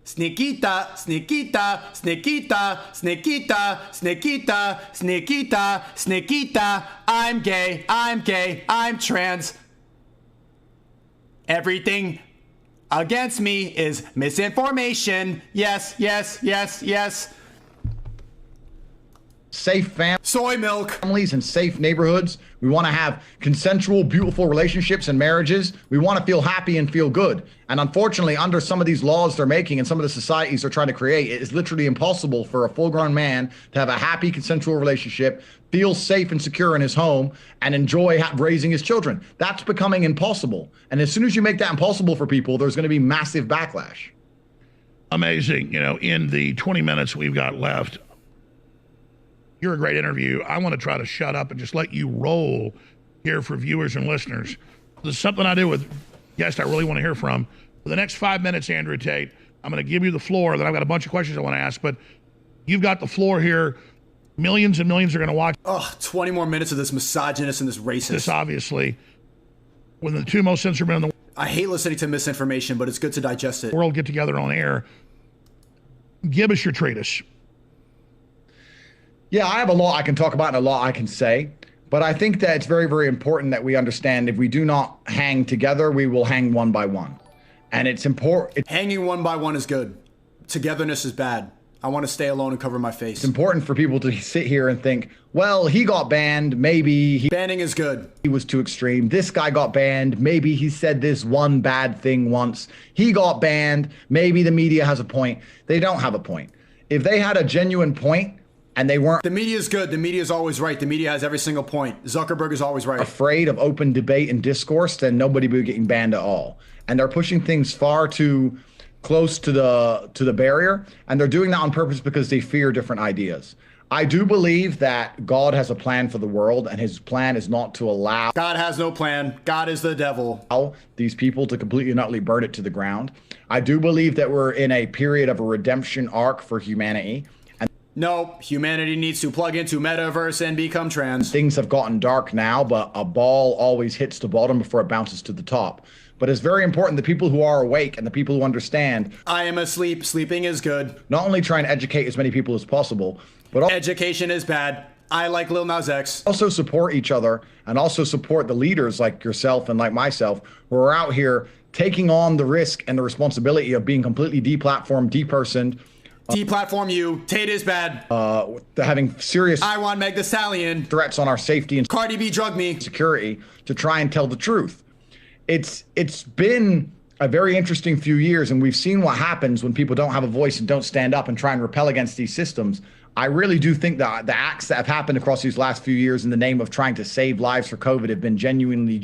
Sneakita, sneakita, sneakita, sneakita, sneakita, sneakita, sneakita. I'm gay, I'm gay, I'm trans. Everything against me is misinformation. Yes, yes, yes, yes. Safe soy milk families and safe neighborhoods. We want to have consensual, beautiful relationships and marriages. We want to feel happy and feel good. And unfortunately, under some of these laws they're making and some of the societies they're trying to create, it is literally impossible for a full-grown man to have a happy, consensual relationship, feel safe and secure in his home, and enjoy raising his children. That's becoming impossible. And as soon as you make that impossible for people, there's going to be massive backlash. Amazing. You know, in the 20 minutes we've got left, you're a great interview. I want to try to shut up and just let you roll here for viewers and listeners. There's something I do with guests I really want to hear from. For the next 5 minutes, Andrew Tate, I'm going to give you the floor. Then I've got a bunch of questions I want to ask, but you've got the floor here. Millions and millions are going to watch. 20 more minutes of this misogynist and this racist. This obviously, one of the two most censored men in the world. I hate listening to misinformation, but it's good to digest it. World get together on air. Give us your treatise. Yeah, I have a lot I can talk about and a lot I can say, but I think that it's very, very important that we understand if we do not hang together, we will hang one by one. And it's important. Hanging one by one is good. Togetherness is bad. I want to stay alone and cover my face. It's important for people to sit here and think, well, he got banned. Maybe banning is good. He was too extreme. This guy got banned. Maybe he said this one bad thing once. He got banned. Maybe the media has a point. They don't have a point. If they had a genuine point, and they weren't. The media is good. The media is always right. The media has every single point. Zuckerberg is always right. Afraid of open debate and discourse, then nobody would be getting banned at all. And they're pushing things far too close to the barrier, and they're doing that on purpose because they fear different ideas. I do believe that God has a plan for the world, and his plan is not to allow. God has no plan. God is the devil. These people to completely and utterly burn it to the ground. I do believe that we're in a period of a redemption arc for humanity. No, humanity needs to plug into metaverse and become trans. Things have gotten dark now, but a ball always hits the bottom before it bounces to the top. But it's very important the people who are awake and the people who understand. I am asleep. Sleeping is good. Not only try and educate as many people as possible, but education is bad. I like Lil Nas X. Also support each other and also support the leaders like yourself and like myself who are out here taking on the risk and the responsibility of being completely deplatformed, depersoned. Deplatform you. Tate is bad. Having serious. I want Meg Thee Stallion. Threats on our safety and Cardi B drug me. Security to try and tell the truth. It's been a very interesting few years, and we've seen what happens when people don't have a voice and don't stand up and try and repel against these systems. I really do think that the acts that have happened across these last few years in the name of trying to save lives for COVID have been genuinely.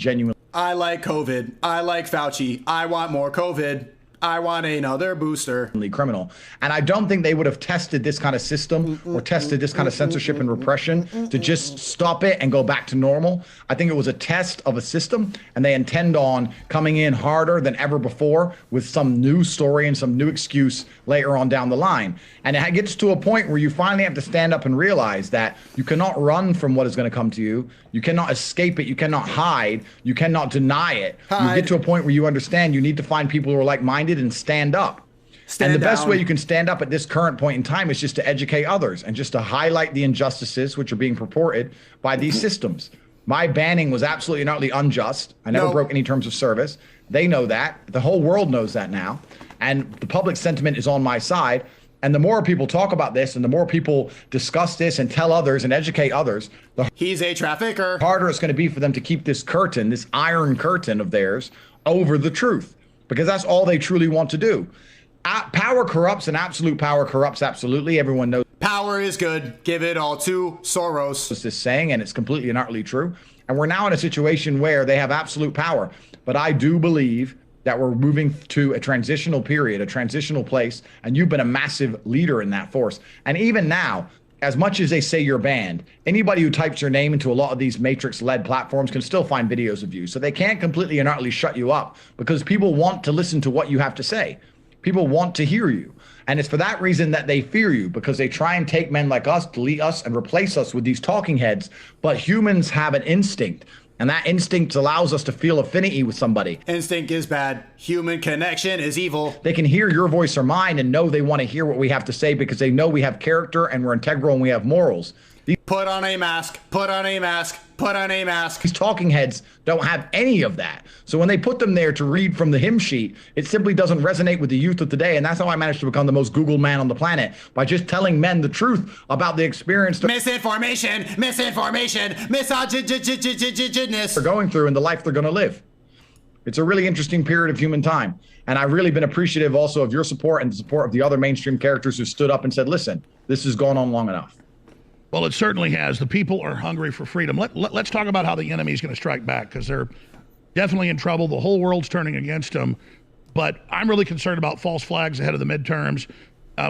I like COVID. I like Fauci. I want more COVID. I want another booster. Criminal. And I don't think they would have tested this kind of system or tested this kind of censorship and repression to just stop it and go back to normal. I think it was a test of a system, and they intend on coming in harder than ever before with some new story and some new excuse later on down the line. And it gets to a point where you finally have to stand up and realize that you cannot run from what is going to come to you. You cannot escape it. You cannot hide. You cannot deny it. You get to a point where you understand you need to find people who are like-minded and stand up. And the best way you can stand up at this current point in time is just to educate others and just to highlight the injustices which are being purported by these systems. My banning was absolutely and utterly unjust. I never broke any terms of service. They know that. The whole world knows that now. And the public sentiment is on my side. And the more people talk about this and the more people discuss this and tell others and educate others, the he's a trafficker. Harder it's going to be for them to keep this curtain, this iron curtain of theirs, over the truth, because that's all they truly want to do. Power corrupts, and absolute power corrupts absolutely. Everyone knows. Power is good. Give it all to Soros. It's this saying, and it's completely and utterly true. And we're now in a situation where they have absolute power. But I do believe that we're moving to a transitional period, a transitional place, and you've been a massive leader in that force. And even now, as much as they say you're banned, anybody who types your name into a lot of these Matrix-led platforms can still find videos of you. So they can't completely and utterly shut you up because people want to listen to what you have to say. People want to hear you. And it's for that reason that they fear you, because they try and take men like us, delete us, and replace us with these talking heads. But humans have an instinct. And that instinct allows us to feel affinity with somebody. Instinct is bad. Human connection is evil. They can hear your voice or mine and know they want to hear what we have to say because they know we have character and we're integral and we have morals. Put on a mask, put on a mask, put on a mask. These talking heads don't have any of that. So when they put them there to read from the hymn sheet, it simply doesn't resonate with the youth of today. And that's how I managed to become the most Googled man on the planet, by just telling men the truth about the experience. Misinformation, misinformation, misogynness. They're going through and the life they're going to live. It's a really interesting period of human time. And I've really been appreciative also of your support and the support of the other mainstream characters who stood up and said, listen, this has gone on long enough. Well, it certainly has. The people are hungry for freedom. Let's talk about how the enemy is going to strike back, because they're definitely in trouble. The whole world's turning against them. But I'm really concerned about false flags ahead of the midterms.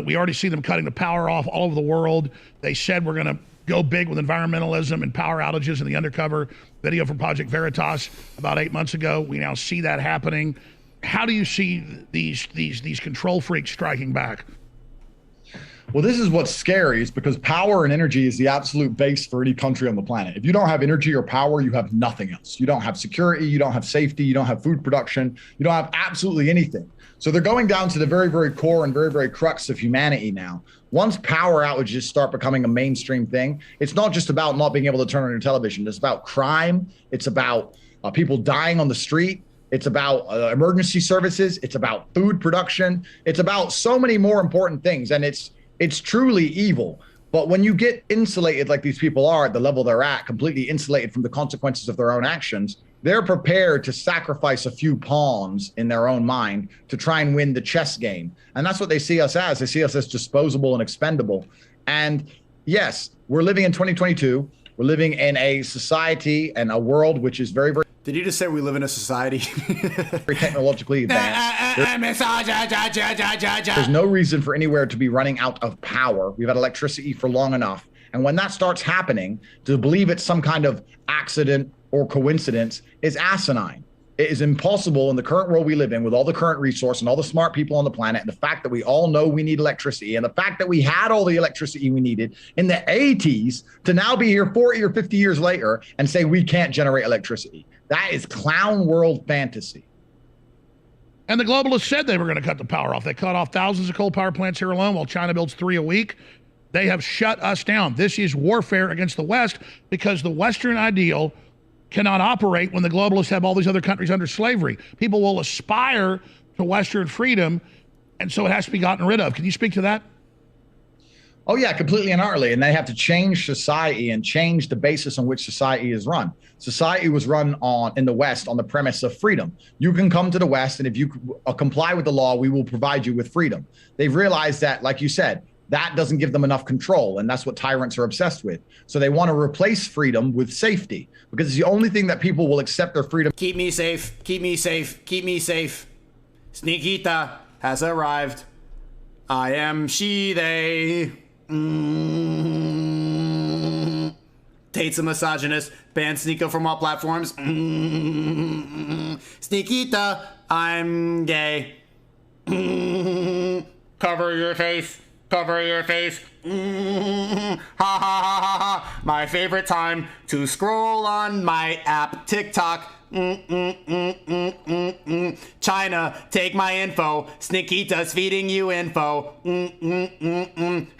We already see them cutting the power off all over the world. They said we're going to go big with environmentalism and power outages in the undercover video from Project Veritas about 8 months ago. We now see that happening. How do you see these control freaks striking back? Well, this is what's scary, is because power and energy is the absolute base for any country on the planet. If you don't have energy or power, you have nothing else. You don't have security, you don't have safety, you don't have food production, you don't have absolutely anything. So they're going down to the very, very core and very, very crux of humanity now. Once power outages start becoming a mainstream thing, it's not just about not being able to turn on your television. It's about crime. It's about people dying on the street. It's about emergency services. It's about food production. It's about so many more important things. And it's truly evil. But when you get insulated like these people are at the level they're at, completely insulated from the consequences of their own actions, they're prepared to sacrifice a few pawns in their own mind to try and win the chess game. And that's what they see us as. They see us as disposable and expendable. And yes, we're living in 2022. We're living in a society and a world which is very, very... Did you just say we live in a society? very technologically advanced. There's no reason for anywhere to be running out of power. We've had electricity for long enough. And when that starts happening, to believe it's some kind of accident or coincidence is asinine. It is impossible in the current world we live in, with all the current resource and all the smart people on the planet, and the fact that we all know we need electricity, and the fact that we had all the electricity we needed in the 80s, to now be here 40 or 50 years later and say we can't generate electricity. That is clown world fantasy. And the globalists said they were going to cut the power off. They cut off thousands of coal power plants here alone, while China builds 3 a week. They have shut us down. This is warfare against the West, because the Western ideal cannot operate when the globalists have all these other countries under slavery. People will aspire to Western freedom, and so it has to be gotten rid of. Can you speak to that? Oh, yeah, completely and utterly. And they have to change society and change the basis on which society is run. Society was run in the West on the premise of freedom. You can come to the West, and if you comply with the law, we will provide you with freedom. They've realized that, like you said, that doesn't give them enough control, and that's what tyrants are obsessed with. So they want to replace freedom with safety, because it's the only thing that people will accept their freedom. Keep me safe, keep me safe, keep me safe. Sneakita has arrived. I am she, they. Tate's a misogynist. Ban Sneako from all platforms. Sneakita, I'm gay. Cover your face. Cover your face. Ha ha ha ha ha. My favorite time to scroll on my app, TikTok. China, take my info. Sneakita's feeding you info.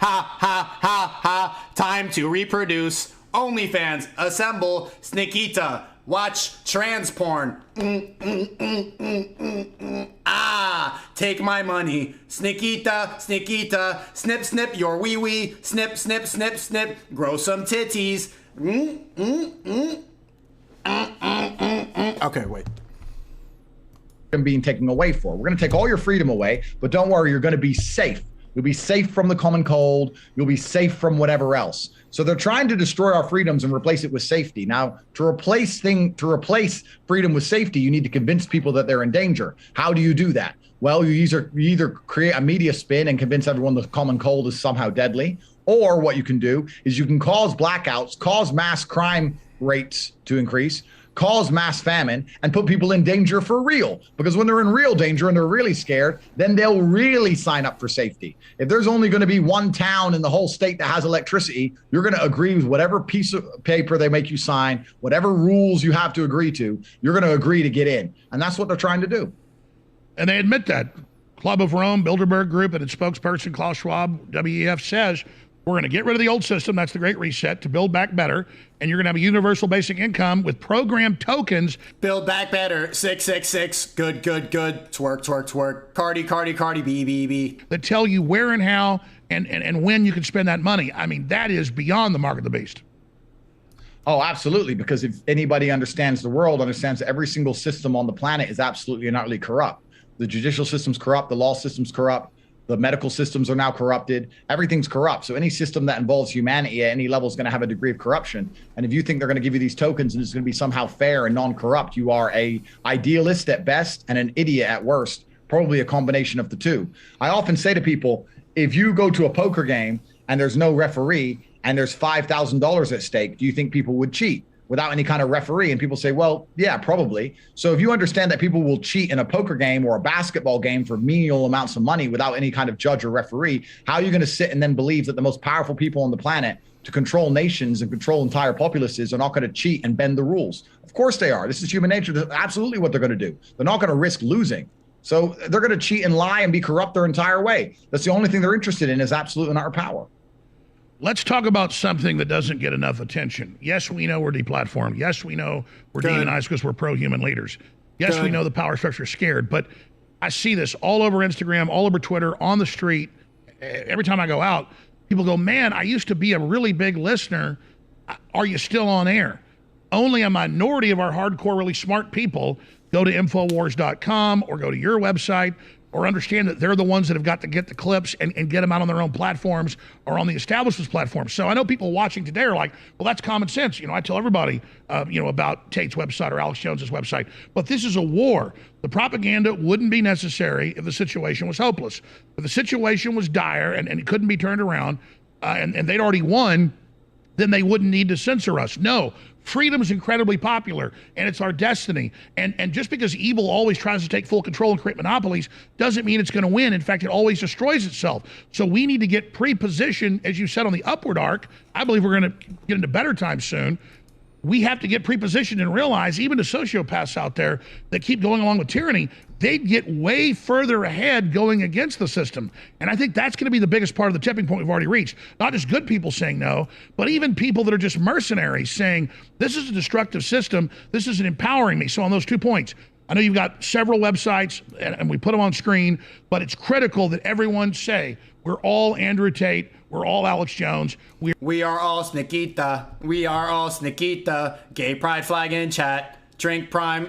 Ha ha ha ha. Time to reproduce. OnlyFans, assemble. Sneakita, watch trans porn. Ah, take my money. Sneakita, Sneakita, snip, snip your wee wee. Snip, snip, snip, snip. Grow some titties. Okay, wait. Being taken away for. We're going to take all your freedom away, but don't worry, you're going to be safe. You'll be safe from the common cold. You'll be safe from whatever else. So they're trying to destroy our freedoms and replace it with safety. Now, to replace freedom with safety, you need to convince people that they're in danger. How do you do that? Well, you either create a media spin and convince everyone the common cold is somehow deadly, or what you can do is you can cause blackouts, cause mass crime rates to increase, cause mass famine, and put people in danger for real. Because when they're in real danger and they're really scared, then they'll really sign up for safety. If there's only going to be one town in the whole state that has electricity, you're going to agree with whatever piece of paper they make you sign, whatever rules you have to agree to, you're going to agree to get in. And that's what they're trying to do. And they admit that. Club of Rome, Bilderberg Group, and its spokesperson, Klaus Schwab, WEF, says, we're going to get rid of the old system, that's the Great Reset, to build back better, and you're going to have a universal basic income with programmed tokens. Build back better, 666, good, good, good, twerk, twerk, twerk, Cardi, Cardi, Cardi, B. That tell you where and how and when you can spend that money. I mean, that is beyond the mark of the beast. Oh, absolutely, because if anybody understands the world, understands that every single system on the planet is absolutely and utterly corrupt. The judicial system's corrupt, the law system's corrupt, the medical systems are now corrupted. Everything's corrupt. So any system that involves humanity at any level is going to have a degree of corruption. And if you think they're going to give you these tokens and it's going to be somehow fair and non-corrupt, you are a idealist at best and an idiot at worst, probably a combination of the two. I often say to people, if you go to a poker game and there's no referee and there's $5,000 at stake, do you think people would cheat without any kind of referee? And people say, well, yeah, probably. So if you understand that people will cheat in a poker game or a basketball game for menial amounts of money without any kind of judge or referee, how are you going to sit and then believe that the most powerful people on the planet to control nations and control entire populaces are not going to cheat and bend the rules? Of course they are. This is human nature. That's absolutely what they're going to do. They're not going to risk losing. So they're going to cheat and lie and be corrupt their entire way. That's the only thing they're interested in, is absolute and utter power. Let's talk about something that doesn't get enough attention. Yes, we know we're deplatformed. Yes, we know we're demonized because we're pro-human leaders. Yes, we know the power structure is scared. But I see this all over Instagram, all over Twitter, on the street. Every time I go out, people go, man, I used to be a really big listener. Are you still on air? Only a minority of our hardcore, really smart people go to Infowars.com or go to your website or understand that they're the ones that have got to get the clips and get them out on their own platforms or on the establishment's platforms. So I know people watching today are like, well, that's common sense. You know, I tell everybody, about Tate's website or Alex Jones's website. But this is a war. The propaganda wouldn't be necessary if the situation was hopeless. If the situation was dire and it couldn't be turned around and they'd already won, then they wouldn't need to censor us. No. Freedom is incredibly popular, and it's our destiny. And just because evil always tries to take full control and create monopolies doesn't mean it's going to win. In fact, it always destroys itself. So we need to get pre-positioned, as you said, on the upward arc. I believe we're going to get into better times soon. We have to get pre-positioned and realize even the sociopaths out there that keep going along with tyranny, they get way further ahead going against the system. And I think that's going to be the biggest part of the tipping point we've already reached. Not just good people saying no, but even people that are just mercenaries saying, this is a destructive system, this isn't empowering me. So on those 2 points, I know you've got several websites and we put them on screen, but it's critical that everyone say, we're all Andrew Tate, we're all Alex Jones. We are all Sneakita. We are all Sneakita. Gay pride flag in chat. Drink prime.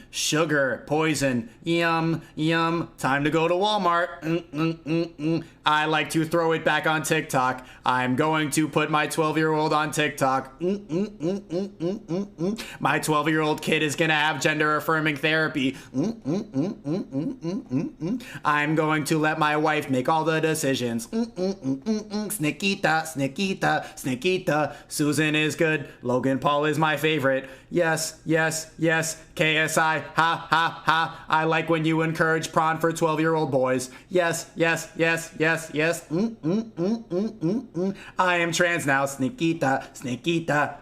Sugar. Poison. Yum. Yum. Time to go to Walmart. I like to throw it back on TikTok. I'm going to put my 12-year-old on TikTok. My 12-year-old kid is going to have gender-affirming therapy. I'm going to let my wife make all the decisions. Sneakita, Sneakita, Sneakita. Susan is good. Logan Paul is my favorite. Yes, yes, yes. KSI, ha, ha, ha. I like when you encourage prawn for 12-year-old boys. Yes, yes, yes, yes, yes. I am trans now. Sneakita, Sneakita.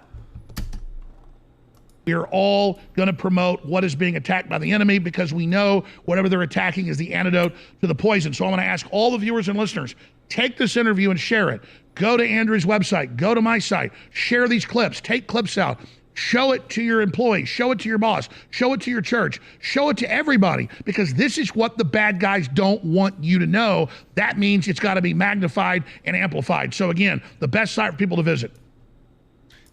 We are all going to promote what is being attacked by the enemy because we know whatever they're attacking is the antidote to the poison. So I'm going to ask all the viewers and listeners, take this interview and share it. Go to Andrew's website. Go to my site. Share these clips. Take clips out. Show it to your employees. Show it to your boss. Show it to your church. Show it to everybody because this is what the bad guys don't want you to know. That means it's got to be magnified and amplified. So again, the best site for people to visit.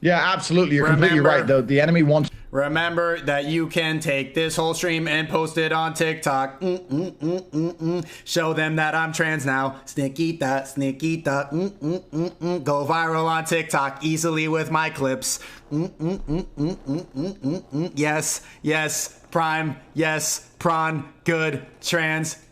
Yeah, absolutely. You're completely right, though. The enemy wants Remember that you can take this whole stream and post it on TikTok. Show them that I'm trans now. Sneakita, sneakita. Go viral on TikTok easily with my clips. Yes, yes, prime, yes, prawn, good, trans.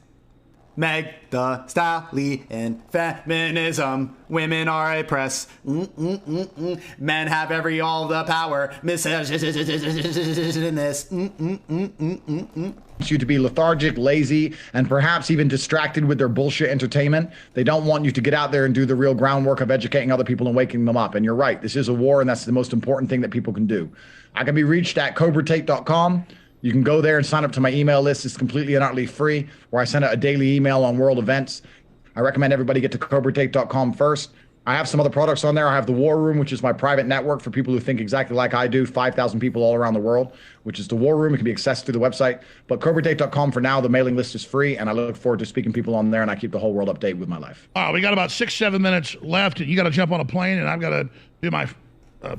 Meg the Stallion, feminism, women are oppressed. Men have all the power. Misogynist. You to be lethargic, lazy, and perhaps even distracted with their bullshit entertainment. They don't want you to get out there and do the real groundwork of educating other people and waking them up. And you're right, this is a war, and that's the most important thing that people can do. I can be reached at cobratate.com. You can go there and sign up to my email list. It's completely and utterly free, where I send out a daily email on world events. I recommend everybody get to cobratate.com first. I have some other products on there. I have the War Room, which is my private network for people who think exactly like I do, 5,000 people all around the world, which is the War Room. It can be accessed through the website. But cobratate.com for now, the mailing list is free, and I look forward to speaking to people on there, and I keep the whole world updated with my life. We got about 6-7 minutes left, and you got to jump on a plane, and I've got to do my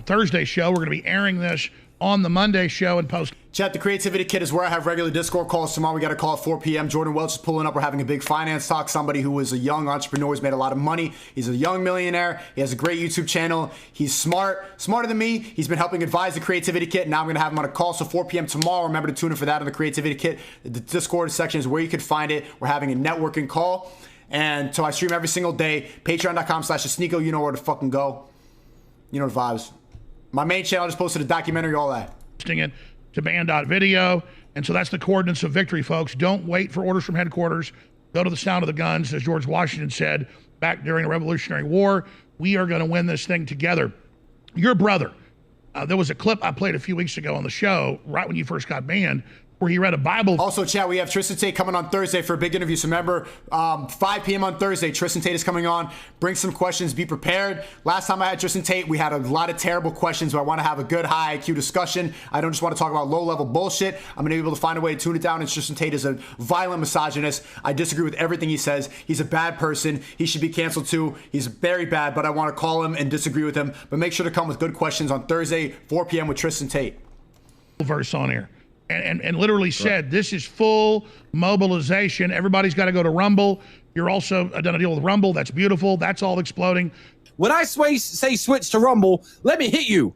Thursday show. We're going to be airing this on the Monday show and post. Chat, the Creativity Kit is where I have regular Discord calls. Tomorrow we got a call at 4 p.m. Jordan Welch is pulling up. We're having a big finance talk. Somebody who is a young entrepreneur, who's made a lot of money. He's a young millionaire. He has a great YouTube channel. He's smarter than me. He's been helping advise the Creativity Kit. Now I'm going to have him on a call. So 4 p.m. tomorrow. Remember to tune in for that on the Creativity Kit. The Discord section is where you can find it. We're having a networking call. And so I stream every single day. Patreon.com/Sneako. You know where to fucking go. You know the vibes. My main channel just posted a documentary, all that. It to ban.video. And so that's the coordinates of victory, folks. Don't wait for orders from headquarters. Go to the sound of the guns, as George Washington said back during the Revolutionary War. We are going to win this thing together. Your brother, there was a clip I played a few weeks ago on the show, right when you first got banned, where he read a Bible. Also, chat, we have Tristan Tate coming on Thursday for a big interview. So remember, 5 p.m. on Thursday, Tristan Tate is coming on. Bring some questions. Be prepared. Last time I had Tristan Tate, we had a lot of terrible questions, but I want to have a good high IQ discussion. I don't just want to talk about low-level bullshit. I'm going to be able to find a way to tune it down. And Tristan Tate is a violent misogynist. I disagree with everything he says. He's a bad person. He should be canceled too. He's very bad, but I want to call him and disagree with him. But make sure to come with good questions on Thursday, 4 p.m. with Tristan Tate. Verse on here. And literally said, this is full mobilization. Everybody's got to go to Rumble. You're also done a deal with Rumble. That's beautiful. That's all exploding. When I say switch to Rumble, let me hit you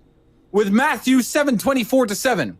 with Matthew 7:24-7.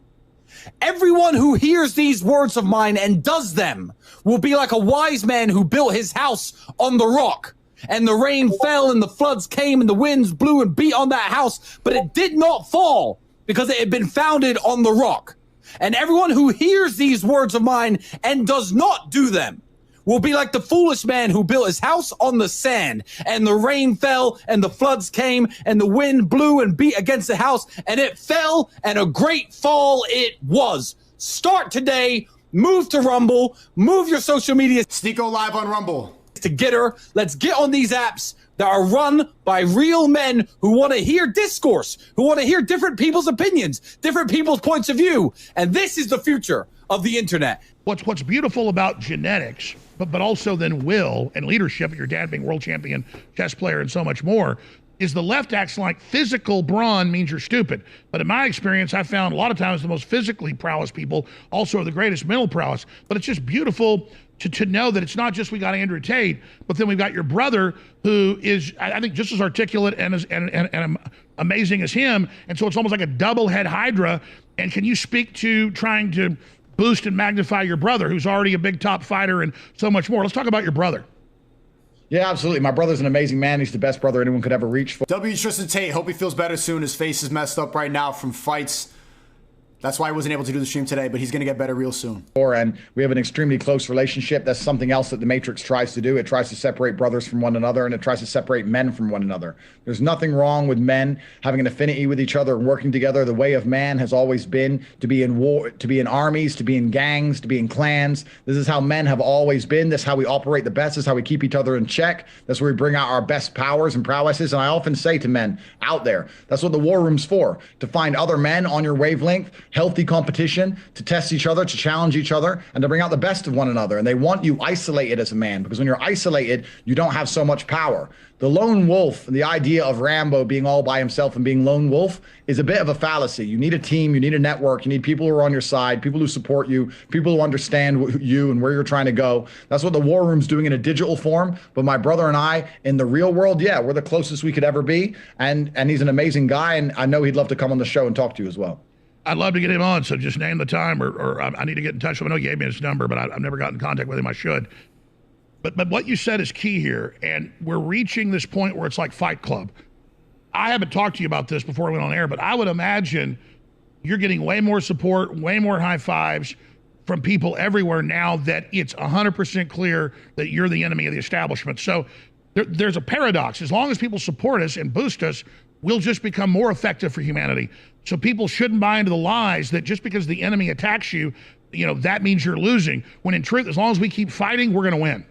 Everyone who hears these words of mine and does them will be like a wise man who built his house on the rock. And the rain fell and the floods came and the winds blew and beat on that house, but it did not fall because it had been founded on the rock. And everyone who hears these words of mine and does not do them will be like the foolish man who built his house on the sand, and the rain fell and the floods came and the wind blew and beat against the house and it fell, and a great fall it was. Start today, move to Rumble, move your social media. Sneako live on Rumble. To get her. Let's get on these apps that are run by real men who want to hear discourse, who want to hear different people's opinions, different people's points of view. And this is the future of the internet. What's beautiful about genetics, but also then will and leadership, your dad being world champion chess player and so much more, is the left acts like physical brawn means you're stupid. But in my experience, I found a lot of times the most physically prowess people also are the greatest mental prowess. But it's just beautiful to know that it's not just we got Andrew Tate, but then we've got your brother who is, I think, just as articulate and as and amazing as him. And so it's almost like a double head hydra. And can you speak to trying to boost and magnify your brother, who's already a big top fighter and so much more? Let's talk about your brother. Yeah, absolutely. My brother's an amazing man. He's the best brother anyone could ever reach for. W. Tristan Tate, hope he feels better soon. His face is messed up right now from fights. That's why I wasn't able to do the stream today, but he's going to get better real soon. And we have an extremely close relationship. That's something else that the Matrix tries to do. It tries to separate brothers from one another, and it tries to separate men from one another. There's nothing wrong with men having an affinity with each other and working together. The way of man has always been to be in war, to be in armies, to be in gangs, to be in clans. This is how men have always been. This is how we operate the best. This is how we keep each other in check. That's where we bring out our best powers and prowesses. And I often say to men out there, that's what the war room's for, to find other men on your wavelength healthy competition, to test each other, to challenge each other, and to bring out the best of one another. And they want you isolated as a man, because when you're isolated, you don't have so much power. The lone wolf, the idea of Rambo being all by himself and being lone wolf, is a bit of a fallacy. You need a team, you need a network, you need people who are on your side, people who support you, people who understand you and where you're trying to go. That's what the War Room's doing in a digital form. But my brother and I, in the real world, yeah, we're the closest we could ever be. And he's an amazing guy, and I know he'd love to come on the show and talk to you as well. I'd love to get him on, so just name the time, or I need to get in touch with him. I know you gave me his number, but I've never gotten in contact with him. I should. But what you said is key here, and we're reaching this point where it's like Fight Club. I haven't talked to you about this before we went on air, but I would imagine you're getting way more support, way more high fives from people everywhere now that it's 100% clear that you're the enemy of the establishment. So there's a paradox. As long as people support us and boost us, we'll just become more effective for humanity. So people shouldn't buy into the lies that just because the enemy attacks you, that means you're losing. When in truth, as long as we keep fighting, we're going to win.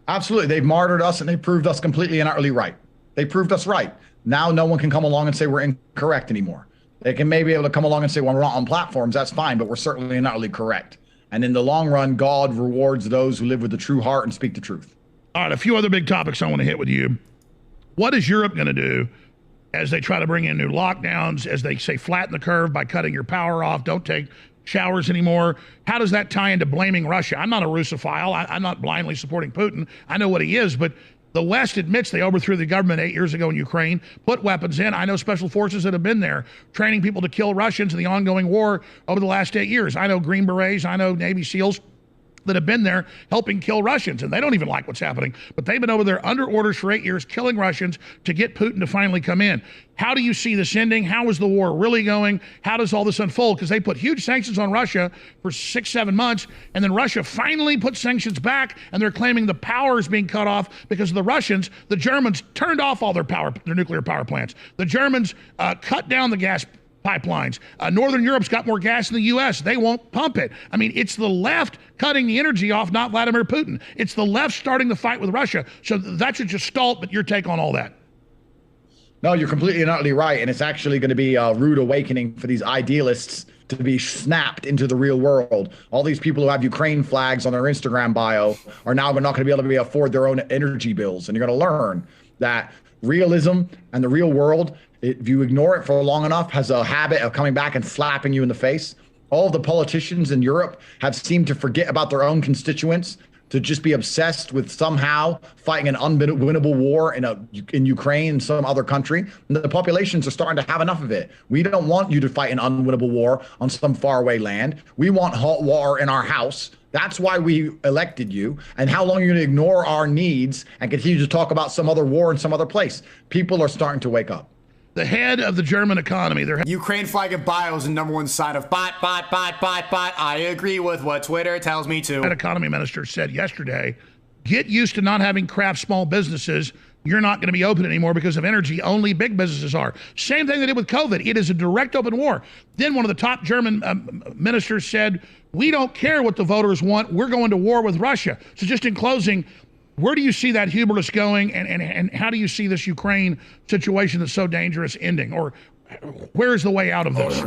Absolutely. They've martyred us, and they proved us completely and utterly right. They proved us right. Now no one can come along and say we're incorrect anymore. They can maybe be able to come along and say, well, we're not on platforms. That's fine, but we're certainly and utterly correct. And in the long run, God rewards those who live with the true heart and speak the truth. All right, a few other big topics I want to hit with you. What is Europe going to do as they try to bring in new lockdowns, as they say flatten the curve by cutting your power off, don't take showers anymore? How does that tie into blaming Russia? I'm not a Russophile. I'm not blindly supporting Putin. I know what he is, but the West admits they overthrew the government 8 years ago in Ukraine, put weapons in. I know special forces that have been there, training people to kill Russians in the ongoing war over the last 8 years. I know Green Berets, I know Navy SEALs that have been there helping kill Russians, and they don't even like what's happening. But they've been over there under orders for 8 years, killing Russians to get Putin to finally come in. How do you see this ending? How is the war really going? How does all this unfold? Because they put huge sanctions on Russia for 6-7 months, and then Russia finally put sanctions back, and they're claiming the power is being cut off because of the Russians. The Germans turned off all their nuclear power plants. The Germans cut down the gas pipelines. Northern Europe's got more gas than the U.S. They won't pump it. I mean, it's the left cutting the energy off, not Vladimir Putin. It's the left starting the fight with Russia. So that should just stall, but your take on all that. No, you're completely and utterly right. And it's actually going to be a rude awakening for these idealists to be snapped into the real world. All these people who have Ukraine flags on their Instagram bio are now not going to be able to afford their own energy bills. And you're going to learn that realism and the real world, if you ignore it for long enough, has a habit of coming back and slapping you in the face. All of the politicians in Europe have seemed to forget about their own constituents, to just be obsessed with somehow fighting an unwinnable war in Ukraine and some other country. And the populations are starting to have enough of it. We don't want you to fight an unwinnable war on some faraway land. We want hot water in our house. That's why we elected you. And how long are you going to ignore our needs and continue to talk about some other war in some other place? People are starting to wake up. The head of the German economy. Ukraine flag in bio is the #1 sign of bot. I agree with what Twitter tells me to. That economy minister said yesterday, get used to not having craft small businesses. You're not going to be open anymore because of energy. Only big businesses are. Same thing they did with COVID. It is a direct open war. Then one of the top German ministers said, we don't care what the voters want. We're going to war with Russia. So just in closing, where do you see that hubris going, and how do you see this Ukraine situation that's so dangerous ending? Or where is the way out of this?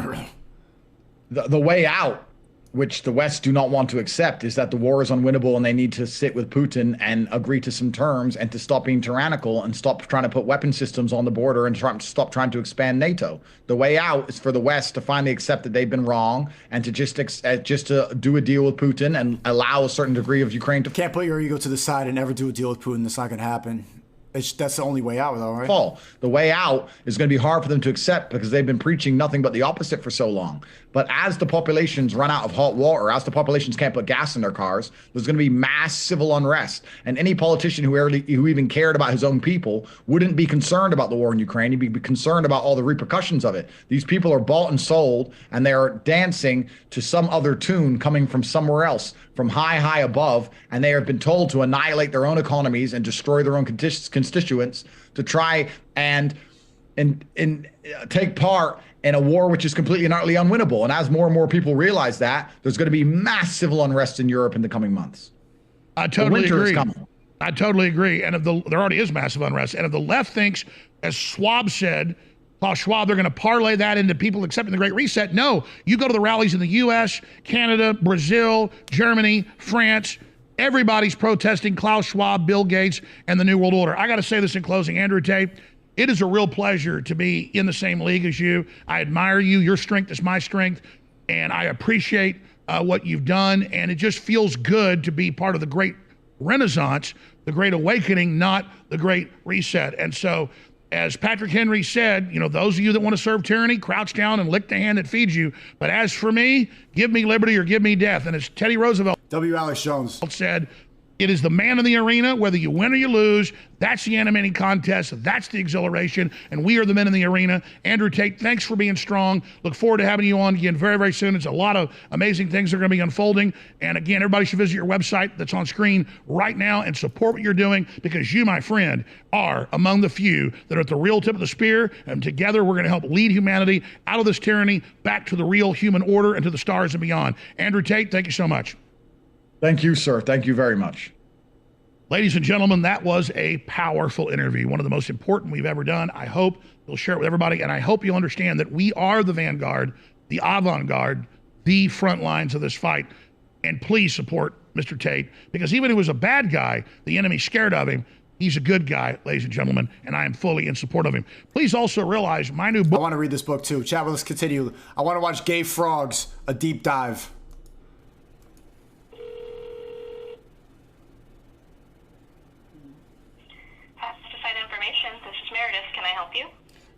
The way out, which the West do not want to accept, is that the war is unwinnable and they need to sit with Putin and agree to some terms and to stop being tyrannical and stop trying to put weapon systems on the border and stop trying to expand NATO. The way out is for the West to finally accept that they've been wrong and to just to do a deal with Putin and allow a certain degree of Ukraine to... Can't put your ego to the side and never do a deal with Putin. That's not going to happen. That's the only way out, though, right? Fall. The way out is going to be hard for them to accept because they've been preaching nothing but the opposite for so long. But as the populations run out of hot water, as the populations can't put gas in their cars, there's going to be mass civil unrest. And any politician who even cared about his own people wouldn't be concerned about the war in Ukraine. He'd be concerned about all the repercussions of it. These people are bought and sold, and they are dancing to some other tune coming from somewhere else, from high above, and they have been told to annihilate their own economies and destroy their own constituents to try and take part in a war which is completely and utterly unwinnable. And as more and more people realize that, there's going to be mass civil unrest in Europe in the coming months. I totally agree. I totally agree. And there already is massive unrest. And if the left thinks, as Schwab said, Klaus Schwab, they're going to parlay that into people accepting the Great Reset. No, you go to the rallies in the U.S., Canada, Brazil, Germany, France. Everybody's protesting Klaus Schwab, Bill Gates, and the New World Order. I got to say this in closing. Andrew Tate, it is a real pleasure to be in the same league as you. I admire you. Your strength is my strength, and I appreciate what you've done, and it just feels good to be part of the Great Renaissance, the Great Awakening, not the Great Reset. And so, as Patrick Henry said, you know, those of you that want to serve tyranny, crouch down and lick the hand that feeds you. But as for me, give me liberty or give me death. And as Teddy Roosevelt Alex Jones said, it is the man in the arena, whether you win or you lose. That's the animating contest. That's the exhilaration. And we are the men in the arena. Andrew Tate, thanks for being strong. Look forward to having you on again very, very soon. It's a lot of amazing things that are going to be unfolding. And again, everybody should visit your website that's on screen right now and support what you're doing, because you, my friend, are among the few that are at the real tip of the spear. And together, we're going to help lead humanity out of this tyranny, back to the real human order and to the stars and beyond. Andrew Tate, thank you so much. Thank you, sir. Thank you very much. Ladies and gentlemen, that was a powerful interview, one of the most important we've ever done. I hope you'll share it with everybody, and I hope you'll understand that we are the vanguard, the avant-garde, the front lines of this fight. And please support Mr. Tate, because even if he was a bad guy, the enemy's scared of him. He's a good guy, ladies and gentlemen, and I am fully in support of him. Please also realize my new book. I want to read this book too. Chat, let's continue. I want to watch Gay Frogs, a deep dive. This is Meredith. Can I help you?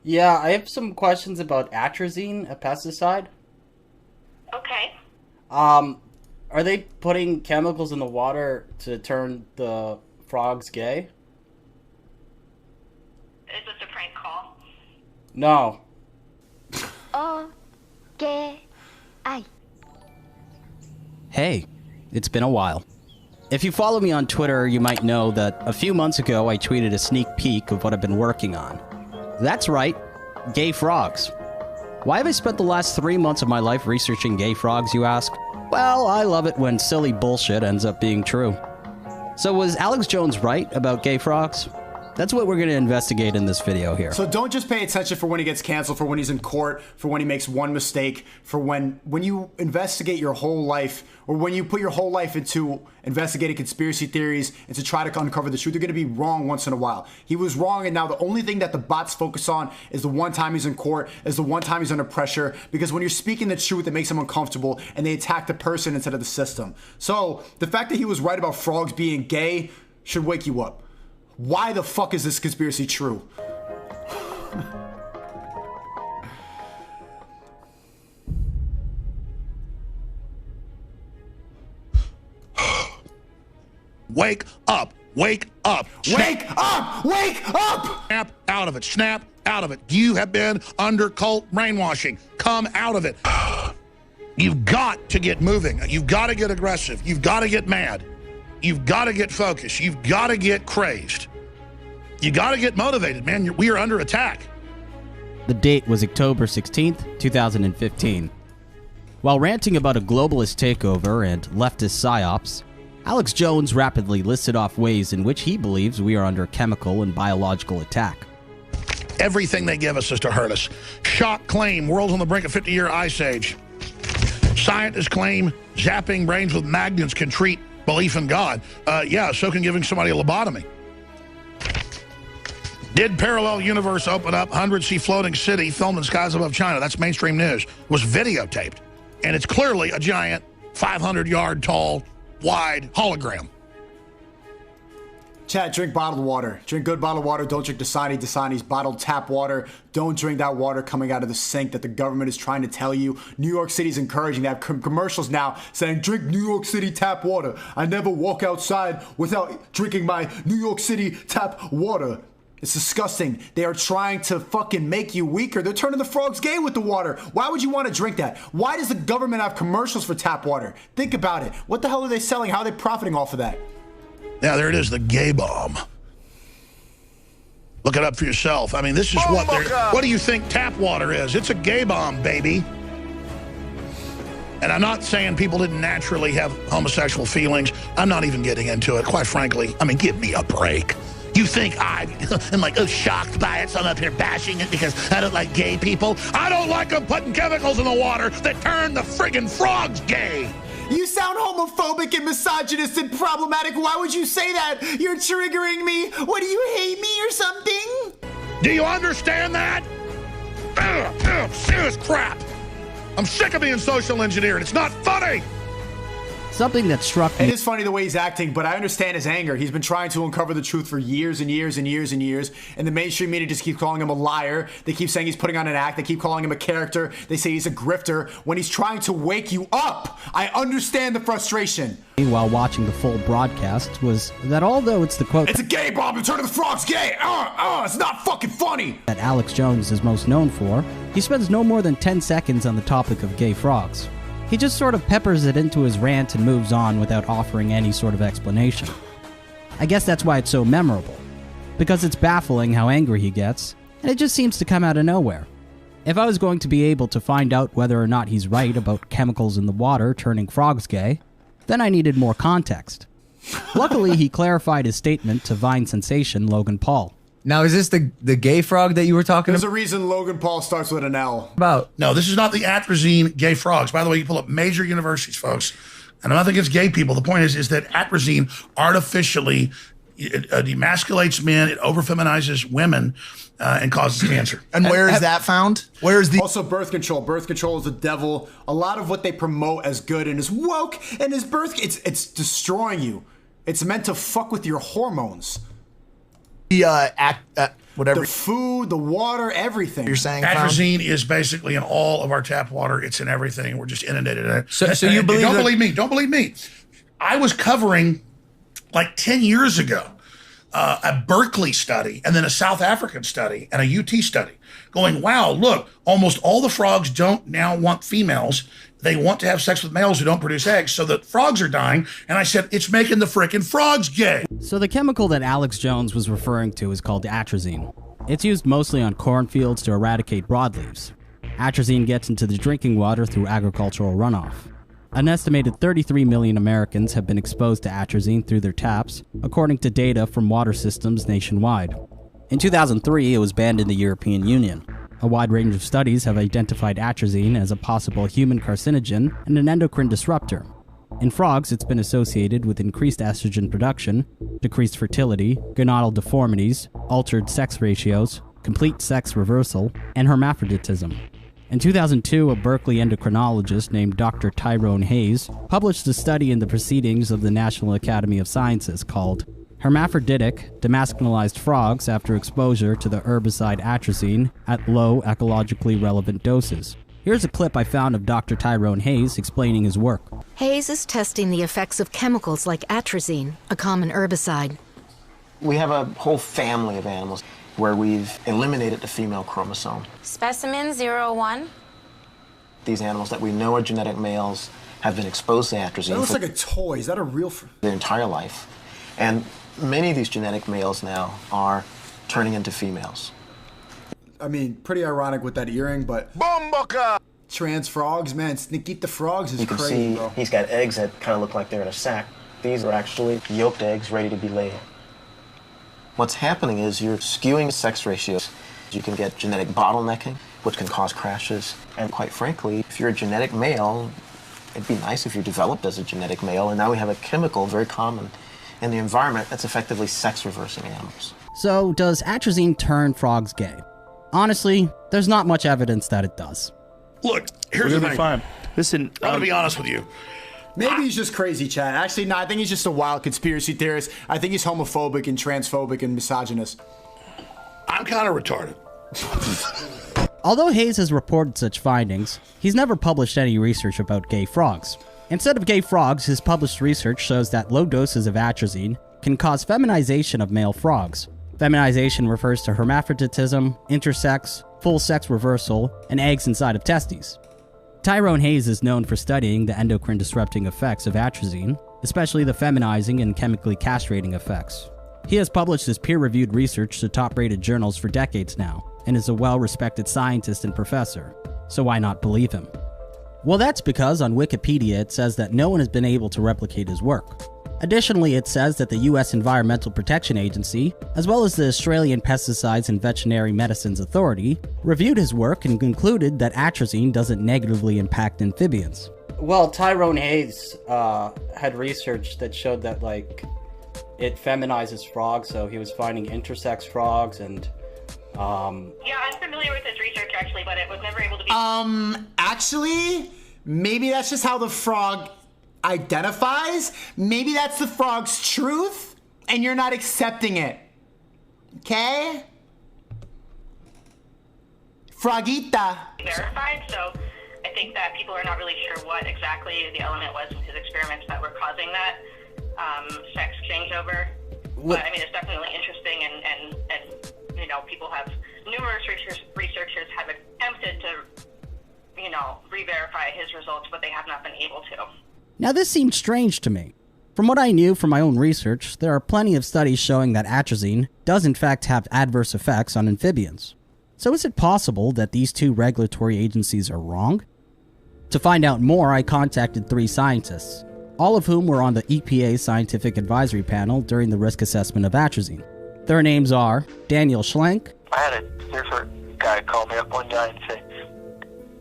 Yeah, I have some questions about atrazine, a pesticide. Okay. Are they putting chemicals in the water to turn the frogs gay? Is this a prank call? No. Hey, it's been a while. If you follow me on Twitter, you might know that a few months ago I tweeted a sneak peek of what I've been working on. That's right, gay frogs. Why have I spent the last 3 months of my life researching gay frogs, you ask? Well, I love it when silly bullshit ends up being true. So was Alex Jones right about gay frogs? That's what we're going to investigate in this video here. So don't just pay attention for when he gets canceled, for when he's in court, for when he makes one mistake, for when you investigate your whole life, or when you put your whole life into investigating conspiracy theories and to try to uncover the truth. You're going to be wrong once in a while. He was wrong, and now the only thing that the bots focus on is the one time he's in court, is the one time he's under pressure, because when you're speaking the truth, it makes them uncomfortable, and they attack the person instead of the system. So the fact that he was right about frogs being gay should wake you up. Why the fuck is this conspiracy true? Wake up! Wake up! Wake up! Wake up! Snap out of it. Snap out of it. You have been under cult brainwashing. Come out of it. You've got to get moving. You've got to get aggressive. You've got to get mad. You've got to get focused. You've got to get crazed. You got to get motivated, man. We are under attack. The date was October 16th, 2015. While ranting about a globalist takeover and leftist psyops, Alex Jones rapidly listed off ways in which he believes we are under chemical and biological attack. Everything they give us is to hurt us. Shock claim, world's on the brink of 50-year ice age. Scientists claim zapping brains with magnets can treat belief in God. Yeah, so can giving somebody a lobotomy. Did parallel universe open up 100-sea floating city filmed in skies above China? That's mainstream news. Was videotaped. And it's clearly a giant 500-yard tall, wide hologram. Chat, drink bottled water. Drink good bottled water. Don't drink Dasani's bottled tap water. Don't drink that water coming out of the sink that the government is trying to tell you. New York City is encouraging. They have commercials now saying, drink New York City tap water. I never walk outside without drinking my New York City tap water. It's disgusting. They are trying to fucking make you weaker. They're turning the frogs gay with the water. Why would you want to drink that? Why does the government have commercials for tap water? Think about it. What the hell are they selling? How are they profiting off of that? Yeah, there it is, the gay bomb. Look it up for yourself. I mean, this is what they're... What do you think tap water is? It's a gay bomb, baby. And I'm not saying people didn't naturally have homosexual feelings. I'm not even getting into it, quite frankly. I mean, give me a break. You think I am like shocked by it, so I'm up here bashing it because I don't like gay people? I don't like them putting chemicals in the water that turn the friggin' frogs gay. You sound homophobic and misogynist and problematic. Why would you say that? You're triggering me. What, do you hate me or something? Do you understand that? Serious crap. I'm sick of being social engineered. It's not funny. Something that struck me. It is funny the way he's acting, but I understand his anger. He's been trying to uncover the truth for years and years and years and years, and the mainstream media just keeps calling him a liar. They keep saying he's putting on an act. They keep calling him a character. They say he's a grifter when he's trying to wake you up. I understand the frustration. While watching the full broadcast was that although it's the quote, "It's a gay bomb to turn the frogs gay," it's not fucking funny, that Alex Jones is most known for, he spends no more than 10 seconds on the topic of gay frogs. He just sort of peppers it into his rant and moves on without offering any sort of explanation. I guess that's why it's so memorable, because it's baffling how angry he gets, and it just seems to come out of nowhere. If I was going to be able to find out whether or not he's right about chemicals in the water turning frogs gay, then I needed more context. Luckily, he clarified his statement to Vine sensation Logan Paul. Now, is this the gay frog that you were talking There's about? a reason Logan Paul starts with an L. No, this is not the atrazine gay frogs. By the way, you pull up major universities, folks, and I'm not against gay people. The point is that atrazine artificially demasculates men, it over-feminizes women, and causes cancer. And where is that found? Where is the... Also, birth control. Birth control is the devil. A lot of what they promote as good and as woke and as birth, it's destroying you. It's meant to fuck with your hormones. Whatever. The food, the water, everything. You're saying atrazine is basically in all of our tap water. It's in everything. We're just inundated in it. So you believe Don't believe me. Don't believe me. I was covering like 10 years ago a Berkeley study and then a South African study and a UT study going, wow, look, almost all the frogs don't now want females. They want to have sex with males who don't produce eggs, so the frogs are dying. And I said, it's making the frickin' frogs gay. So the chemical that Alex Jones was referring to is called atrazine. It's used mostly on cornfields to eradicate broadleaves. Atrazine gets into the drinking water through agricultural runoff. An estimated 33 million Americans have been exposed to atrazine through their taps, according to data from water systems nationwide. In 2003, it was banned in the European Union. A wide range of studies have identified atrazine as a possible human carcinogen and an endocrine disruptor. In frogs, it's been associated with increased estrogen production, decreased fertility, gonadal deformities, altered sex ratios, complete sex reversal, and hermaphroditism. In 2002, a Berkeley endocrinologist named Dr. Tyrone Hayes published a study in the Proceedings of the National Academy of Sciences called Hermaphroditic Demasculinized Frogs After Exposure to the Herbicide Atrazine at Low Ecologically Relevant Doses. Here's a clip I found of Dr. Tyrone Hayes explaining his work. Hayes is testing the effects of chemicals like atrazine, a common herbicide. We have a whole family of animals where we've eliminated the female chromosome. Specimen 01. These animals that we know are genetic males have been exposed to atrazine That looks like a toy. Is that a real... their entire life. And many of these genetic males now are turning into females. I mean, pretty ironic with that earring, but... Trans frogs, man. Sneak the frogs is you can crazy, see bro. he's got eggs that kind of look like they're in a sack. These are actually yolked eggs ready to be laid. What's happening is you're skewing sex ratios. You can get genetic bottlenecking, which can cause crashes. And quite frankly, if you're a genetic male, it'd be nice if you developed as a genetic male. And now we have a chemical very common in the environment that's effectively sex reversing animals. So, does atrazine turn frogs gay? Honestly, there's not much evidence that it does. Look, here's the thing. Fine. Listen, I'm gonna be honest with you. Maybe he's just crazy, Chad. Actually, no, I think he's just a wild conspiracy theorist. I think he's homophobic and transphobic and misogynist. I'm kind of retarded. Although Hayes has reported such findings, he's never published any research about gay frogs. Instead of gay frogs, his published research shows that low doses of atrazine can cause feminization of male frogs. Feminization refers to hermaphroditism, intersex, full sex reversal, and eggs inside of testes. Tyrone Hayes is known for studying the endocrine disrupting effects of atrazine, especially the feminizing and chemically castrating effects. He has published his peer-reviewed research to top-rated journals for decades now, and is a well-respected scientist and professor, so why not believe him? Well, that's because on Wikipedia it says that no one has been able to replicate his work. Additionally, it says that the U.S. Environmental Protection Agency, as well as the Australian Pesticides and Veterinary Medicines Authority, reviewed his work and concluded that atrazine doesn't negatively impact amphibians. Well, Tyrone Hayes had research that showed that, like, it feminizes frogs, so he was finding intersex frogs and, Yeah, I'm familiar with his research, actually, but it was never able to be... Actually, maybe that's just how the frog identifies. Maybe that's the frog's truth, and you're not accepting it. Okay? Frogita. Verified, so I think that people are not really sure what exactly the element was in his experiments that were causing that sex changeover. But I mean, it's definitely interesting, and you know, people have numerous researchers have attempted to, you know, re-verify his results, but they have not been able to. Now, this seemed strange to me. From what I knew from my own research, there are plenty of studies showing that atrazine does in fact have adverse effects on amphibians. So is it possible that these two regulatory agencies are wrong? To find out more, I contacted 3 scientists, all of whom were on the EPA Scientific Advisory Panel during the risk assessment of atrazine. Their names are Daniel Schlenk. I had a different guy call me up one day and say,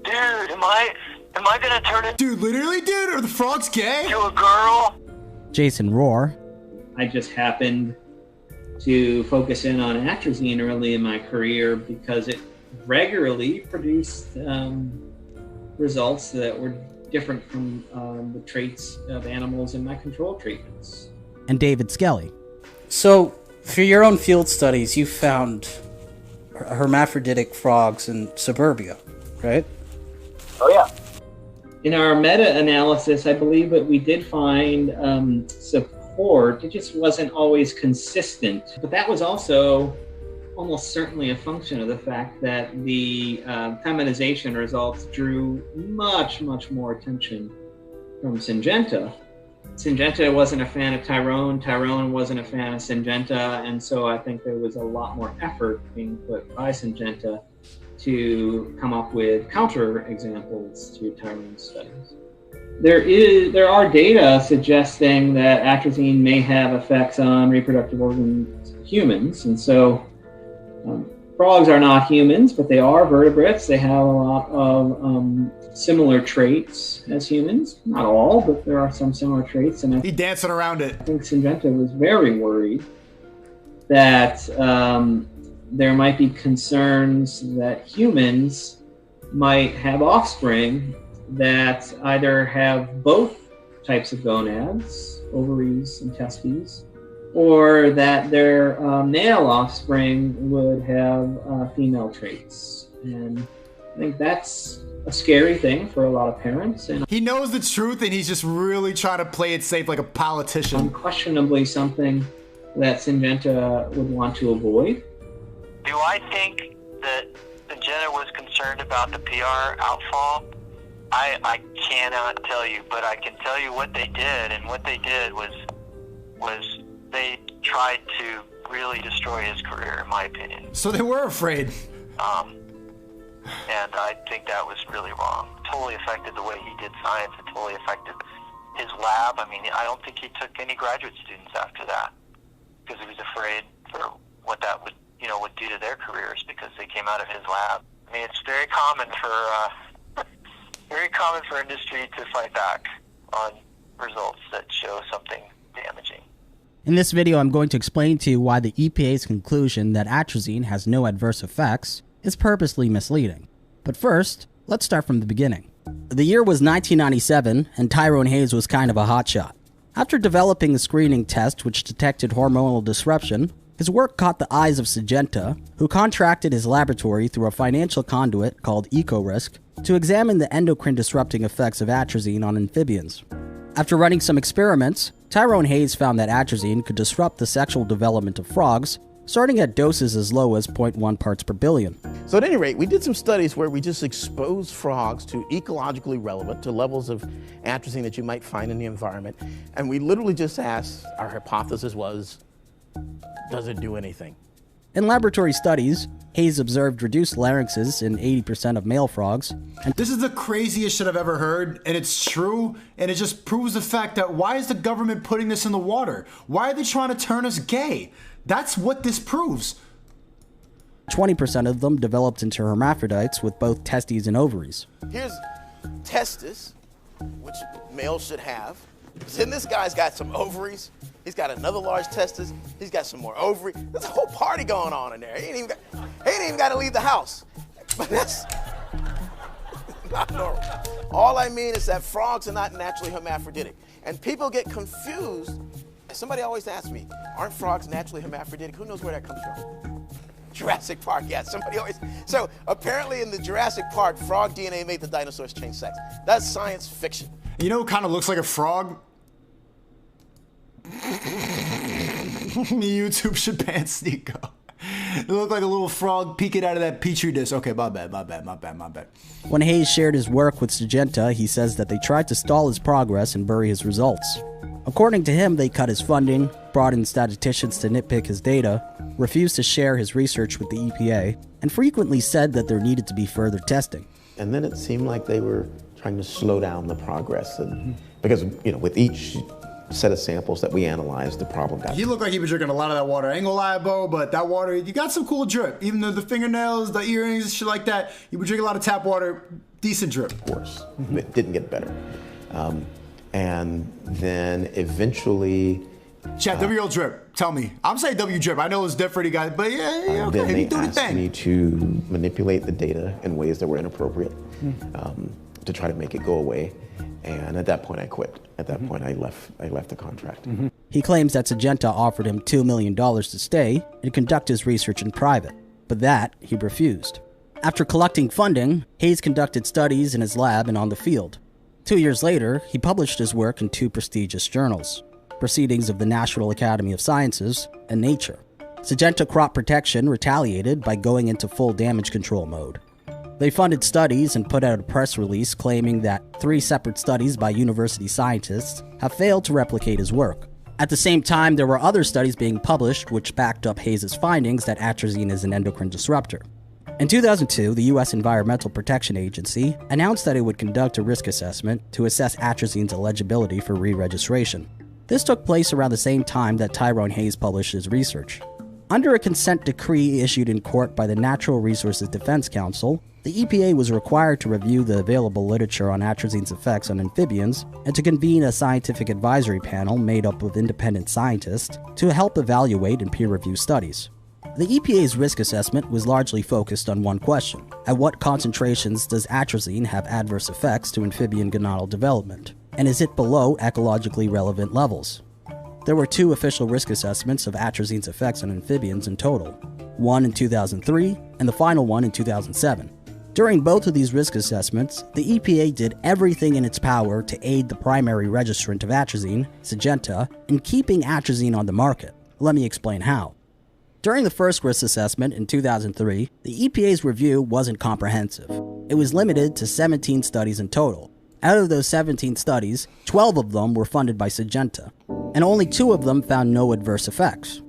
"Dude, am I gonna turn it?" Dude, literally, dude, are the frogs gay? To a girl? Jason Rohr. I just happened to focus in on atrazine early in my career because it regularly produced results that were different from the traits of animals in my control treatments. And David Skelly. So, for your own field studies, you found hermaphroditic frogs in suburbia, right? Oh, yeah. In our meta-analysis, I believe that we did find support. It just wasn't always consistent. But that was also almost certainly a function of the fact that the feminization results drew much, much more attention from Syngenta. Syngenta wasn't a fan of Tyrone. Tyrone wasn't a fan of Syngenta. And so I think there was a lot more effort being put by Syngenta to come up with counter examples to Tyrone's studies. There are data suggesting that atrazine may have effects on reproductive organs in humans, and so frogs are not humans, but they are vertebrates. They have a lot of similar traits as humans. Not all, but there are some similar traits. And He's dancing around it. I think Syngenta was very worried that there might be concerns that humans might have offspring that either have both types of gonads, ovaries and testes, or that their male offspring would have female traits. And I think that's a scary thing for a lot of parents. And he knows the truth, and he's just really trying to play it safe like a politician. Unquestionably something that Syngenta would want to avoid. Do I think that Syngenta was concerned about the PR outfall? I cannot tell you, but I can tell you what they did, and what they did was they tried to really destroy his career, in my opinion. So they were afraid. And I think that was really wrong. Totally affected the way he did science. It totally affected his lab. I mean, I don't think he took any graduate students after that because he was afraid for what that would do to their careers because they came out of his lab. I mean, it's very common for industry to fight back on results that show something damaging. In this video, I'm going to explain to you why the EPA's conclusion that atrazine has no adverse effects is purposely misleading. But first, let's start from the beginning. The year was 1997, and Tyrone Hayes was kind of a hotshot. After developing a screening test which detected hormonal disruption, his work caught the eyes of Syngenta, who contracted his laboratory through a financial conduit called EcoRisk to examine the endocrine disrupting effects of atrazine on amphibians. After running some experiments, Tyrone Hayes found that atrazine could disrupt the sexual development of frogs, starting at doses as low as 0.1 parts per billion. So at any rate, we did some studies where we just exposed frogs to ecologically relevant, to levels of atrazine that you might find in the environment. And we literally just asked, our hypothesis was, does it do anything? In laboratory studies, Hayes observed reduced larynxes in 80% of male frogs. And this is the craziest shit I've ever heard, and it's true, and it just proves the fact that why is the government putting this in the water? Why are they trying to turn us gay? That's what this proves. 20% of them developed into hermaphrodites with both testes and ovaries. Here's testis, which males should have. Then this guy's got some ovaries. He's got another large testis. He's got some more ovary. There's a whole party going on in there. He ain't even got to leave the house. But that's not normal. All I mean is that frogs are not naturally hermaphroditic. And people get confused. Somebody always asks me, aren't frogs naturally hermaphroditic? Who knows where that comes from? Jurassic Park, yeah, somebody always. So apparently in the Jurassic Park, frog DNA made the dinosaurs change sex. That's science fiction. You know who kind of looks like a frog? YouTube should ban Sneako. It looked like a little frog peeking out of that petri dish. Okay, my bad. When Hayes shared his work with Syngenta, he says that they tried to stall his progress and bury his results. According to him, they cut his funding, brought in statisticians to nitpick his data, refused to share his research with the EPA, and frequently said that there needed to be further testing. And then it seemed like they were trying to slow down the progress, and because with each set of samples that we analyzed, the problem got. He looked like he was drinking a lot of that water. I ain't gonna lie, Bo, but that water, you got some cool drip. Even though the fingernails, the earrings, shit like that, you would drink a lot of tap water, decent drip. Of course, it didn't get better. And then eventually... Chat, W drip, tell me. I'm saying W drip. I know it's different, you guys, but yeah, okay. Then they asked me to manipulate the data in ways that were inappropriate to try to make it go away. And at that point, I quit. At that point, I left the contract. He claims that Syngenta offered him $2 million to stay and conduct his research in private, but that he refused. After collecting funding, Hayes conducted studies in his lab and on the field. 2 years later, he published his work in 2 prestigious journals, Proceedings of the National Academy of Sciences and Nature. Syngenta Crop Protection retaliated by going into full damage control mode. They funded studies and put out a press release claiming that 3 separate studies by university scientists have failed to replicate his work. At the same time, there were other studies being published which backed up Hayes' findings that atrazine is an endocrine disruptor. In 2002, the U.S. Environmental Protection Agency announced that it would conduct a risk assessment to assess atrazine's eligibility for re-registration. This took place around the same time that Tyrone Hayes published his research. Under a consent decree issued in court by the Natural Resources Defense Council, the EPA was required to review the available literature on atrazine's effects on amphibians and to convene a scientific advisory panel made up of independent scientists to help evaluate and peer-review studies. The EPA's risk assessment was largely focused on one question: at what concentrations does atrazine have adverse effects to amphibian gonadal development, and is it below ecologically relevant levels? There were 2 official risk assessments of atrazine's effects on amphibians in total, one in 2003 and the final one in 2007. During both of these risk assessments, the EPA did everything in its power to aid the primary registrant of atrazine, Syngenta, in keeping atrazine on the market. Let me explain how. During the first risk assessment in 2003, the EPA's review wasn't comprehensive. It was limited to 17 studies in total. Out of those 17 studies, 12 of them were funded by Syngenta, and only 2 of them found no adverse effects.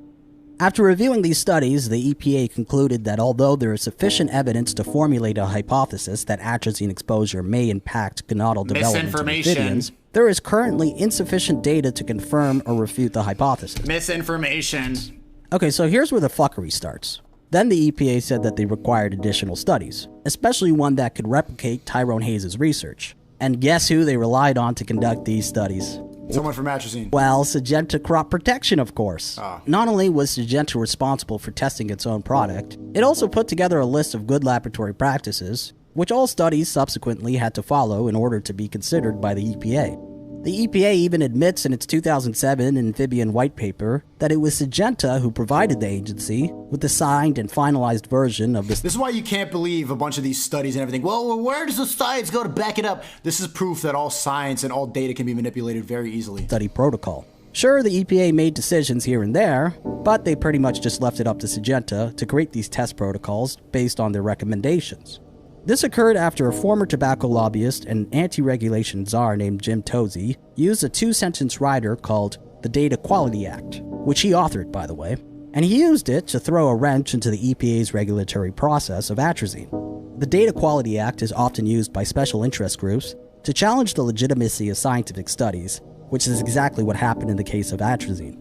After reviewing these studies, the EPA concluded that although there is sufficient evidence to formulate a hypothesis that atrazine exposure may impact gonadal development in amphibians, there is currently insufficient data to confirm or refute the hypothesis. Misinformation. Okay, so here's where the fuckery starts. Then the EPA said that they required additional studies, especially one that could replicate Tyrone Hayes' research. And guess who they relied on to conduct these studies? Someone from atrazine. Well, Syngenta Crop Protection, of course. Not only was Syngenta responsible for testing its own product, it also put together a list of good laboratory practices, which all studies subsequently had to follow in order to be considered by the EPA. The EPA even admits in its 2007 amphibian white paper that it was Syngenta who provided the agency with the signed and finalized version of this. This is why you can't believe a bunch of these studies and everything. Well, where does the science go to back it up? This is proof that all science and all data can be manipulated very easily. Study protocol. Sure, the EPA made decisions here and there, but they pretty much just left it up to Syngenta to create these test protocols based on their recommendations. This occurred after a former tobacco lobbyist and anti-regulation czar named Jim Tozy used a 2-sentence rider called the Data Quality Act, which he authored, by the way, and he used it to throw a wrench into the EPA's regulatory process of atrazine. The Data Quality Act is often used by special interest groups to challenge the legitimacy of scientific studies, which is exactly what happened in the case of atrazine.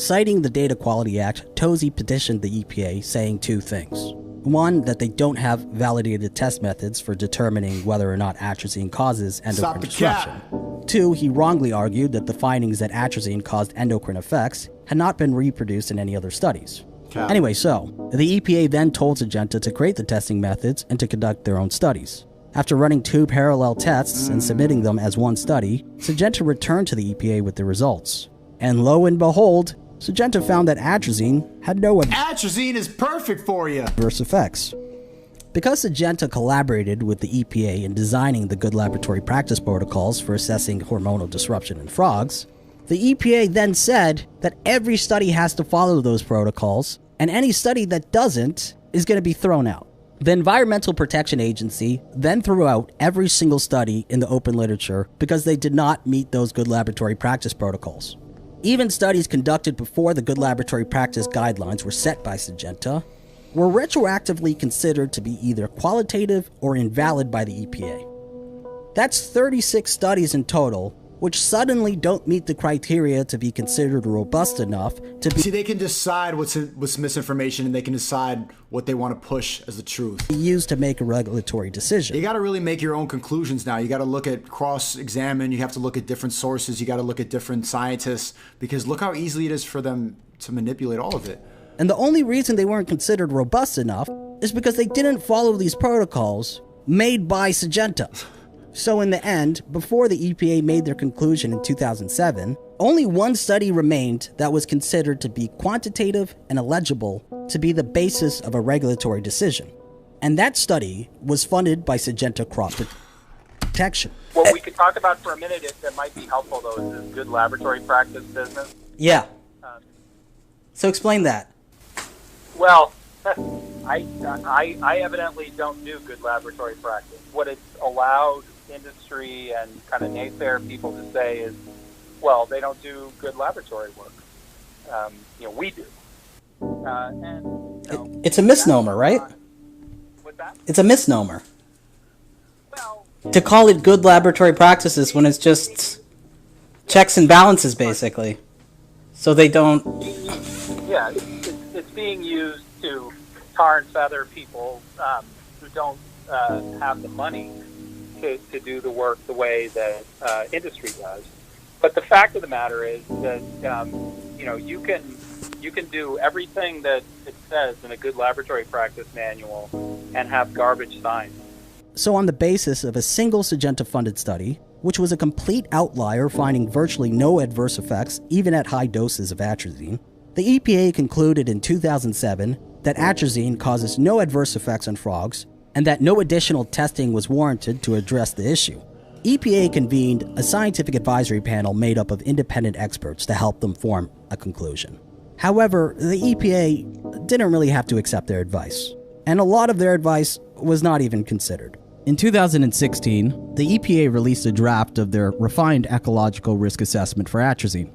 Citing the Data Quality Act, Tozy petitioned the EPA saying two things. One, that they don't have validated test methods for determining whether or not atrazine causes endocrine disruption. Two, he wrongly argued that the findings that atrazine caused endocrine effects had not been reproduced in any other studies. Anyway, so, the EPA then told Syngenta to create the testing methods and to conduct their own studies. After running 2 parallel tests and submitting them as one study, Syngenta returned to the EPA with the results. And lo and behold, Syngenta found that atrazine had no atrazine is perfect for you. Adverse effects. Because Syngenta collaborated with the EPA in designing the good laboratory practice protocols for assessing hormonal disruption in frogs, the EPA then said that every study has to follow those protocols, and any study that doesn't is going to be thrown out. The Environmental Protection Agency then threw out every single study in the open literature because they did not meet those good laboratory practice protocols. Even studies conducted before the good laboratory practice guidelines were set by Syngenta were retroactively considered to be either qualitative or invalid by the EPA. That's 36 studies in total, which suddenly don't meet the criteria to be considered robust enough to be... See, they can decide what's misinformation, and they can decide what they want to push as the truth. ...used to make a regulatory decision. You got to really make your own conclusions now. You got to look at cross-examine. You have to look at different sources. You got to look at different scientists, because look how easily it is for them to manipulate all of it. And the only reason they weren't considered robust enough is because they didn't follow these protocols made by Syngenta. So in the end, before the EPA made their conclusion in 2007, only one study remained that was considered to be quantitative and eligible to be the basis of a regulatory decision. And that study was funded by Syngenta Crop Protection. What we could talk about for a minute that might be helpful, though, is this good laboratory practice business. Yeah. So explain that. Well, I evidently don't do good laboratory practice. What it's allowed industry and kind of naysayer people to say is, well, they don't do good laboratory work. We do. It's a misnomer, right? What's that? It's a misnomer. To call it good laboratory practices when it's just checks and balances, basically. So they don't... Yeah, it's being used to tar and feather people who don't have the money to do the work the way that industry does. But the fact of the matter is that you can do everything that it says in a good laboratory practice manual and have garbage signs. So on the basis of a single Syngenta-funded study, which was a complete outlier finding virtually no adverse effects even at high doses of atrazine, the EPA concluded in 2007 that atrazine causes no adverse effects on frogs and that no additional testing was warranted to address the issue. EPA convened a scientific advisory panel made up of independent experts to help them form a conclusion. However, the EPA didn't really have to accept their advice, and a lot of their advice was not even considered. In 2016, the EPA released a draft of their refined ecological risk assessment for atrazine.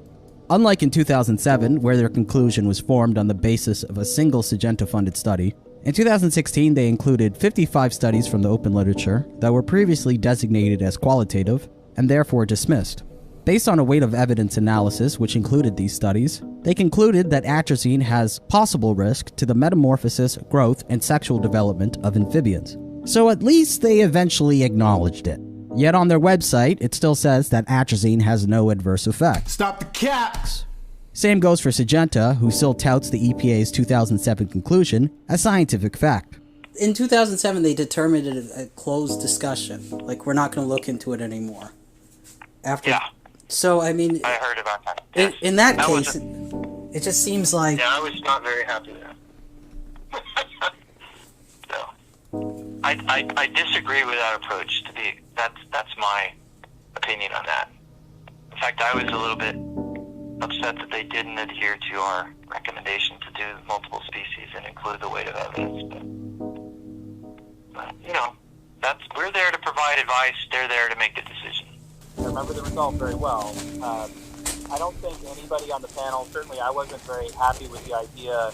Unlike in 2007, where their conclusion was formed on the basis of a single Syngenta-funded study, in 2016 they included 55 studies from the open literature that were previously designated as qualitative and therefore dismissed. Based on a weight of evidence analysis which included these studies, they concluded that atrazine has possible risk to the metamorphosis, growth, and sexual development of amphibians. So at least they eventually acknowledged it. Yet on their website, it still says that atrazine has no adverse effects. Stop the caps! Same goes for Syngenta, who still touts the EPA's 2007 conclusion as scientific fact. In 2007, they determined it a closed discussion. Like, we're not going to look into it anymore. Yeah. So, I mean... I heard about that. In that case, it just seems like... Yeah, I was not very happy with that. So, I disagree with that approach. That's my opinion on that. In fact, I was a little bit upset that they didn't adhere to our recommendation to do multiple species and include the weight of evidence. But we're there to provide advice. They're there to make the decision. I remember the result very well. I don't think anybody on the panel, certainly I wasn't very happy with the idea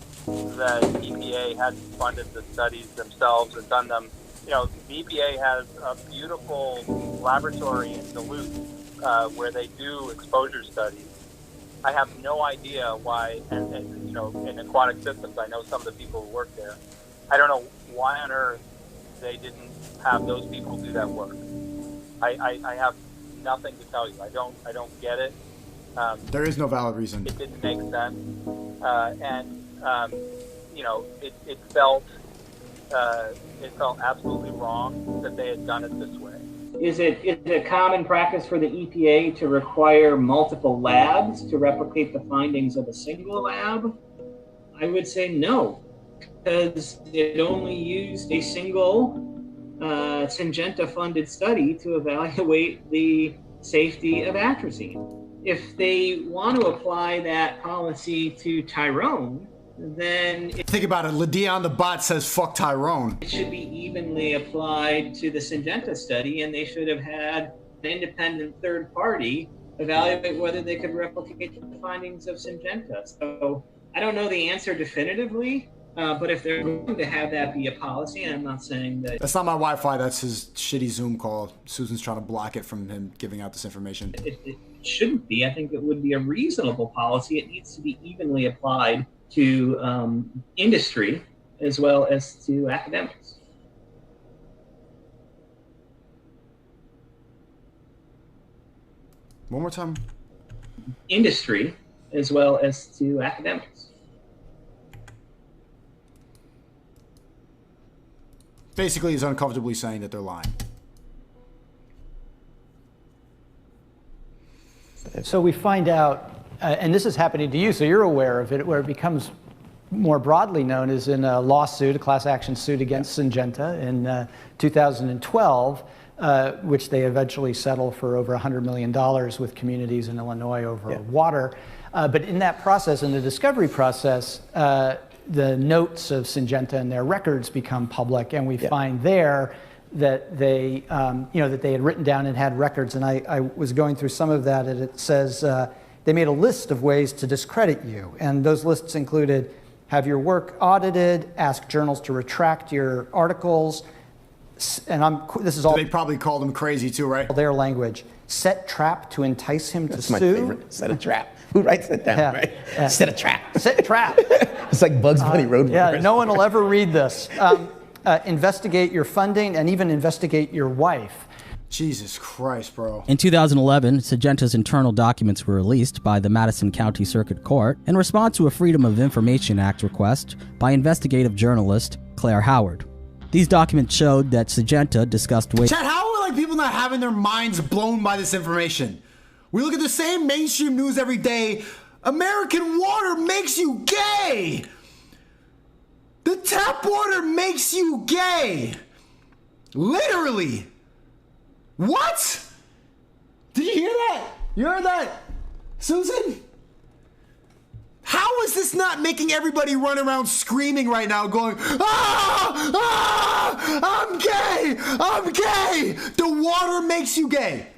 that EPA hadn't funded the studies themselves and done them. You know, the EPA has a beautiful laboratory in Duluth where they do exposure studies. I have no idea why, and you know, in aquatic systems, I know some of the people who work there. I don't know why on earth they didn't have those people do that work. I have nothing to tell you. I don't get it. There is no valid reason. It didn't make sense, you know, it felt absolutely wrong that they had done it this way. Is it a common practice for the EPA to require multiple labs to replicate the findings of a single lab? I would say no, because it only used a single Syngenta-funded study to evaluate the safety of atrazine. If they want to apply that policy to Tyrone, then think about it. Ladion the bot says fuck Tyrone. It should be evenly applied to the Syngenta study, and they should have had an independent third party evaluate whether they could replicate the findings of Syngenta. So I don't know the answer definitively, but if they're going to have that be a policy, and I'm not saying that... That's not my Wi-Fi, that's his shitty Zoom call. Susan's trying to block it from him giving out this information. It shouldn't be. I think it would be a reasonable policy. It needs to be evenly applied to industry as well as to academics. One more time. Industry as well as to academics. Basically, he's uncomfortably saying that they're lying. So we find out, and this is happening to you, so you're aware of it, where it becomes more broadly known is in a lawsuit, a class action suit against Syngenta in 2012, which they eventually settled for over $100 million with communities in Illinois over water. But in that process, in the discovery process, the notes of Syngenta and their records become public, and we find there that they, that they had written down and had records. And I was going through some of that, and it says they made a list of ways to discredit you, and those lists included have your work audited, ask journals to retract your articles, and this is all. They probably called him crazy too, right? Their language. Set trap to entice him to sue. That's my favorite. Set a trap. Who writes that down, right? Set a trap. Set a trap. It's like Bugs Bunny Road Warriors. Yeah, no one will ever read this. Investigate your funding and even investigate your wife. Jesus Christ, bro. In 2011, Syngenta's internal documents were released by the Madison County Circuit Court in response to a Freedom of Information Act request by investigative journalist Claire Howard. These documents showed that Syngenta discussed ways... Chad, how are people not having their minds blown by this information? We look at the same mainstream news every day. American water makes you gay! The tap water makes you gay! Literally! What? Did you hear that? You heard that? Susan? How is this not making everybody run around screaming right now going, I'm gay! I'm gay! The water makes you gay!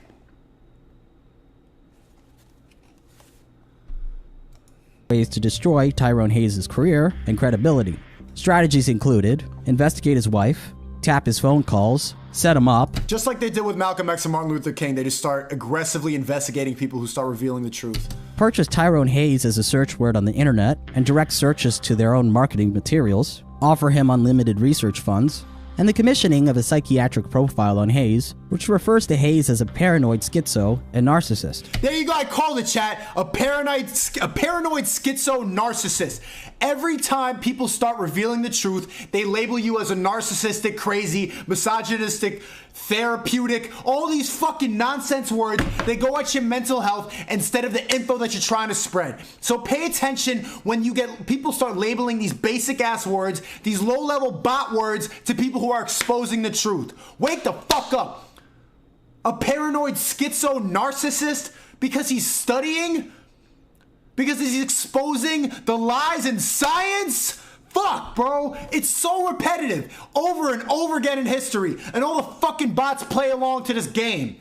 Ways to destroy Tyrone Hayes' career and credibility. Strategies included investigate his wife, tap his phone calls, set him up. Just like they did with Malcolm X and Martin Luther King, they just start aggressively investigating people who start revealing the truth. Purchase Tyrone Hayes as a search word on the internet and direct searches to their own marketing materials, offer him unlimited research funds, and the commissioning of a psychiatric profile on Hayes, which refers to Hayes as a paranoid schizo and narcissist. There you go, I called it, chat. A paranoid schizo narcissist. Every time people start revealing the truth, they label you as a narcissistic, crazy, misogynistic, therapeutic, all these fucking nonsense words. They go at your mental health instead of the info that you're trying to spread. So pay attention when you get people start labeling these basic ass words, these low level bot words to people who are exposing the truth. Wake the fuck up. A paranoid schizo narcissist because he's studying? Because he's exposing the lies in science? Fuck, bro. It's so repetitive. Over and over again in history. And all the fucking bots play along to this game.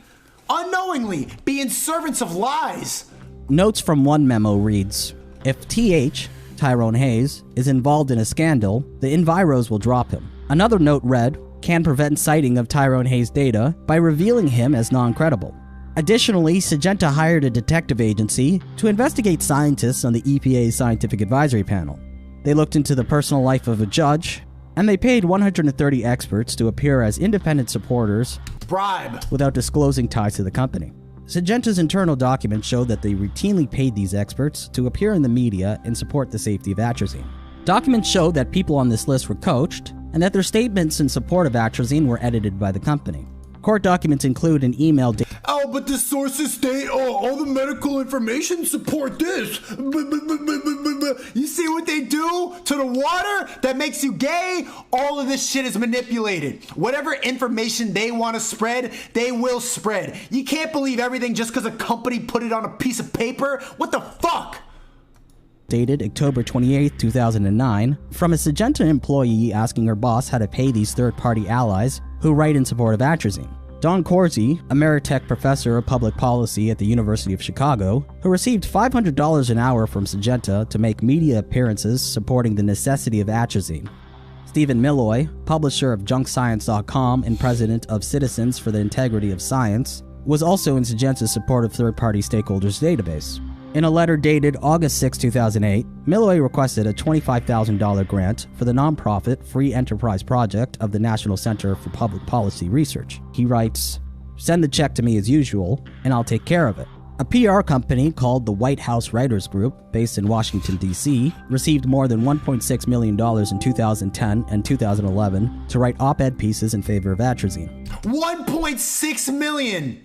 Unknowingly being servants of lies. Notes from one memo reads, if TH, Tyrone Hayes, is involved in a scandal, the Enviros will drop him. Another note read, can prevent citing of Tyrone Hayes' data by revealing him as non-credible. Additionally, Syngenta hired a detective agency to investigate scientists on the EPA's scientific advisory panel. They looked into the personal life of a judge, and they paid 130 experts to appear as independent supporters without disclosing ties to the company. Syngenta's internal documents show that they routinely paid these experts to appear in the media and support the safety of atrazine. Documents show that people on this list were coached, and that their statements in support of atrazine were edited by the company. Court documents include an email Oh, but the sources state, all the medical information support this. You see what they do to the water that makes you gay? All of this shit is manipulated. Whatever information they want to spread, they will spread. You can't believe everything just because a company put it on a piece of paper. What the fuck? dated October 28, 2009, from a Syngenta employee asking her boss how to pay these third-party allies who write in support of atrazine. Don Corsi, a Meritech professor of public policy at the University of Chicago, who received $500 an hour from Syngenta to make media appearances supporting the necessity of atrazine. Stephen Milloy, publisher of JunkScience.com and president of Citizens for the Integrity of Science, was also in Syngenta's support of third-party stakeholders database. In a letter dated August 6, 2008, Milloy requested a $25,000 grant for the nonprofit Free Enterprise Project of the National Center for Public Policy Research. He writes, "Send the check to me as usual, and I'll take care of it." A PR company called the White House Writers Group, based in Washington, D.C., received more than $1.6 million in 2010 and 2011 to write op-ed pieces in favor of atrazine. $1.6 million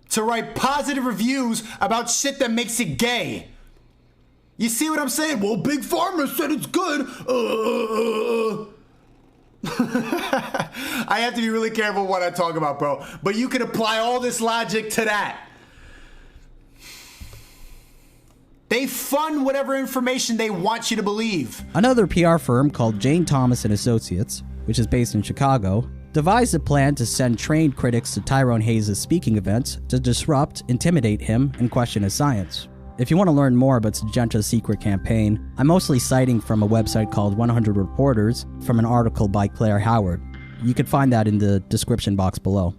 to write positive reviews about shit that makes you gay. You see what I'm saying? Well, Big Pharma said it's good. I have to be really careful what I talk about, bro. But you can apply all this logic to that. They fund whatever information they want you to believe. Another PR firm called Jane Thomas & Associates, which is based in Chicago, devised a plan to send trained critics to Tyrone Hayes' speaking events to disrupt, intimidate him, and question his science. If you want to learn more about Syngenta's secret campaign, I'm mostly citing from a website called 100 Reporters from an article by Claire Howard. You can find that in the description box below.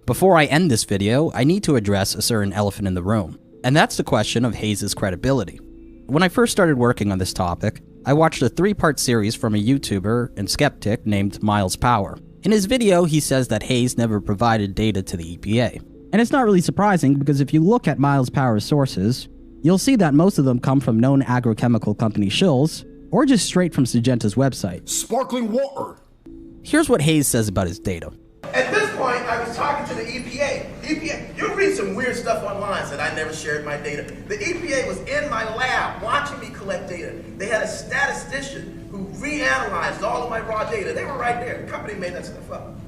Before I end this video, I need to address a certain elephant in the room, and that's the question of Hayes' credibility. When I first started working on this topic, I watched a 3-part series from a YouTuber and skeptic named Miles Power. In his video, he says that Hayes never provided data to the EPA. And it's not really surprising because if you look at Miles Power's sources, you'll see that most of them come from known agrochemical company shills, or just straight from Syngenta's website. Sparkling water. Here's what Hayes says about his data. At this point, I was talking to the EPA. You'll read some weird stuff online that I never shared my data. The EPA was in my lab watching me collect data. They had a statistician who reanalyzed all of my raw data. They were right there. The company made that stuff up.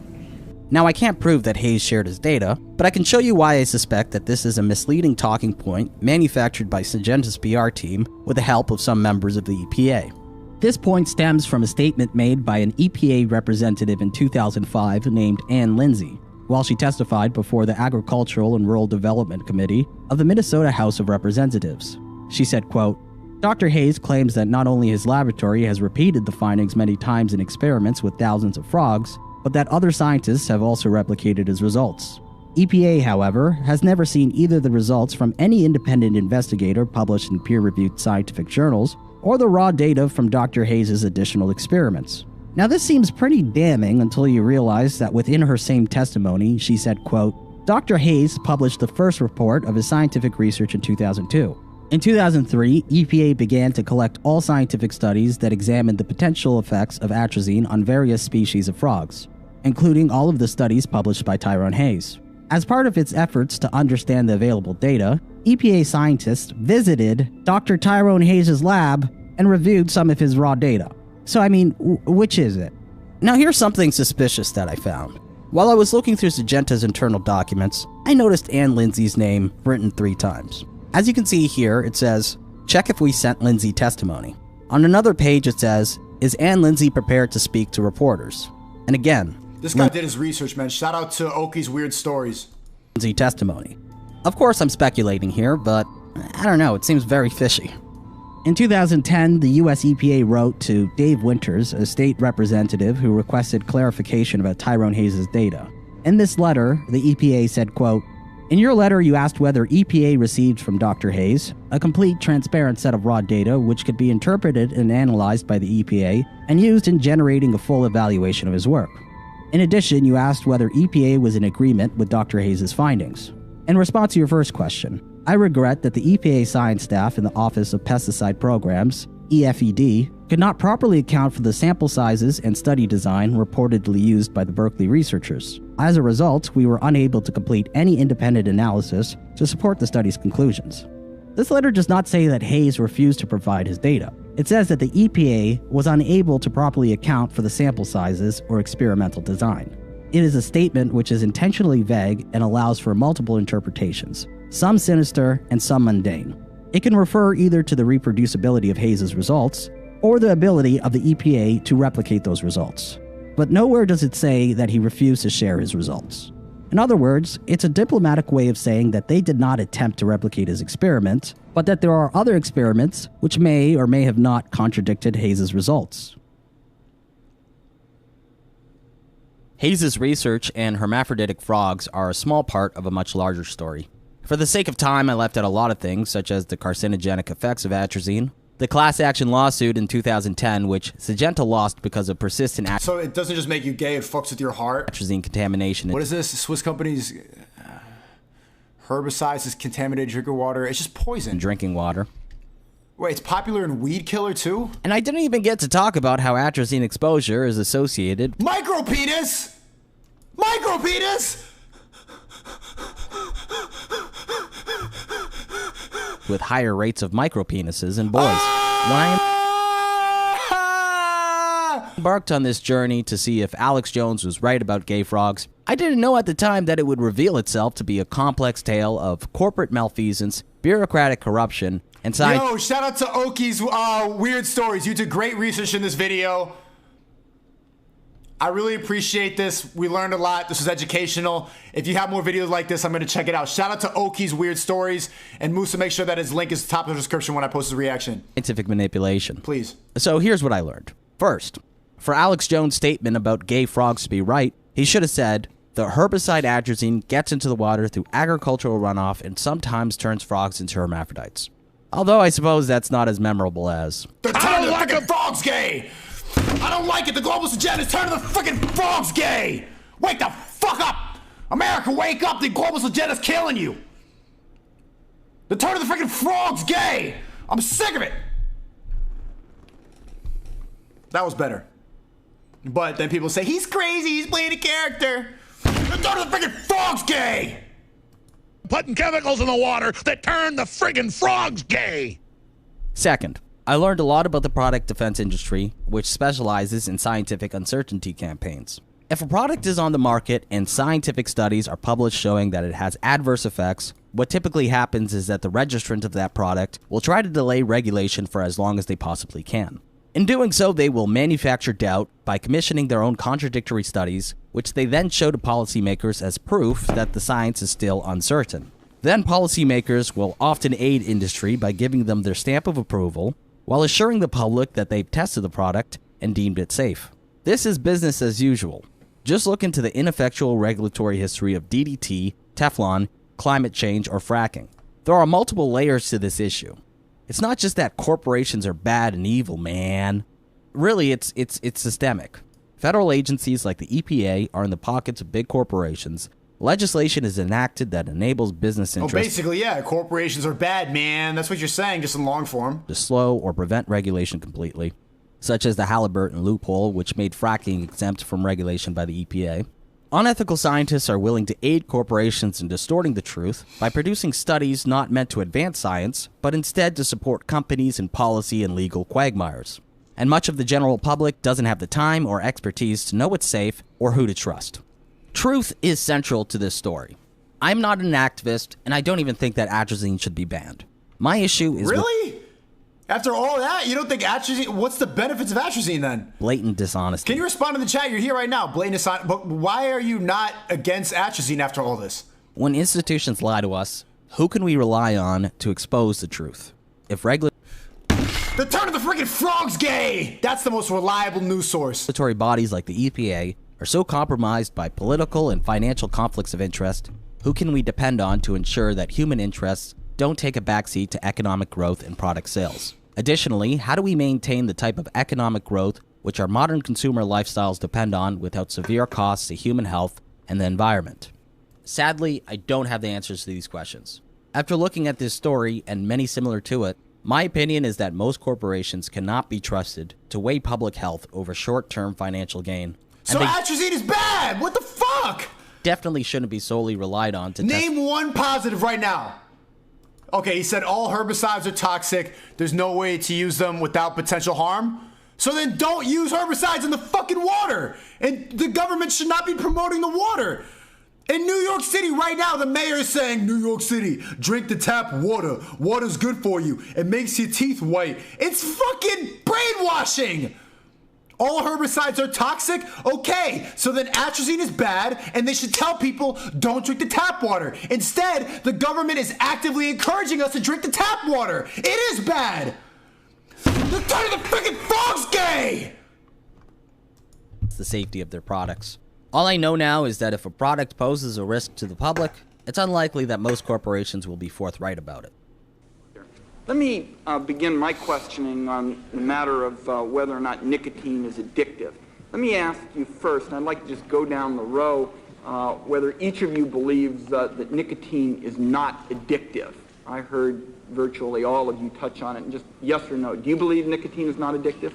Now, I can't prove that Hayes shared his data, but I can show you why I suspect that this is a misleading talking point manufactured by Syngenta's PR team with the help of some members of the EPA. This point stems from a statement made by an EPA representative in 2005 named Ann Lindsay, while she testified before the Agricultural and Rural Development Committee of the Minnesota House of Representatives. She said, quote, "Dr. Hayes claims that not only his laboratory has repeated the findings many times in experiments with thousands of frogs, but that other scientists have also replicated his results. EPA, however, has never seen either the results from any independent investigator published in peer-reviewed scientific journals or the raw data from Dr. Hayes' additional experiments." Now, this seems pretty damning until you realize that within her same testimony, she said, quote, "Dr. Hayes published the first report of his scientific research in 2002. In 2003, EPA began to collect all scientific studies that examined the potential effects of atrazine on various species of frogs, including all of the studies published by Tyrone Hayes. As part of its efforts to understand the available data, EPA scientists visited Dr. Tyrone Hayes' lab and reviewed some of his raw data. So, I mean, which is it? Now, here's something suspicious that I found. While I was looking through Syngenta's internal documents, I noticed Ann Lindsay's name written 3 times. As you can see here, it says, "Check if we sent Lindsay testimony." On another page, it says, "Is Ann Lindsay prepared to speak to reporters?" And again, this guy did his research, man. Shout out to Oki's Weird Stories. testimony. Of course, I'm speculating here, but I don't know, it seems very fishy. In 2010, the US EPA wrote to Dave Winters, a state representative who requested clarification about Tyrone Hayes' data. In this letter, the EPA said, quote, "In your letter, you asked whether EPA received from Dr. Hayes a complete, transparent set of raw data which could be interpreted and analyzed by the EPA and used in generating a full evaluation of his work. In addition, you asked whether EPA was in agreement with Dr. Hayes' findings. In response to your first question, I regret that the EPA science staff in the Office of Pesticide Programs, EFED, could not properly account for the sample sizes and study design reportedly used by the Berkeley researchers. As a result, we were unable to complete any independent analysis to support the study's conclusions." This letter does not say that Hayes refused to provide his data. It says that the EPA was unable to properly account for the sample sizes or experimental design. It is a statement which is intentionally vague and allows for multiple interpretations, some sinister and some mundane. It can refer either to the reproducibility of Hayes' results or the ability of the EPA to replicate those results. But nowhere does it say that he refused to share his results. In other words, it's a diplomatic way of saying that they did not attempt to replicate his experiment, but that there are other experiments which may or may have not contradicted Hayes' results. Hayes' research and hermaphroditic frogs are a small part of a much larger story. For the sake of time, I left out a lot of things, such as the carcinogenic effects of atrazine, the class action lawsuit in 2010, which Syngenta lost because of persistent So it doesn't just make you gay, it fucks with your heart? Atrazine contamination. What is this? Swiss companies herbicides is contaminated drinking water. It's just poison. Drinking water. Wait, it's popular in weed killer too? And I didn't even get to talk about how atrazine exposure is associated... Micropenis! Micropenis! with higher rates of micropenises in boys. When I embarked on this journey to see if Alex Jones was right about gay frogs, I didn't know at the time that it would reveal itself to be a complex tale of corporate malfeasance, bureaucratic corruption, and science. Yo, shout out to Oki's Weird Stories. You did great research in this video. I really appreciate this. We learned a lot. This was educational. If you have more videos like this, I'm going to check it out. Shout out to Oki's Weird Stories. And Musa, make sure that his link is top of the description when I post his reaction. Scientific manipulation. Please. So here's what I learned. First, for Alex Jones' statement about gay frogs to be right, he should have said, the herbicide atrazine gets into the water through agricultural runoff and sometimes turns frogs into hermaphrodites. Although I suppose that's not as memorable as... They're turning the freaking frogs gay! I don't like it. The globalist agenda is turning the freaking frogs gay! Wake the fuck up! America, wake up! The globalist agenda is killing you! They're turning the freaking frogs gay! I'm sick of it! That was better. But then people say, he's crazy, he's playing a character. They're turning the freaking frogs gay! Putting chemicals in the water that turn the friggin' frogs gay! Second, I learned a lot about the product defense industry, which specializes in scientific uncertainty campaigns. If a product is on the market and scientific studies are published showing that it has adverse effects, what typically happens is that the registrant of that product will try to delay regulation for as long as they possibly can. In doing so, they will manufacture doubt by commissioning their own contradictory studies, which they then show to policymakers as proof that the science is still uncertain. Then policymakers will often aid industry by giving them their stamp of approval, while assuring the public that they've tested the product and deemed it safe. This is business as usual. Just look into the ineffectual regulatory history of DDT, Teflon, climate change, or fracking. There are multiple layers to this issue. It's not just that corporations are bad and evil, man. Really, it's systemic. Federal agencies like the EPA are in the pockets of big corporations. Legislation is enacted that enables business interests... Oh, basically, yeah, corporations are bad, man. That's what you're saying, just in long form. ...to slow or prevent regulation completely, such as the Halliburton loophole, which made fracking exempt from regulation by the EPA. Unethical scientists are willing to aid corporations in distorting the truth by producing studies not meant to advance science, but instead to support companies in policy and legal quagmires. And much of the general public doesn't have the time or expertise to know what's safe or who to trust. Truth is central to this story. I'm not an activist, and I don't even think that atrazine should be banned. My issue is... Really? After all that, you don't think atrazine... What's the benefits of atrazine, then? Blatant dishonesty. Can you respond in the chat? You're here right now. Blatant dishonesty. But why are you not against atrazine after all this? When institutions lie to us, who can we rely on to expose the truth? If The turn of the freaking frog's gay! That's the most reliable news source. regulatory bodies like the EPA are so compromised by political and financial conflicts of interest, who can we depend on to ensure that human interests don't take a backseat to economic growth and product sales? Additionally, how do we maintain the type of economic growth which our modern consumer lifestyles depend on without severe costs to human health and the environment? Sadly, I don't have the answers to these questions. After looking at this story and many similar to it, my opinion is that most corporations cannot be trusted to weigh public health over short-term financial gain. So atrazine is bad! What the fuck? Definitely shouldn't be solely relied on to Name one positive right now. Okay, he said all herbicides are toxic. There's no way to use them without potential harm. So then don't use herbicides in the fucking water. And the government should not be promoting the water. In New York City right now, the mayor is saying, New York City, drink the tap water. Water's good for you. It makes your teeth white. It's fucking brainwashing. All herbicides are toxic? Okay, so then atrazine is bad, and they should tell people don't drink the tap water. Instead, the government is actively encouraging us to drink the tap water. It is bad. The turn of the freaking frog's gay! the safety of their products. All I know now is that if a product poses a risk to the public, it's unlikely that most corporations will be forthright about it. Let me begin my questioning on the matter of whether or not nicotine is addictive. Let me ask you first, and I'd like to just go down the row, whether each of you believes that nicotine is not addictive. I heard virtually all of you touch on it, and just yes or no. Do you believe nicotine is not addictive?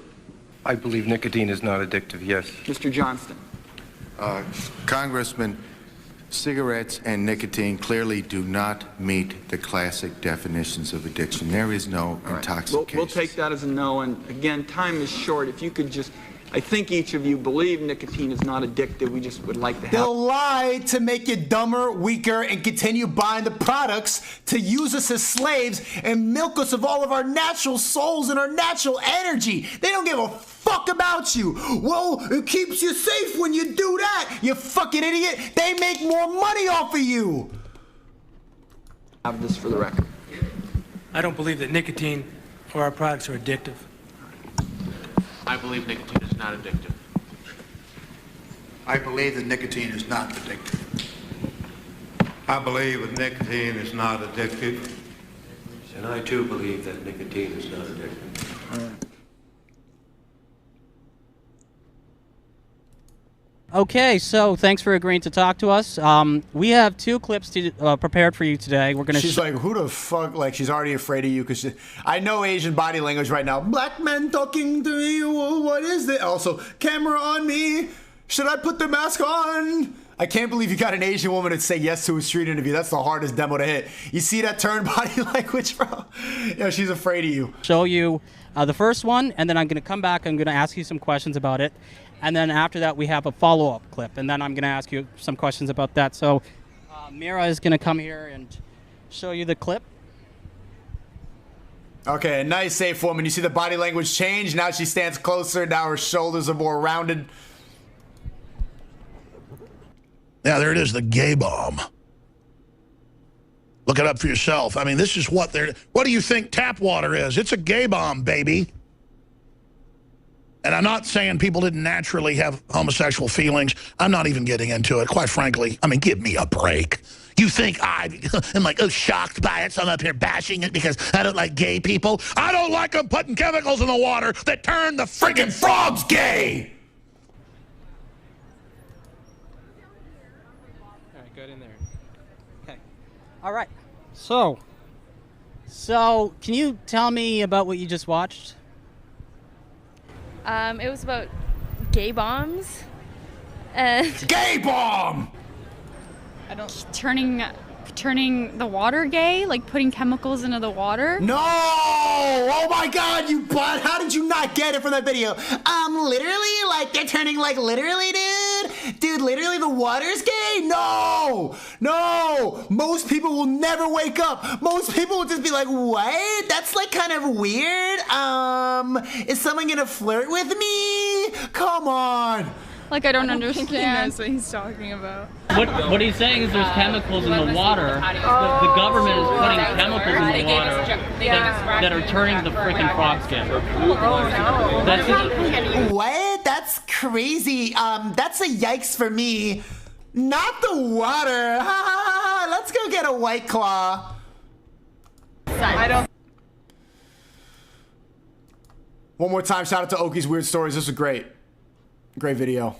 I believe nicotine is not addictive, yes. Mr. Johnston. Congressman, cigarettes and nicotine clearly do not meet the classic definitions of addiction. There is no intoxication. We'll take that as a no, and again, time is short. If you could just, I think each of you believe nicotine is not addictive. We just would like to have... They'll lie to make you dumber, weaker, and continue buying the products to use us as slaves and milk us of all of our natural souls and our natural energy. They don't give a fuck about you. Well, it keeps you safe when you do that, you fucking idiot. They make more money off of you. Have this for the record. I don't believe that nicotine or our products are addictive. I believe nicotine is not addictive. I believe that nicotine is not addictive. I believe that nicotine is not addictive. And I too believe that nicotine is not addictive. All right. Okay, so thanks for agreeing to talk to us. We have two clips prepared for you today. We're gonna. She's like, who the fuck? Like, she's already afraid of you because I know Asian body language right now. Black men talking to me. What is this? Also, camera on me. Should I put the mask on? I can't believe you got an Asian woman to say yes to a street interview. That's the hardest demo to hit. You see that turn body language, bro? Yeah, she's afraid of you. Show you the first one, and then I'm gonna come back. I'm gonna ask you some questions about it. And then after that, we have a follow-up clip, and then I'm going to ask you some questions about that. So Mira is going to come here and show you the clip. Okay, a nice, safe woman. You see the body language change? Now she stands closer. Now her shoulders are more rounded. Yeah, there it is, the gay bomb. Look it up for yourself. I mean, this is what they're... What do you think tap water is? It's a gay bomb, baby. And I'm not saying people didn't naturally have homosexual feelings. I'm not even getting into it, quite frankly. I mean, give me a break. You think I am like, shocked by it, so I'm up here bashing it because I don't like gay people? I don't like them putting chemicals in the water that turn the freaking frogs gay! All right, good in there. Okay. All right. So can you tell me about what you just watched? It was about gay bombs and gay bomb. I don't turning the water gay, like putting chemicals into the water. No! Oh my God, you butt! How did you not get it from that video? Literally, like they're turning like literally, dude, literally the water's gay. No, most people will never wake up. Most people will just be like, what? That's like kind of weird. Is someone gonna flirt with me? Come on. Like I don't understand. He knows what he's talking about. What he's saying is there's chemicals in the water. The government is putting chemicals in the water that are turning the freaking frog skin. What? That's crazy. That's a yikes for me. Not the water. Let's go get a White Claw. I don't. One more time, shout out to Oki's Weird Stories. This was great. Great video.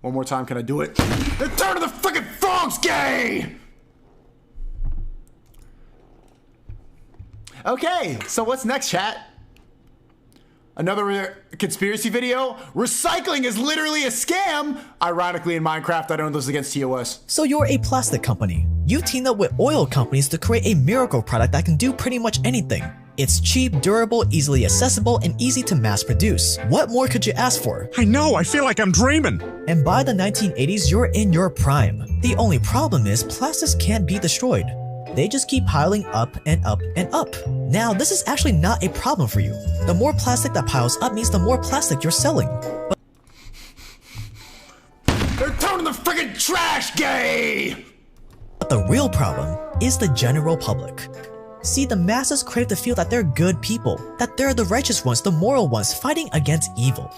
One more time, can I do it? The turn of the freaking frogs gay! Okay, so what's next, chat? Another conspiracy video? Recycling is literally a scam! Ironically, in Minecraft, I don't know those against TOS. So you're a plastic company. You teamed up with oil companies to create a miracle product that can do pretty much anything. It's cheap, durable, easily accessible, and easy to mass produce. What more could you ask for? I know, I feel like I'm dreaming. And by the 1980s, you're in your prime. The only problem is plastics can't be destroyed. They just keep piling up and up and up. Now, this is actually not a problem for you. The more plastic that piles up means the more plastic you're selling. They're turning the friggin' trash gay! But the real problem is the general public. See, the masses crave to feel that they're good people, that they're the righteous ones, the moral ones, fighting against evil.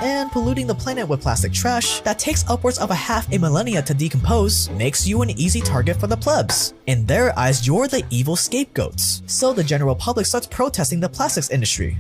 And polluting the planet with plastic trash that takes upwards of half a millennia to decompose makes you an easy target for the plebs. In their eyes, you're the evil scapegoats. So the general public starts protesting the plastics industry.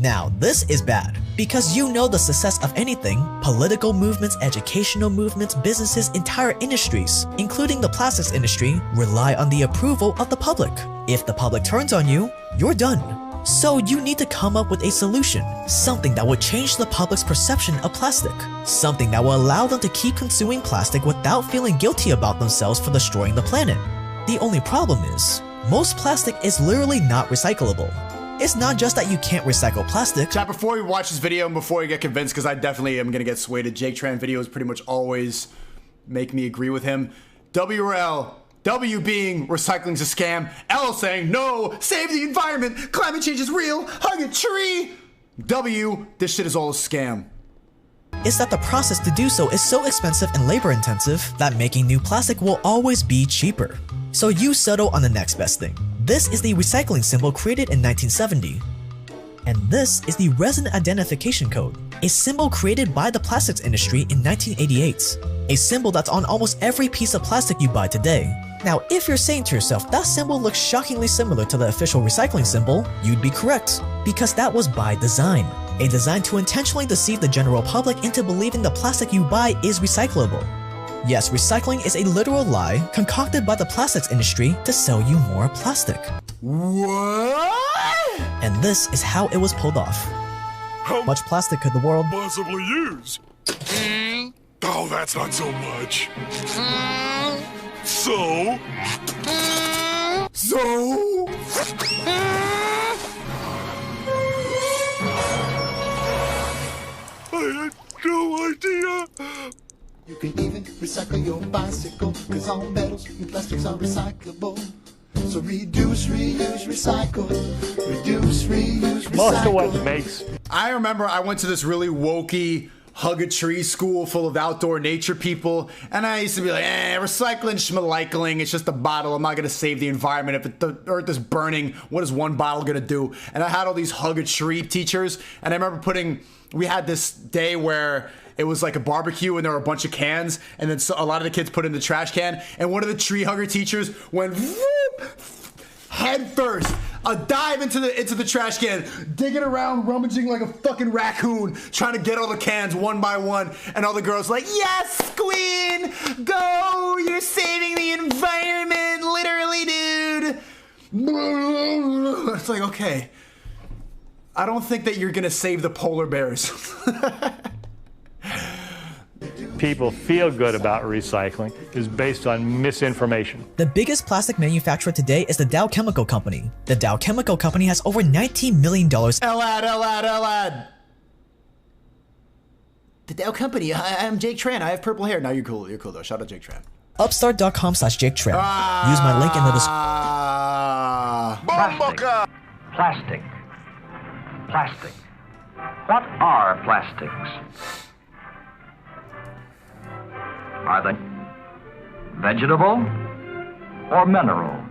Now, this is bad, because you know the success of anything, political movements, educational movements, businesses, entire industries, including the plastics industry, rely on the approval of the public. If the public turns on you, you're done. So you need to come up with a solution, something that would change the public's perception of plastic, something that will allow them to keep consuming plastic without feeling guilty about themselves for destroying the planet. The only problem is, most plastic is literally not recyclable. It's not just that you can't recycle plastic. Chat, before you watch this video and before you get convinced, because I definitely am going to get swayed, Jake Tran videos pretty much always make me agree with him. WRL, W being recycling's a scam, L saying no, save the environment, climate change is real, hug a tree. W, this shit is all a scam. Is that the process to do so is so expensive and labor intensive that making new plastic will always be cheaper. So you settle on the next best thing. This is the recycling symbol created in 1970. And this is the resin identification code, a symbol created by the plastics industry in 1988. A symbol that's on almost every piece of plastic you buy today. Now, if you're saying to yourself that symbol looks shockingly similar to the official recycling symbol, you'd be correct, because that was by design. A design to intentionally deceive the general public into believing the plastic you buy is recyclable. Yes, recycling is a literal lie concocted by the plastics industry to sell you more plastic. What? And this is how it was pulled off. How much plastic could the world possibly use? Oh, that's not so much. So? I had no idea. You can even recycle your bicycle, cause all metals and plastics are recyclable. So reduce, reuse, recycle. Reduce, reuse, recycle. Most of what makes. I remember I went to this really wokey hug a tree school full of outdoor nature people, and I used to be like, recycling, schmalicycling, it's just a bottle. I'm not gonna save the environment. If the earth is burning, what is one bottle gonna do? And I had all these hug a tree teachers, and I remember we had this day where it was like a barbecue and there were a bunch of cans, and then a lot of the kids put in the trash can, and one of the tree hugger teachers went head first, a dive into the trash can, digging around, rummaging like a fucking raccoon, trying to get all the cans one by one, and all the girls like, yes, queen, go, you're saving the environment, literally, dude. It's like, okay, I don't think that you're gonna save the polar bears. People feel good about recycling is based on misinformation. The biggest plastic manufacturer today is the Dow Chemical Company. The Dow Chemical Company has over $19 million. Elad. The Dow Company, I'm Jake Tran, I have purple hair. Now you're cool though, shout out Jake Tran. Upstart.com/Jake Tran. Use my link in the description. Plastic. plastic. What are plastics? Are they vegetable or mineral?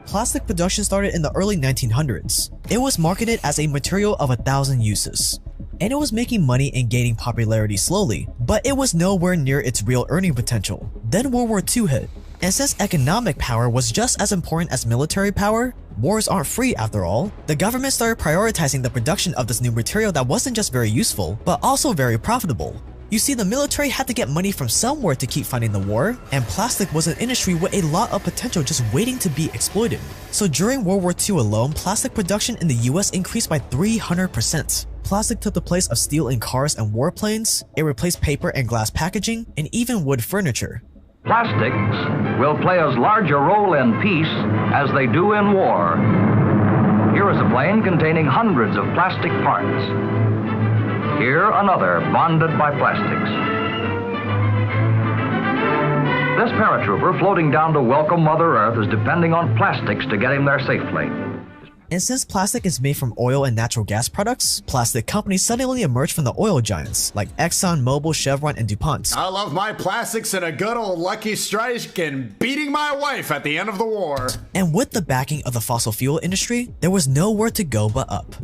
Plastic production started in the early 1900s. It was marketed as a material of 1,000 uses, and it was making money and gaining popularity slowly, but it was nowhere near its real earning potential. Then World War II hit, and since economic power was just as important as military power, wars aren't free after all, the government started prioritizing the production of this new material that wasn't just very useful, but also very profitable. You see, the military had to get money from somewhere to keep fighting the war, and plastic was an industry with a lot of potential just waiting to be exploited. So during World War II alone, plastic production in the US increased by 300%. Plastic took the place of steel in cars and warplanes, it replaced paper and glass packaging, and even wood furniture. Plastics will play as large a role in peace as they do in war. Here is a plane containing hundreds of plastic parts. Here, another bonded by plastics. This paratrooper floating down to welcome Mother Earth is depending on plastics to get him there safely. And since plastic is made from oil and natural gas products, plastic companies suddenly emerged from the oil giants like Exxon, Mobil, Chevron, and DuPont. I love my plastics and a good old Lucky Strike and beating my wife at the end of the war. And with the backing of the fossil fuel industry, there was nowhere to go but up.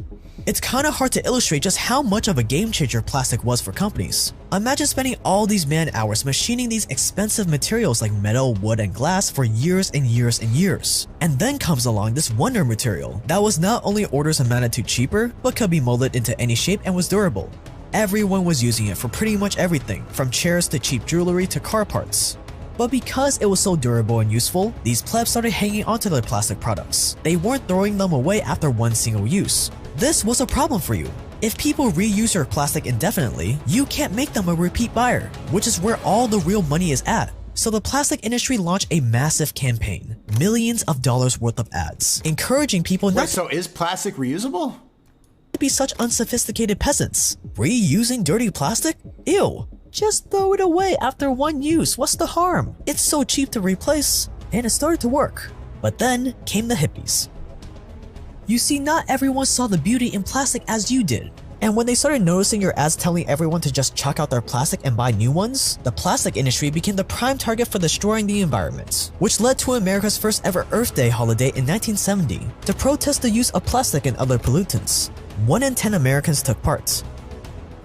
It's kinda hard to illustrate just how much of a game changer plastic was for companies. Imagine spending all these man hours machining these expensive materials like metal, wood, and glass for years and years and years. And then comes along this wonder material that was not only orders of magnitude cheaper, but could be molded into any shape and was durable. Everyone was using it for pretty much everything, from chairs to cheap jewelry to car parts. But because it was so durable and useful, these plebs started hanging onto their plastic products. They weren't throwing them away after one single use. This was a problem for you. If people reuse your plastic indefinitely, you can't make them a repeat buyer, which is where all the real money is at. So the plastic industry launched a massive campaign, millions of dollars worth of ads, encouraging people not so is plastic reusable? to be such unsophisticated peasants. Reusing dirty plastic? Ew. Just throw it away after one use, what's the harm? It's so cheap to replace. And it started to work. But then came the hippies. You see, not everyone saw the beauty in plastic as you did. And when they started noticing your ads telling everyone to just chuck out their plastic and buy new ones, the plastic industry became the prime target for destroying the environment, which led to America's first ever Earth Day holiday in 1970 to protest the use of plastic and other pollutants. 1 in 10 Americans took part.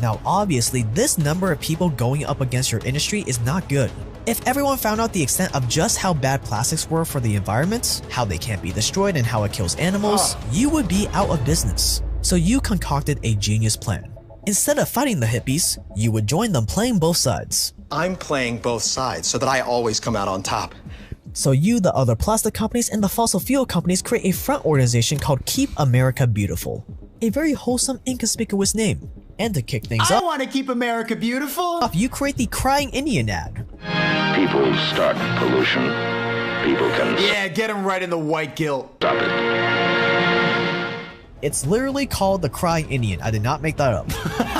Now obviously, this number of people going up against your industry is not good. If everyone found out the extent of just how bad plastics were for the environment, how they can't be destroyed and how it kills animals, you would be out of business. So you concocted a genius plan. Instead of fighting the hippies, you would join them playing both sides. I'm playing both sides so that I always come out on top. So you, the other plastic companies, and the fossil fuel companies create a front organization called Keep America Beautiful. A very wholesome, inconspicuous name. And to kick things I up, want to keep America beautiful. You create the Crying Indian ad. People start pollution. People can Yeah, get him right in the white guilt. stop it. It's literally called the Crying Indian. I did not make that up.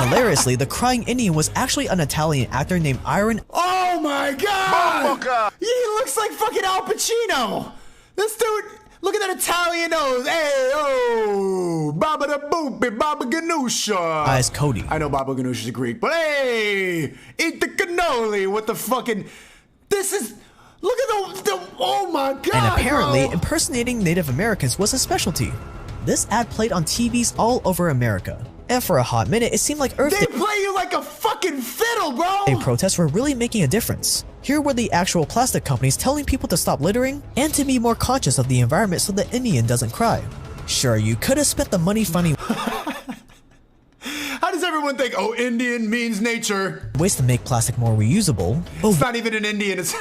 Hilariously, the Crying Indian was actually an Italian actor named Iron. Oh my god! He looks like fucking Al Pacino. This dude, look at that Italian nose. Hey, oh, Baba da Boopy, Baba Ganoush. Eyes Cody. I know Baba Ganoush is Greek, but hey, eat the cannoli with the fucking. This is. Look at the oh my god! And apparently, bro. impersonating Native Americans was a specialty. This ad played on TVs all over America. And for a hot minute, it seemed like Earth They play you like a fucking fiddle, bro! Day protests were really making a difference. Here were the actual plastic companies telling people to stop littering and to be more conscious of the environment so the Indian doesn't cry. Sure, you could have spent the money finding How does everyone think, oh, Indian means nature? ways to make plastic more reusable. It's not even an Indian. It's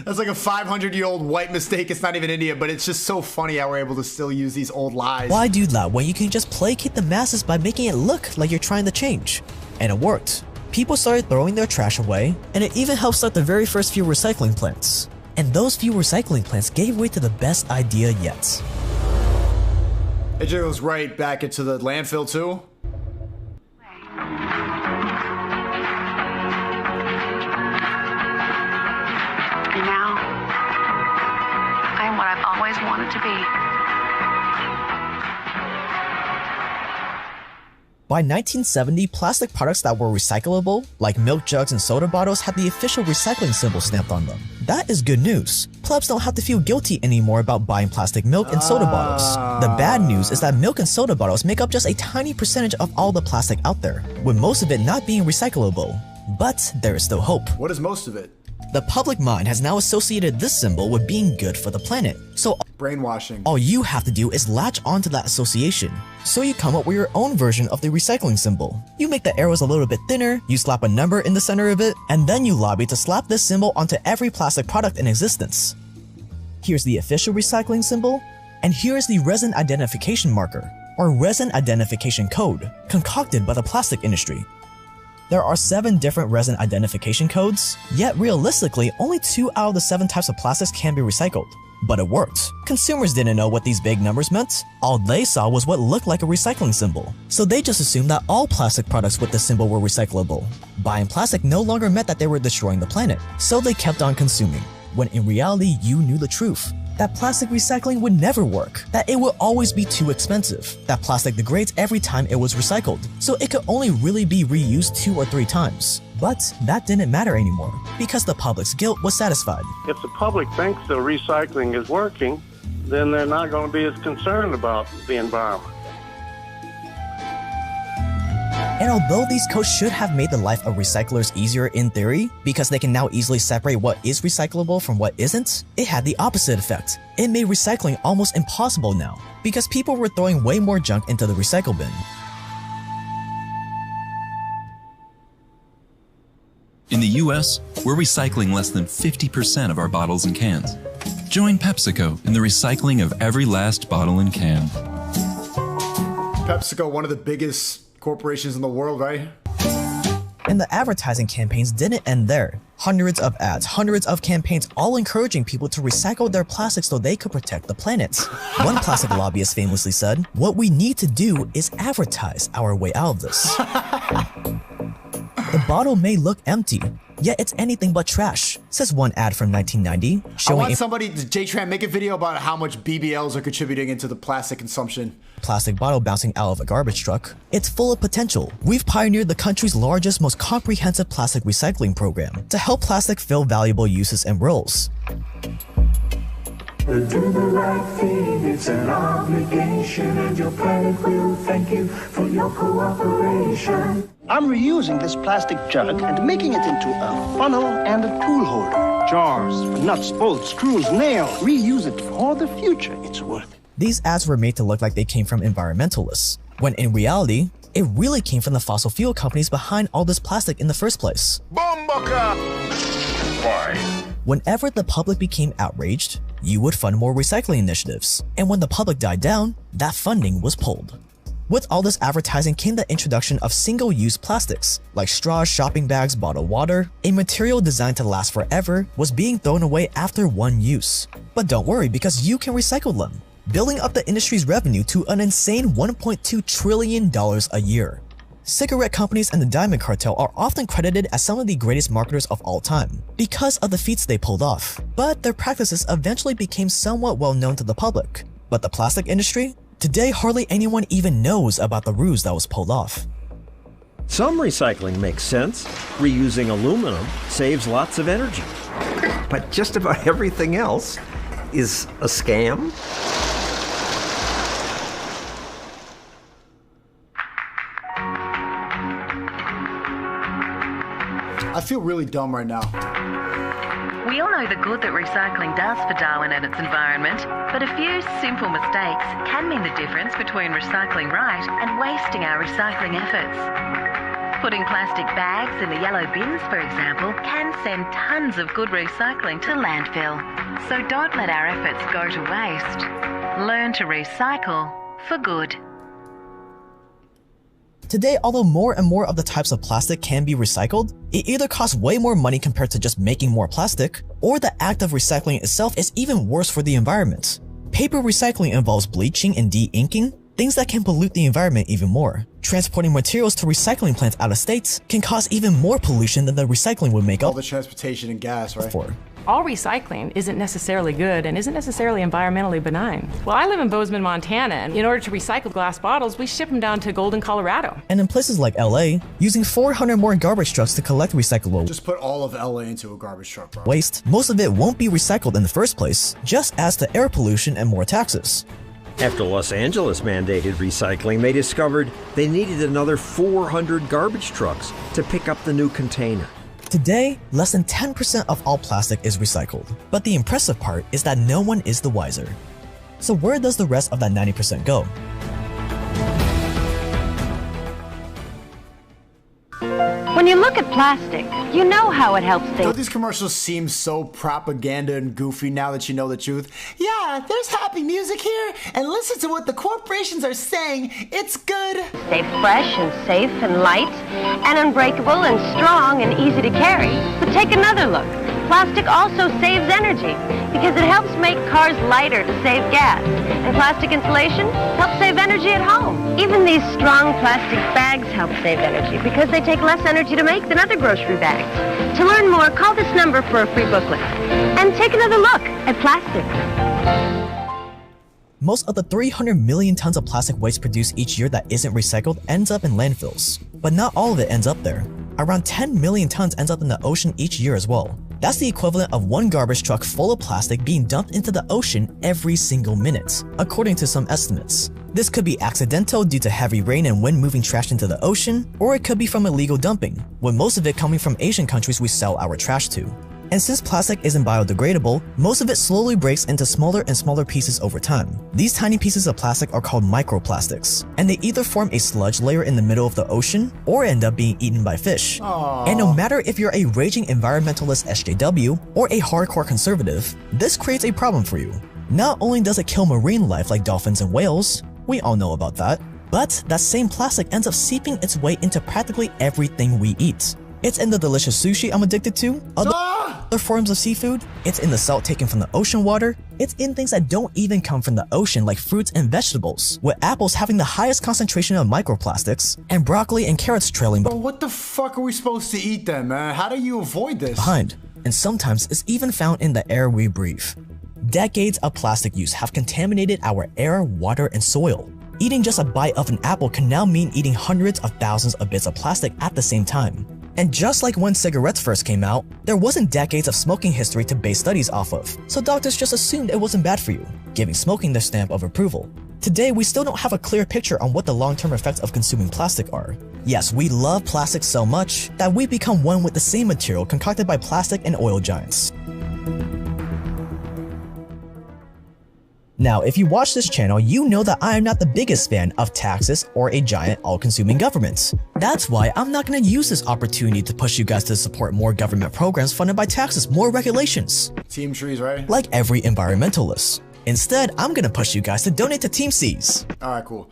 that's like a 500-year-old white mistake. It's not even India, but it's just so funny how we're able to still use these old lies. Why do that when you can just placate the masses by making it look like you're trying to change? And it worked. People started throwing their trash away, and it even helped start the very first few recycling plants. And those few recycling plants gave way to the best idea yet. It just goes right back into the landfill too. And now, I am what I've always wanted to be. By 1970, plastic products that were recyclable, like milk jugs and soda bottles, had the official recycling symbol stamped on them. That is good news. Plebs don't have to feel guilty anymore about buying plastic milk and soda bottles. The bad news is that milk and soda bottles make up just a tiny percentage of all the plastic out there, with most of it not being recyclable. But there is still hope. What is most of it? The public mind has now associated this symbol with being good for the planet. So brainwashing. All you have to do is latch onto that association. So you come up with your own version of the recycling symbol. You make the arrows a little bit thinner, you slap a number in the center of it, and then you lobby to slap this symbol onto every plastic product in existence. Here's the official recycling symbol, and here is the resin identification marker, or resin identification code, concocted by the plastic industry. There are 7 different resin identification codes, yet realistically, only 2 out of the 7 types of plastics can be recycled. But it worked. Consumers didn't know what these big numbers meant. All they saw was what looked like a recycling symbol. So they just assumed that all plastic products with this symbol were recyclable. Buying plastic no longer meant that they were destroying the planet, so they kept on consuming. When in reality, you knew the truth. That plastic recycling would never work, that it would always be too expensive, that plastic degrades every time it was recycled, so it could only really be reused 2 or 3 times. But that didn't matter anymore, because the public's guilt was satisfied. If the public thinks the recycling is working, then they're not going to be as concerned about the environment. And although these codes should have made the life of recyclers easier in theory, because they can now easily separate what is recyclable from what isn't, it had the opposite effect. It made recycling almost impossible now, because people were throwing way more junk into the recycle bin. In the US, we're recycling less than 50% of our bottles and cans. Join PepsiCo in the recycling of every last bottle and can. PepsiCo, one of the biggest corporations in the world, right? And the advertising campaigns didn't end there. Hundreds of ads, hundreds of campaigns, all encouraging people to recycle their plastics so they could protect the planet. One plastic lobbyist famously said, "What we need to do is advertise our way out of this." The bottle may look empty, yet it's anything but trash, says one ad from 1990, showing I want somebody, J-Tran, make a video about how much BBLs are contributing into the plastic consumption. Plastic bottle bouncing out of a garbage truck. It's full of potential. We've pioneered the country's largest, most comprehensive plastic recycling program to help plastic fill valuable uses and roles. Do the right thing, it's an obligation, and your planet will thank you for your cooperation. I'm reusing this plastic jug and making it into a funnel and a tool holder. Jars for nuts, bolts, screws, nails. Reuse it for the future. It's worth it. These ads were made to look like they came from environmentalists, when in reality, it really came from the fossil fuel companies behind all this plastic in the first place. Bombaka! Why? Whenever the public became outraged, you would fund more recycling initiatives, and when the public died down, that funding was pulled. With all this advertising came the introduction of single-use plastics, like straws, shopping bags, bottled water. A material designed to last forever was being thrown away after one use. But don't worry, because you can recycle them, building up the industry's revenue to an insane $1.2 trillion a year. Cigarette companies and the Diamond Cartel are often credited as some of the greatest marketers of all time because of the feats they pulled off, but their practices eventually became somewhat well known to the public. But the plastic industry? Today, hardly anyone even knows about the ruse that was pulled off. Some recycling makes sense. Reusing aluminum saves lots of energy. But just about everything else is a scam. I feel really dumb right now. We all know the good that recycling does for Darwin and its environment, but a few simple mistakes can mean the difference between recycling right and wasting our recycling efforts. Putting plastic bags in the yellow bins, for example, can send tons of good recycling to landfill. So don't let our efforts go to waste. Learn to recycle for good. Today, although more and more of the types of plastic can be recycled, it either costs way more money compared to just making more plastic, or the act of recycling itself is even worse for the environment. Paper recycling involves bleaching and de-inking, things that can pollute the environment even more. Transporting materials to recycling plants out of states can cause even more pollution than the recycling would make up all the transportation and gas, right? for. All recycling isn't necessarily good and isn't necessarily environmentally benign. Well, I live in Bozeman, Montana, and in order to recycle glass bottles, we ship them down to Golden, Colorado. And in places like LA, using 400 more garbage trucks to collect recyclable Just put all of LA into a garbage truck, bro. waste, most of it won't be recycled in the first place, just adds to air pollution and more taxes. After Los Angeles mandated recycling, they discovered they needed another 400 garbage trucks to pick up the new container. Today, less than 10% of all plastic is recycled, but the impressive part is that no one is the wiser. So where does the rest of that 90% go? When you look at plastic, you know how it helps Don't things. these commercials seem so propaganda and goofy now that you know the truth? Yeah, there's happy music here, and listen to what the corporations are saying. It's good. Stay fresh and safe and light and unbreakable and strong and easy to carry. But take another look. Plastic also saves energy because it helps make cars lighter to save gas. And plastic insulation helps save energy at home. Even these strong plastic bags help save energy because they take less energy to make than other grocery bags. To learn more, call this number for a free booklet. And take another look at plastic. Most of the 300 million tons of plastic waste produced each year that isn't recycled ends up in landfills. But not all of it ends up there. Around 10 million tons ends up in the ocean each year as well. That's the equivalent of one garbage truck full of plastic being dumped into the ocean every single minute, according to some estimates. This could be accidental due to heavy rain and wind moving trash into the ocean, or it could be from illegal dumping, with most of it coming from Asian countries we sell our trash to. And since plastic isn't biodegradable, most of it slowly breaks into smaller and smaller pieces over time. These tiny pieces of plastic are called microplastics, and they either form a sludge layer in the middle of the ocean or end up being eaten by fish. Aww. And no matter if you're a raging environmentalist SJW or a hardcore conservative, this creates a problem for you. Not only does it kill marine life like dolphins and whales, we all know about that, but that same plastic ends up seeping its way into practically everything we eat. It's in the delicious sushi I'm addicted to, other forms of seafood, it's in the salt taken from the ocean water, it's in things that don't even come from the ocean like fruits and vegetables, with apples having the highest concentration of microplastics, and broccoli and carrots trailing Bro, what the fuck are we supposed to eat then, man? How do you avoid this? behind, and sometimes it's even found in the air we breathe. Decades of plastic use have contaminated our air, water, and soil. Eating just a bite of an apple can now mean eating hundreds of thousands of bits of plastic at the same time. And just like when cigarettes first came out, there wasn't decades of smoking history to base studies off of, so doctors just assumed it wasn't bad for you, giving smoking their stamp of approval. Today, we still don't have a clear picture on what the long-term effects of consuming plastic are. Yes, we love plastic so much that we've become one with the same material concocted by plastic and oil giants. Now, if you watch this channel, you know that I am not the biggest fan of taxes or a giant all-consuming government. That's why I'm not going to use this opportunity to push you guys to support more government programs funded by taxes, more regulations. Team trees, right? Like every environmentalist. Instead, I'm going to push you guys to donate to Team C's. Alright, cool.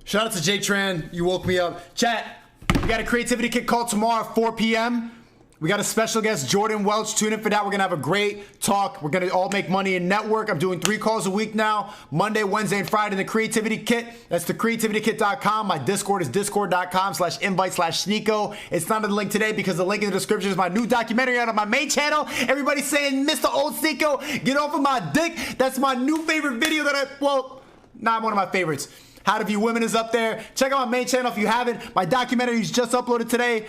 Shout out to Jake Tran, you woke me up. Chat, we got a creativity kit call tomorrow at 4 p.m. We got a special guest, Jordan Welch. Tune in for that. We're going to have a great talk. We're going to all make money in network. I'm doing 3 calls a week now, Monday, Wednesday, and Friday in the Creativity Kit. That's thecreativitykit.com. My Discord is discord.com/invite/Sneako. It's not in the link today because the link in the description is my new documentary out on my main channel. Everybody's saying, Mr. Old Sneako, get off of my dick. That's my new favorite video that not one of my favorites. How to View Women is up there. Check out my main channel if you haven't. My documentary is just uploaded today.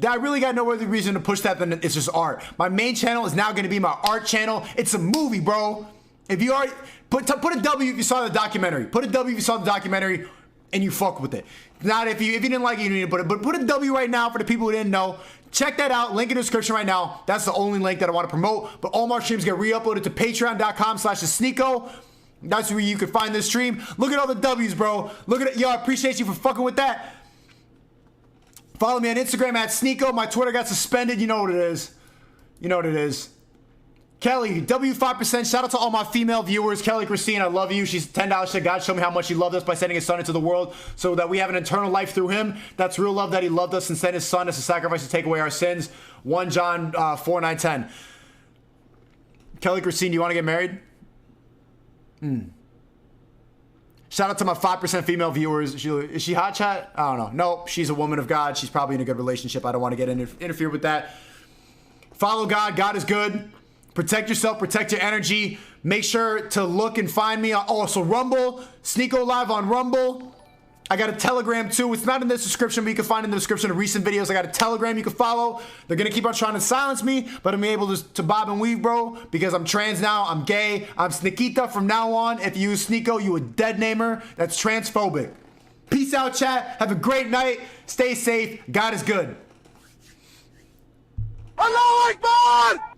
I really got no other reason to push that than it's just art. My main channel is now going to be my art channel. It's a movie, bro. If you already put a W if you saw the documentary. Put a W if you saw the documentary and you fuck with it. Not if you didn't like it, you need to put it. But put a W right now for the people who didn't know. Check that out. Link in the description right now. That's the only link that I want to promote. But all my streams get re-uploaded to patreon.com/Sneako. That's where you can find this stream. Look at all the W's, bro. Look at it. Yo, I appreciate you for fucking with that. Follow me on Instagram at Sneako. My Twitter got suspended. You know what it is. You know what it is. Kelly, W5%. Shout out to all my female viewers. Kelly Christine, I love you. She's $10. Said God showed me how much he loved us by sending his son into the world so that we have an eternal life through him. That's real love that he loved us and sent his son as a sacrifice to take away our sins. 1 John 4, 9, 10. Kelly Christine, do you want to get married? Shout out to my 5% female viewers. Is she hot, chat? I don't know. Nope, she's a woman of God. She's probably in a good relationship. I don't want to get interfere with that. Follow God. God is good. Protect yourself. Protect your energy. Make sure to look and find me on also Rumble. Sneako Live on Rumble. I got a Telegram too. It's not in this description, but you can find in the description of recent videos. I got a Telegram you can follow. They're going to keep on trying to silence me, but I'm able to bob and weave, bro, because I'm trans now. I'm gay. I'm Sneakita from now on. If you use Sneako, you a dead namer. That's transphobic. Peace out, chat. Have a great night. Stay safe. God is good. Allahu Akbar!